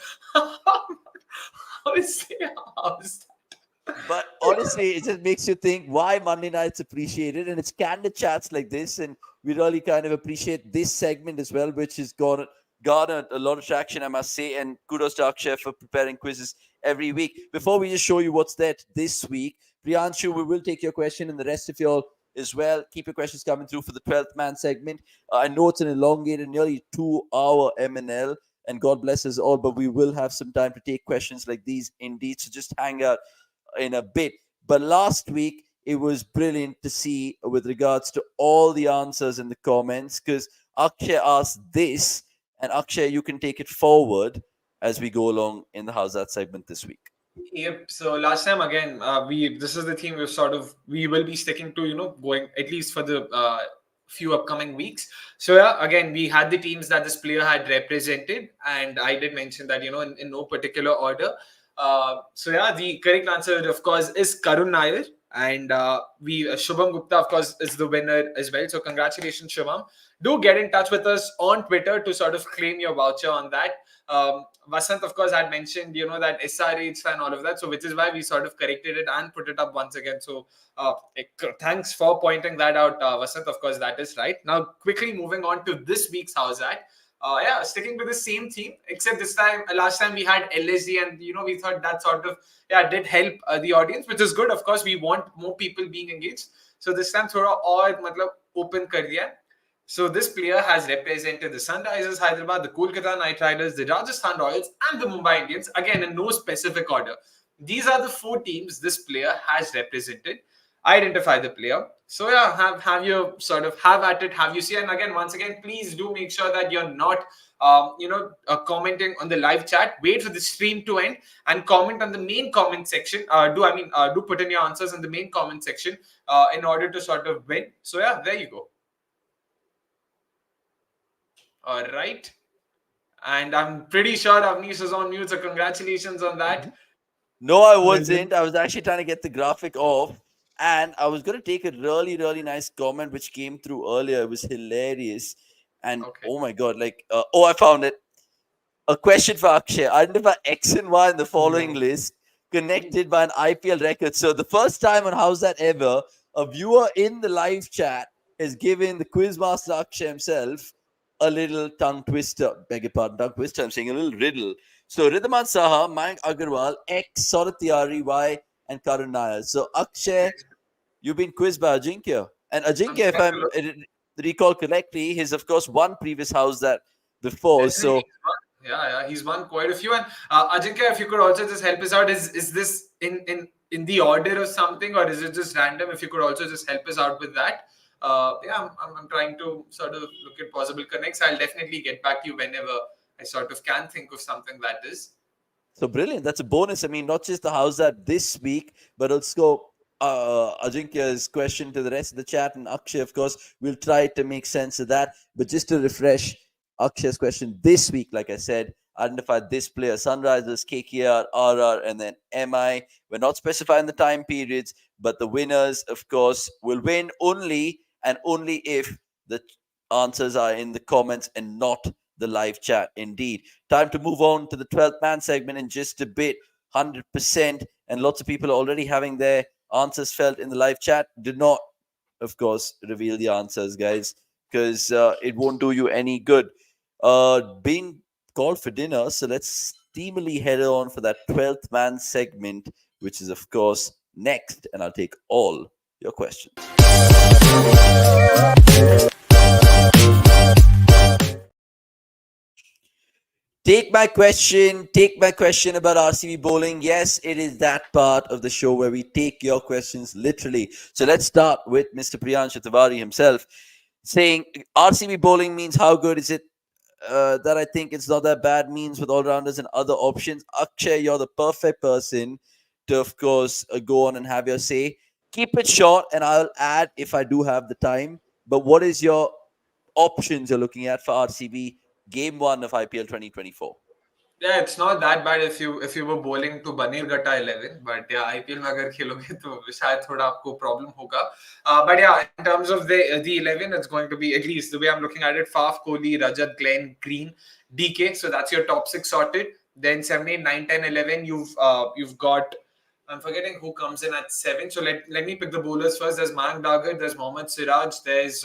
how is that? But honestly, it just makes you think why Monday night's appreciated, and it's candid chats like this, and we really kind of appreciate this segment as well, which has garnered a lot of traction, I must say, and kudos to Akshay for preparing quizzes every week. Before we just show you what's there this week, Priyanshu, we will take your question, and the rest of y'all as well. Keep your questions coming through for the 12th man segment. I know it's an elongated, nearly 2-hour MNL, and God bless us all, but we will have some time to take questions like these indeed, so just hang out in a bit. But last week, it was brilliant to see with regards to all the answers in the comments, because Akshay asked this, and Akshay, you can take it forward as we go along in the Howzzat segment this week. Yep. So last time again, this is the theme we will be sticking to, going at least for the few upcoming weeks. So yeah, again, we had the teams that this player had represented, and I did mention that in no particular order. So yeah, the correct answer, of course, is Karun Nair, and Shubham Gupta, of course, is the winner as well. So congratulations, Shubham. Do get in touch with us on Twitter to sort of claim your voucher on that. Vasant, of course, had mentioned, that SRH and all of that. So which is why we sort of corrected it and put it up once again. So thanks for pointing that out, Vasant. Of course, that is right. Now, quickly moving on to this week's Howzzat. Sticking to the same theme, except this time, last time we had LSD, and we thought that sort of did help the audience, which is good. Of course, we want more people being engaged. So this time, thoda aur open kar diya. So this player has represented the Sunrisers Hyderabad, the Kolkata Knight Riders, the Rajasthan Royals, and the Mumbai Indians. Again, in no specific order. These are the 4 teams this player has represented. identify the player. So yeah, have you sort of have at it, have you see, and again, once again, please do make sure that you're not, commenting on the live chat. Wait for the stream to end and comment on the main comment section. Do put in your answers in the main comment section in order to sort of win. So yeah, there you go. All right. And I'm pretty sure Avnish is on mute, so congratulations on that. No, I Well done. wasn't. I was actually trying to get the graphic off. And I was going to take a really, really nice comment which came through earlier. It was hilarious. And Okay. oh my God, I found it. A question for Akshay. Identify X and Y in the following No. list connected by an IPL record. So the first time on How's That Ever, a viewer in the live chat has given the quizmaster Akshay himself a little tongue twister. Beg your pardon, tongue twister. I'm saying a little riddle. So Ridhaman Saha, Mayank Agarwal, X, Saurath Tiyari, Y, and Karun Nair. So Akshay, you've been quizzed by Ajinkya. And I'm Ajinkya, if trying to I'm look. recall correctly, he's of course won previous How's That before. Definitely. So Yeah, he's won quite a few. And Ajinkya, if you could also just help us out, is this in the order or something, or is it just random? If you could also just help us out with that. I'm trying to sort of look at possible connects. I'll definitely get back to you whenever I sort of can think of something that is. So brilliant. That's a bonus. I mean, not just the How's That this week, but also Ajinkya's question to the rest of the chat. And Akshay, of course, we'll try to make sense of that. But just to refresh Akshay's question this week, like I said, identify this player: Sunrisers, KKR, RR, and then MI. We're not specifying the time periods, but the winners, of course, will win only and only if the answers are in the comments and not the live chat. Indeed. Time to move on to the 12th man segment in just a bit. 100%. And lots of people are already having their answers felt in the live chat. Do not, of course, reveal the answers, guys, because it won't do you any good. Being called for dinner, so let's steamily head on for that 12th man segment, which is, of course, next. And I'll take all your questions. Take my question about RCB bowling. Yes, it is that part of the show where we take your questions literally. So let's start with Mr. Priyanshu Tiwari himself saying RCB bowling means how good is it? That I think it's not that bad means with all rounders and other options. Akshay, you're the perfect person to, of course, go on and have your say. Keep it short, and I'll add if I do have the time. But what is your options you're looking at for RCB game one of IPL 2024? Yeah, it's not that bad if you were bowling to Banirghata 11, but yeah, IPL में अगर खेलोगे तो शायद थोड़ा आपको problem होगा. But yeah, in terms of the 11, it's going to be, at least the way I'm looking at it, Faf, Kohli, Rajat, Glenn, Green, DK. So that's your top six sorted. Then 7, 8, 9, 10, 11, you've got, I'm forgetting who comes in at 7. So let me pick the bowlers first. There's Mayank Dagar, there's Mohammad Siraj, there's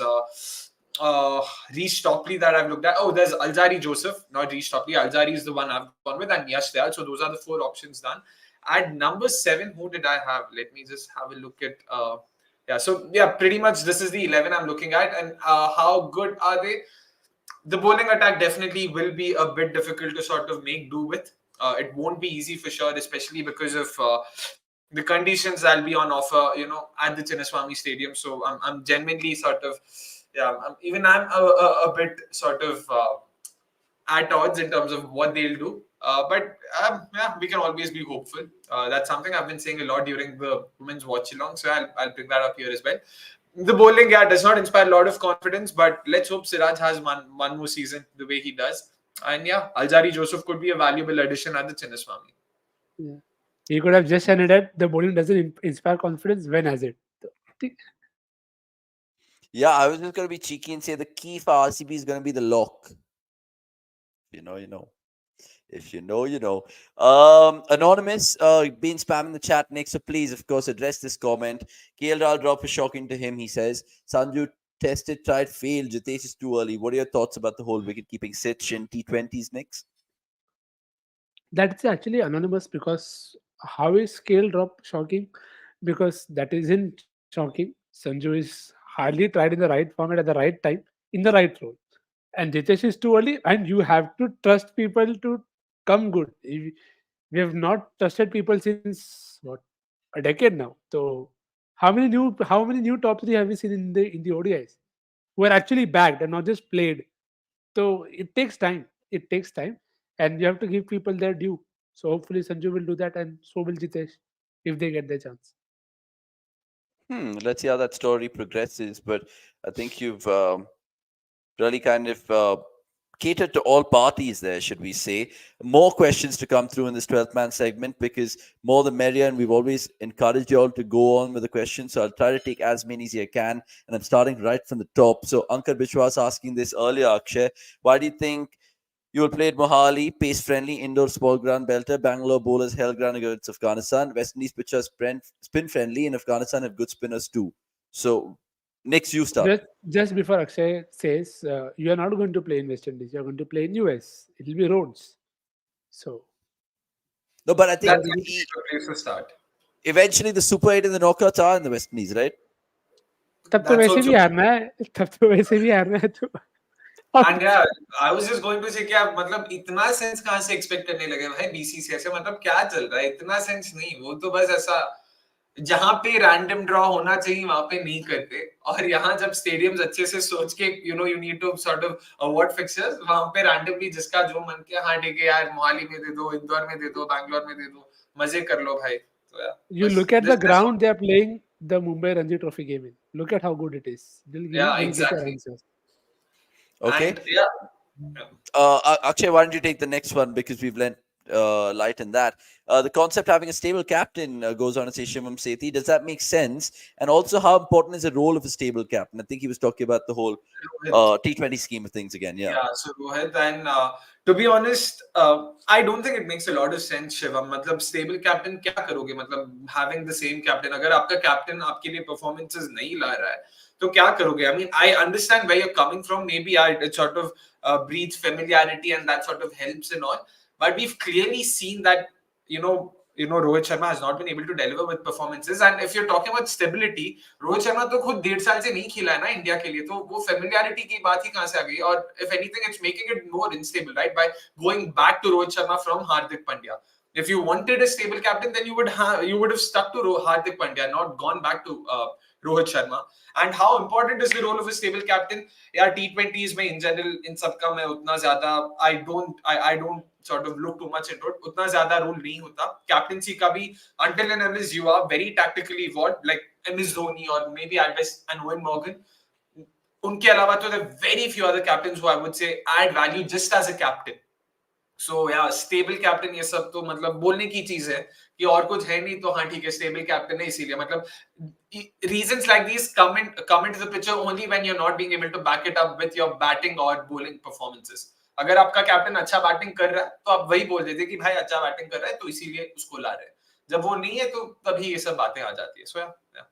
Reece Topley that I've looked at. Oh, there's Alzari Joseph, not Reece Topley. Alzari is the one I've gone with, and Yash Dayal. So those are the 4 options done. At number 7, who did I have? Let me just have a look at. Pretty much this is the 11 I'm looking at, and how good are they? The bowling attack definitely will be a bit difficult to sort of make do with. It won't be easy for sure, especially because of the conditions that'll be on offer, at the Chinnaswamy Stadium. So I'm genuinely sort of, I'm a bit sort of at odds in terms of what they'll do. But we can always be hopeful. That's something I've been saying a lot during the women's watch along. So I'll pick that up here as well. The bowling, does not inspire a lot of confidence, but let's hope Siraj has one more season the way he does. And yeah, Alzari Joseph could be a valuable addition at the Chinnaswamy. Yeah. He could have just ended it. The bowling doesn't inspire confidence. When has it? Yeah, I was just going to be cheeky and say the key for RCB is going to be the lock. You know, you know. If you know, you know. Anonymous, been spamming the chat, Nick. So please, of course, address this comment. KL Rahul drop is shocking to him, he says. Sanju tested, tried, failed. Jitesh is too early. What are your thoughts about the whole wicket keeping sitch in T20s, Nicks? That's actually anonymous because how is scale drop shocking? Because that isn't shocking. Sanju is hardly tried in the right format at the right time in the right role. And Jitesh is too early, and you have to trust people to come good. We have not trusted people since what, a decade now. So How many new top three have we seen in the ODIs who are actually backed and not just played? So it takes time. It takes time, and you have to give people their due. So hopefully Sanju will do that, and so will Jitesh if they get their chance. Let's see how that story progresses. But I think you've really kind of catered to all parties there, should we say. More questions to come through in this 12th man segment, because more the merrier, and we've always encouraged you all to go on with the questions. So I'll try to take as many as I can, and I'm starting right from the top. So Ankar Bishwas asking this earlier, Akshay, why do you think you will play at Mohali, pace friendly, indoor small ground belter, Bangalore bowlers held ground against Afghanistan, West Indies pitchers spin friendly, and Afghanistan have good spinners too. So, next you start. Just before Akshay says, you are not going to play in West Indies. You are going to play in US. It will be roads. So No, but I think That's actually a good place to start. eventually the Super 8 and the knockouts are in the West Indies, right? तब तो That's वैसे भी also हारना है. तब तो वैसे भी हारना है तो And yeah, I was just going to say कि आप मतलब इतना सेंस कहाँ से एक्सपेक्ट करने लगे भाई बीसीसीआई से मतलब क्या चल रहा है इतना सेंस नहीं वो तो बस ऐसा जहां पे रैंडम ड्रॉ होना चाहिए वहां पे नहीं करते और यहाँ जब स्टेडियम्स अच्छे से सोच के you need to sort of award fixers वहां पे रैंडमली जिसका जो मन किया हाँ ठीक है यार मोहाली में दे दो इंदौर में दे दो बैंगलोर में दे दो मजे कर लो भाई तो यार you बस look at the this ground they are playing the Mumbai Ranji Trophy game in. Look at how good it is. yeah You'll get your exactly answers. Okay. and yeah Akshay, why don't you take the next one, because we've lent light in that. The concept having a stable captain goes on to say Shivam Sethi. Does that make sense? And also, how important is the role of a stable captain? I think he was talking about the whole Rohit. T20 scheme of things again. Yeah. Yeah, so Rohit, and to be honest, I don't think it makes a lot of sense, Shivam. मतलब stable captain क्या करोगे? मतलब having the same captain, अगर आपका captain आपके लिए performances नहीं ला रहा है, तो क्या करोगे? I mean, I understand where you're coming from. Maybe it sort of breeds familiarity and that sort of helps and all. But we've clearly seen that Rohit Sharma has not been able to deliver with performances. And if you're talking about stability, Rohit Sharma तो खुद 1.5 साल से नहीं खेला है ना India के लिए तो वो फेमिलियरिटी की बात ही कहां से आ गई और if anything it's making it more unstable right by going back to Rohit Sharma from Hardik Pandya if you wanted a stable captain then you would have stuck to Hardik Pandya not gone back to Rohit Sharma and how important is the role of a stable captain यार T20s में in general इन सबका मैं उतना ज्यादा I don't sort of look too much into it उतना ज्यादा rule नहीं होता कैप्टनसी का भी until and unless you are very tactically evolved like MS Dhoni or maybe at best and Eoin Morgan उनके अलावा तो there are very few other captains who I would say add value just as a captain सो या stable captain ये सब तो मतलब बोलने की चीज है कि और कुछ है नहीं तो हाँ ठीक है स्टेबल कैप्टन है इसीलिए मतलब reasons like these come into the picture only when you're not being able to back it up with your batting or bowling performances अगर आपका कैप्टन अच्छा बैटिंग कर रहा है तो आप वही बोल देते कि भाई अच्छा बैटिंग कर रहा है तो इसीलिए उसको ला रहे हैं जब वो नहीं है तो तभी ये सब बातें आ जाती है सो या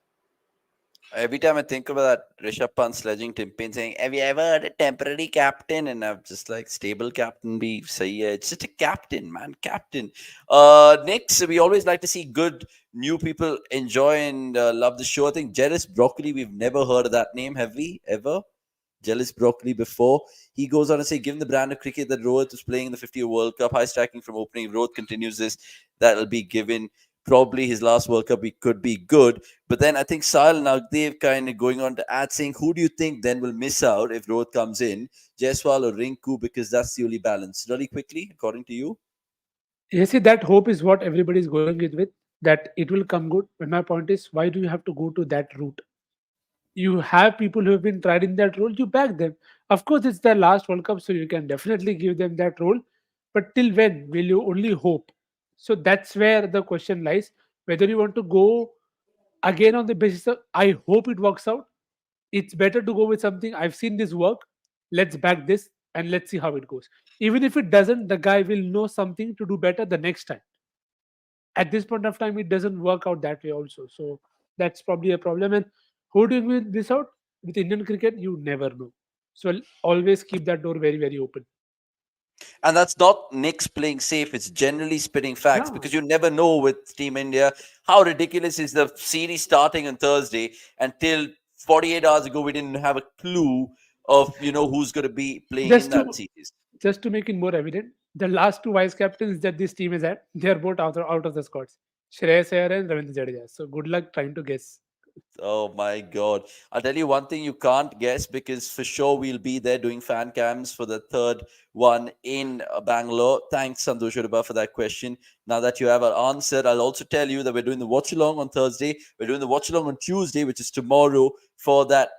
Every time I think about that Rishabh Pant sledging Timpin saying, "Have you ever had a temporary captain?" and I'm just like, "Stable captain be sahi hai. It's just a captain, man, captain." Next, we always like to see good new people enjoy and love the show. I think Jealous Broccoli, we've never heard of that name, have we ever? Jealous Broccoli before. He goes on to say, given the brand of cricket that Rohit was playing in the 50 World Cup, high striking from opening, if Rohit continues this, that'll be given. Probably his last World Cup, he could be good. But then I think Sahil Nagdev kind of going on to add, saying, who do you think then will miss out if Rohit comes in? Jaiswal or Rinku, because that's the only balance. Really quickly, according to you? You see, that hope is what everybody is going with, that it will come good. But my point is, why do you have to go to that route? You have people who have been tried in that role, you back them. Of course, it's their last World Cup, so you can definitely give them that role. But till when will you only hope? So that's where the question lies. Whether you want to go again on the basis of, I hope it works out. It's better to go with something, I've seen this work. Let's back this and let's see how it goes. Even if it doesn't, the guy will know something to do better the next time. At this point of time, it doesn't work out that way also. So that's probably a problem. And who do you win this out? With Indian cricket, you never know. So always keep that door very, very open. And that's not Knicks playing safe. It's generally spitting facts, No. because you never know with Team India how ridiculous is the series starting on Thursday. Until 48 hours ago, we didn't have a clue of who's going to be playing in Just that to series. just to make it more evident, the last two vice captains that this team has had, they are both out of the squads. Shreyas Iyer and Ravindra Jadeja. So good luck trying to guess Oh my God. I'll tell you one thing you can't guess, because for sure we'll be there doing fan cams for the third one in Bangalore. Thanks, Santosh Uruba, for that question. Now that you have an answer, I'll also tell you that we're doing the watch along on Thursday. We're doing the watch along on Tuesday, which is tomorrow, for that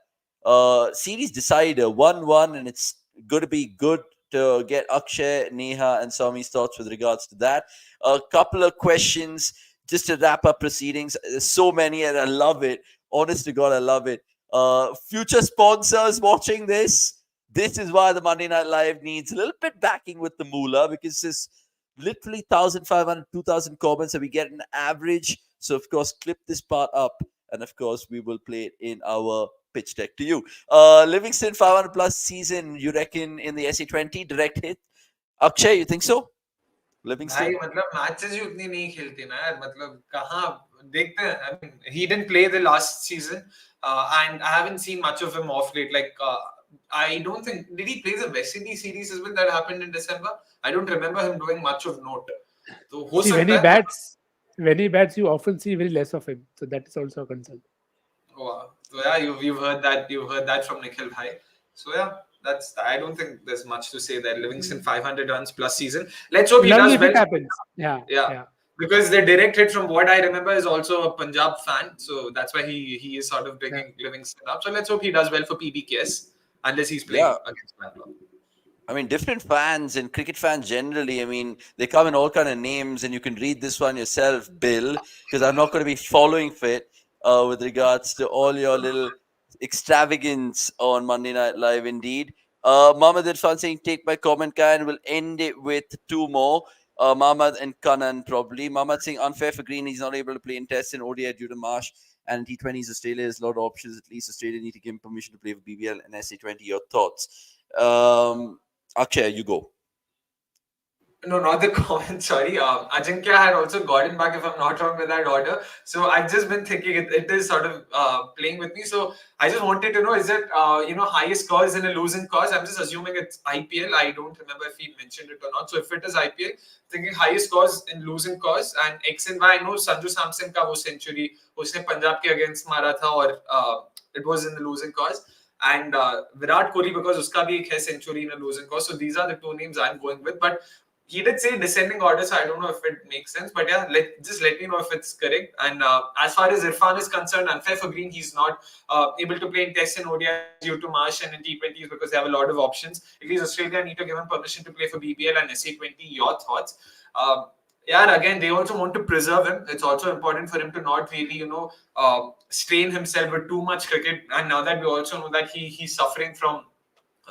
series decider 1-1. And it's going to be good to get Akshay, Neha, and Swami's thoughts with regards to that. A couple of questions just to wrap up proceedings. There's so many, and I love it. Honest to God, I love it. Future sponsors watching this, this is why the Monday Night Live needs a little bit backing with the moolah, because it's literally 1,500, 2,000 comments that we get an average. So, of course, clip this part up, and of course, we will play it in our pitch deck to you. Livingston 500 plus season, you reckon, in the SA20 direct hit? Akshay, you think so? भाई Livingston? मतलब matches ही उतनी नहीं खेलती ना यार, मतलब कहाँ देखते हैं. I mean, he didn't play the last season, and I haven't seen much of him off late. Like, I don't think, did he play the West Indies series as well that happened in December? I don't remember him doing much of note. तो हो See, सकता है. when he bats, you often see very less of him. So that is also a concern. Wow. So yeah, you've heard that from Nikhil Bhai. So yeah, that's, I don't think there's much to say there. Livingston 500 runs plus season. Let's hope he Lovely does if well. it happens. Yeah, Yeah. yeah. Because the direct hit, from what I remember, is also a Punjab fan, so that's why he is sort of bringing Livingston up. So let's hope he does well for PBKS, unless he's playing Yeah. against Bangalore. I mean, different fans and cricket fans generally, I mean, they come in all kind of names, and you can read this one yourself, Bill, because I'm not going to be following fit with regards to all your little extravagance on Monday Night Live, indeed. Mohammed Irfan saying, take my comment, guy, and we'll end it with two more. Mohammed and Kanan, probably. Mohammed saying, unfair for Green, he's not able to play in Test and ODI due to Marsh. And T20s Australia has a lot of options. At least Australia need to give him permission to play for BBL and SA20. Your thoughts? Akshay, you go. No, not the comment. Sorry. Ajinkya had also gotten back, if I'm not wrong, with that order. So I've just been thinking it is sort of playing with me. So I just wanted to know, is it highest scores in a losing cause? I'm just assuming it's IPL. I don't remember if he mentioned it or not. So if it is IPL, thinking highest scores in losing cause, and X and Y. I know Sanju Samson ka wo century उसने Punjab के against मारा था, और it was in the losing cause. And Virat Kohli, because uska bhi ek hai century in a losing cause. So these are the two names I'm going with. But he did say descending order, so I don't know if it makes sense. But yeah, let me know if it's correct. And as far as Irfan is concerned, unfair for Green, he's not able to play in Tests and ODIs due to Marsh and in T20s, because they have a lot of options. At least Australia need to give him permission to play for BBL and SA20. Your thoughts? Yeah, again, they also want to preserve him. It's also important for him to not really, strain himself with too much cricket. And now that we also know that he's suffering from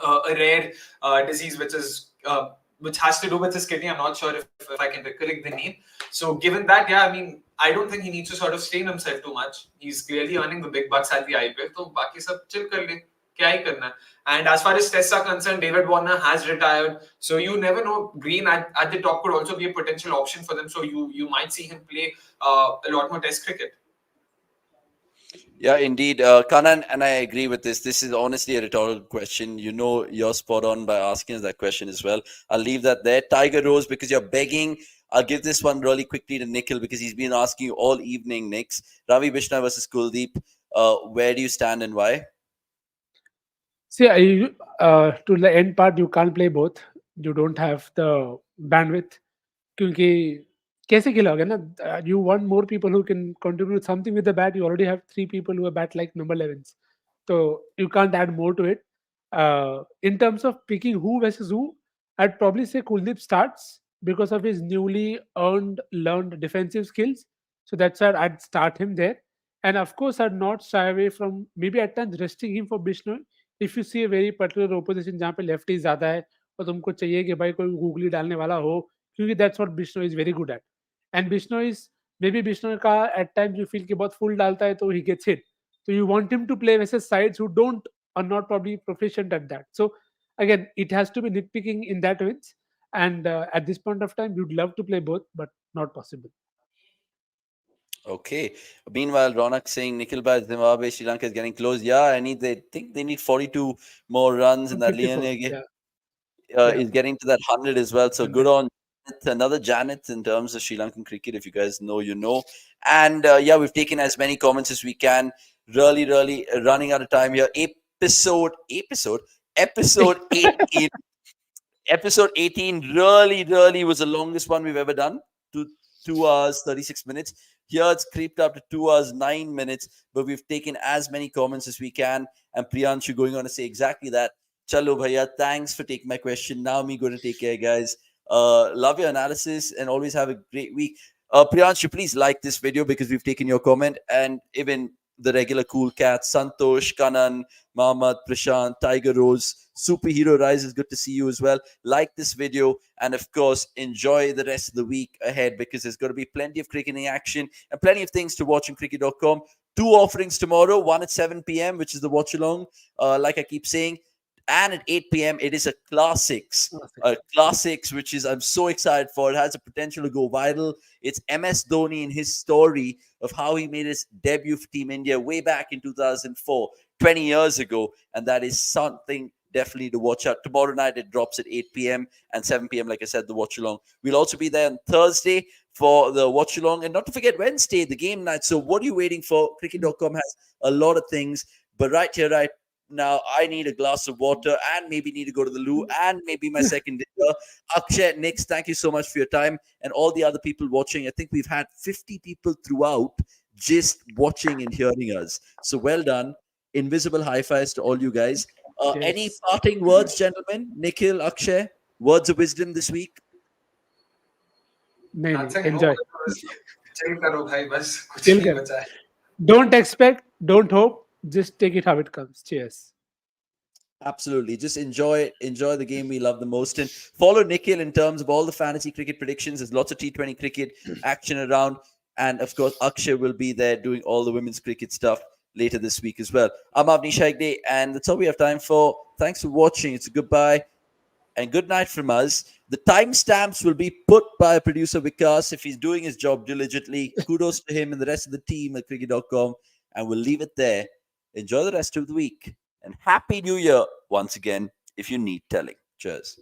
a rare disease, which has to do with his kidney. I'm not sure if I can recollect the name. So given that, yeah, I mean, I don't think he needs to sort of strain himself too much. He's clearly earning the big bucks at the IPL. So baki sab chill kar le. Kya hi karna? And as far as tests are concerned, David Warner has retired. So you never know. Green at the top could also be a potential option for them. So you might see him play a lot more test cricket. Yeah, indeed. Kanan, and I agree with this. This is honestly a rhetorical question. You know, you're spot on by asking us that question as well. I'll leave that there. Tiger Rose, because you're begging. I'll give this one really quickly to Nikhil, because he's been asking you all evening, Nix. Ravi Vishna versus Kuldeep. Where do you stand and why? See, to the end part, you can't play both. You don't have the bandwidth. क्योंकि कैसे खिलाओगे ना? You want more people who can contribute something with the bat. You already have 3 people who are bat like number 11s. So you can't add more to it. In terms of picking who versus who, I'd probably say Kuldeep starts because of his newly learned defensive skills. So that's why I'd start him there. And of course, I'd not shy away from maybe at times resting him for Bishnoi. If you see a very particular opposition जहाँ पे lefty ज़्यादा है और तुमको चाहिए कि भाई कोई गूगली डालने वाला हो, क्योंकि that's what Bishnoi is very good at. And Bishnoi is maybe Bishnoi का at times you feel कि बहुत full डालता है तो he gets hit. So you want him to play versus sides who don't are not probably proficient at that. So again, it has to be nitpicking in that sense. And at this point of time, you'd love to play both, but not possible. Okay. Meanwhile, Ronak saying Nikhil by Zimbabwe, Sri Lanka is getting close. Yeah, they think they need 42 more runs, and that 54. Leone Yeah. is getting to that 100 as well. So 100. good on Janet. Another Janet in terms of Sri Lankan cricket. If you guys know, you know. And yeah, we've taken as many comments as we can. really running out of time here. Episode 18. Episode 18 really was the longest one we've ever done. 2 hours 36 minutes. Here it's creeped up to 2 hours 9 minutes, but we've taken as many comments as we can. And Priyanshu going on to say exactly that. Chalo bhaiya, thanks for taking my question. Now me going to take care, guys. Love your analysis and always have a great week. Priyanshu, please like this video because we've taken your comment, and even the regular cool cats, Santosh, Kanan, Mohammed, Prashant, Tiger Rose, Superhero Rise, is good to see you as well. Like this video, and of course, enjoy the rest of the week ahead because there's going to be plenty of cricketing action and plenty of things to watch on cricket.com. 2 offerings tomorrow, one at 7 p.m., which is the watch along, like I keep saying. And at 8 p.m., it is a classics, which is I'm so excited for. It has the potential to go viral. It's MS Dhoni and his story of how he made his debut for Team India way back in 2004, 20 years ago. And that is something definitely to watch out. Tomorrow night, it drops at 8 p.m. and 7 p.m., like I said, the watch along. We'll also be there on Thursday for the watch along. And not to forget Wednesday, the game night. So what are you waiting for? Cricket.com has a lot of things. But right here, right now, I need a glass of water and maybe need to go to the loo and maybe my second dinner. Akshay, Nix, thank you so much for your time, and all the other people watching. I think we've had 50 people throughout just watching and hearing us. So well done. Invisible high fives to all you guys. Any Yes. parting words, gentlemen? Nikhil, Akshay, words of wisdom this week? नहीं, Nothing, enjoy. no, chill करो भाई, बस कुछ Chill नहीं करो. बचा है. Don't expect, don't hope, just take it how it comes. Cheers. Absolutely. Just enjoy the game we love the most. And follow Nikhil in terms of all the fantasy cricket predictions. There's lots of T20 cricket action around. And of course, Akshay will be there doing all the women's cricket stuff later this week as well. I'm Avni Shaikde, and that's all we have time for. Thanks for watching. It's a goodbye and good night from us. The timestamps will be put by producer Vikas if he's doing his job diligently. Kudos to him and the rest of the team at cricket.com. And we'll leave it there. Enjoy the rest of the week. And Happy New Year once again if you need telling. Cheers.